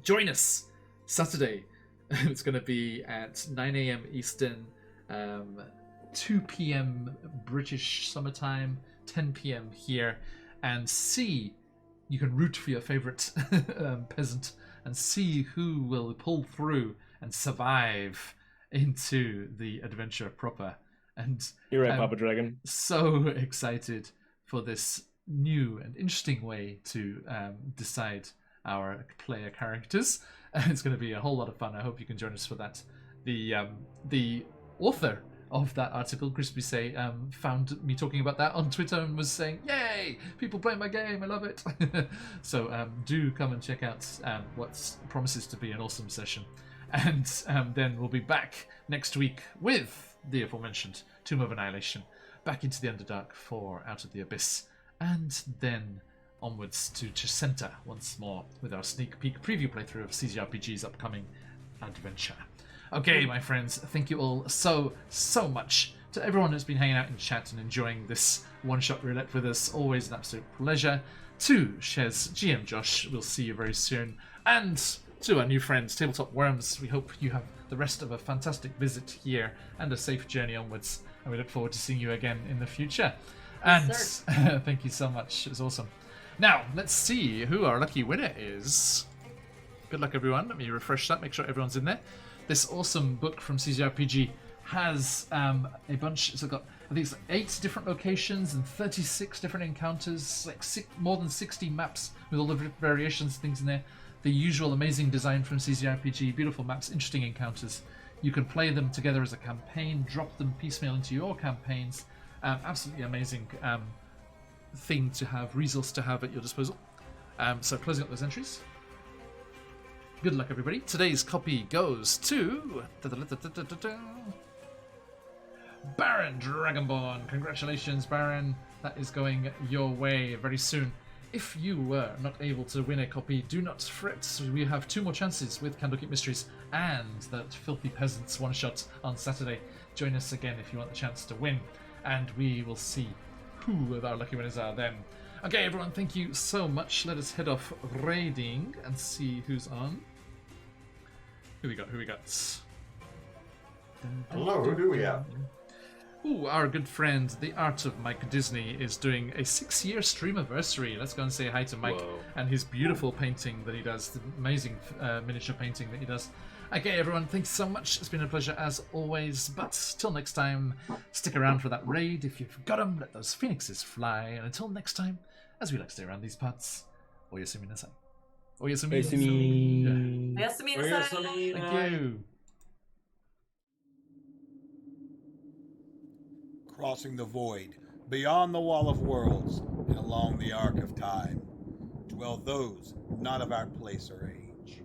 join us Saturday. It's going to be at 9 a.m. Eastern, 2 p.m. British summertime, 10 p.m. here, and you can root for your favorite peasant and see who will pull through and survive into the adventure proper. And You're right, I'm Papa Dragon. so excited for this new and interesting way to decide our player characters. It's going to be a whole lot of fun. I hope you can join us for that. The author of that article, Chris Bisset, found me talking about that on Twitter and was saying, "Yay! People playing my game. I love it." So do come and check out what promises to be an awesome session. And then we'll be back next week with the aforementioned Tomb of Annihilation, back into the Underdark for Out of the Abyss, and then onwards to Chesenta once more with our sneak peek preview playthrough of CZRPG's upcoming adventure. Okay, my friends, thank you all so much. To everyone who's been hanging out in chat and enjoying this one-shot roulette with us, always an absolute pleasure. To Shez, GM Josh, we'll see you very soon. And to our new friends, Tabletop Worms, we hope you have the rest of a fantastic visit here and a safe journey onwards. And we look forward to seeing you again in the future. Yes, And thank you so much. It's awesome. Now, let's see who our lucky winner is. Good luck, everyone. Let me refresh that, make sure everyone's in there. This awesome book from CZRPG has a bunch. It's got, I think it's 8 different locations and 36 different encounters, like more than 60 maps with all the variations, things in there. The usual amazing design from CZRPG, beautiful maps, interesting encounters. You can play them together as a campaign, drop them piecemeal into your campaigns. Absolutely amazing thing to have, resource to have at your disposal. So closing up those entries. Good luck, everybody. Today's copy goes to Baron Dragonborn. Congratulations, Baron. That is going your way very soon. If you were not able to win a copy, do not fret. We have 2 more chances with Candlekeep Mysteries and that Filthy Peasants one-shot on Saturday. Join us again if you want the chance to win, and we will see who our lucky winners are then. Okay, everyone, thank you so much. Let us head off raiding and see who's on. Who we got? Hello, who do we have? Ooh, our good friend, the Art of Mike Disney, is doing a 6-year streamiversary. Let's go and say hi to Mike. Whoa. And his beautiful painting that he does, the amazing miniature painting that he does. Okay, everyone, thanks so much. It's been a pleasure as always. But till next time, stick around for that raid. If you've got them, let those phoenixes fly. And until next time, as we like to stay around these parts, oyasumi nasai. Oyasumi. Oyasumi. Oyasumi. Thank you. Crossing the void, beyond the wall of worlds, and along the arc of time, dwell those not of our place or age.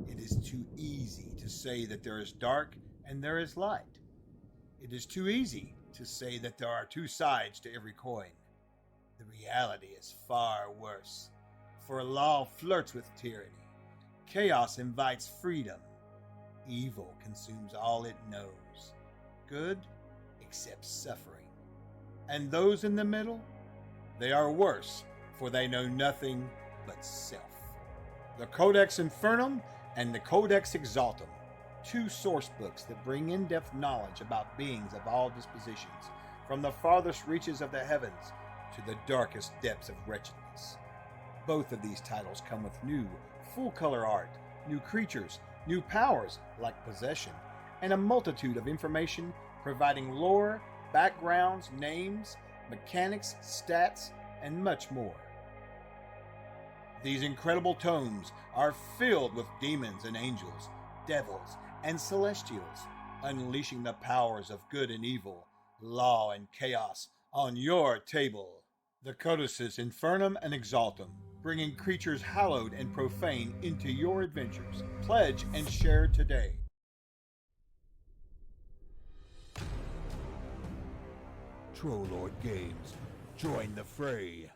It It is too easy to say that there is dark and there is light. It is too easy to say that there are two sides to every coin. The reality is far worse, for law flirts with tyranny. Chaos invites freedom. Evil consumes all it knows. Good accepts suffering. And those in the middle, they are worse, for they know nothing but self. The Codex Infernum and the Codex Exaltum, two source books that bring in-depth knowledge about beings of all dispositions, from the farthest reaches of the heavens to the darkest depths of wretchedness. Both of these titles come with new, full-color art, new creatures, new powers like possession, and a multitude of information providing lore, backgrounds, names, mechanics, stats, and much more. These incredible tomes are filled with demons and angels, devils and celestials, unleashing the powers of good and evil, law and chaos on your table. The Codices Infernum and Exaltum, bringing creatures hallowed and profane into your adventures. Pledge and share today. Trollord Games. Join the fray.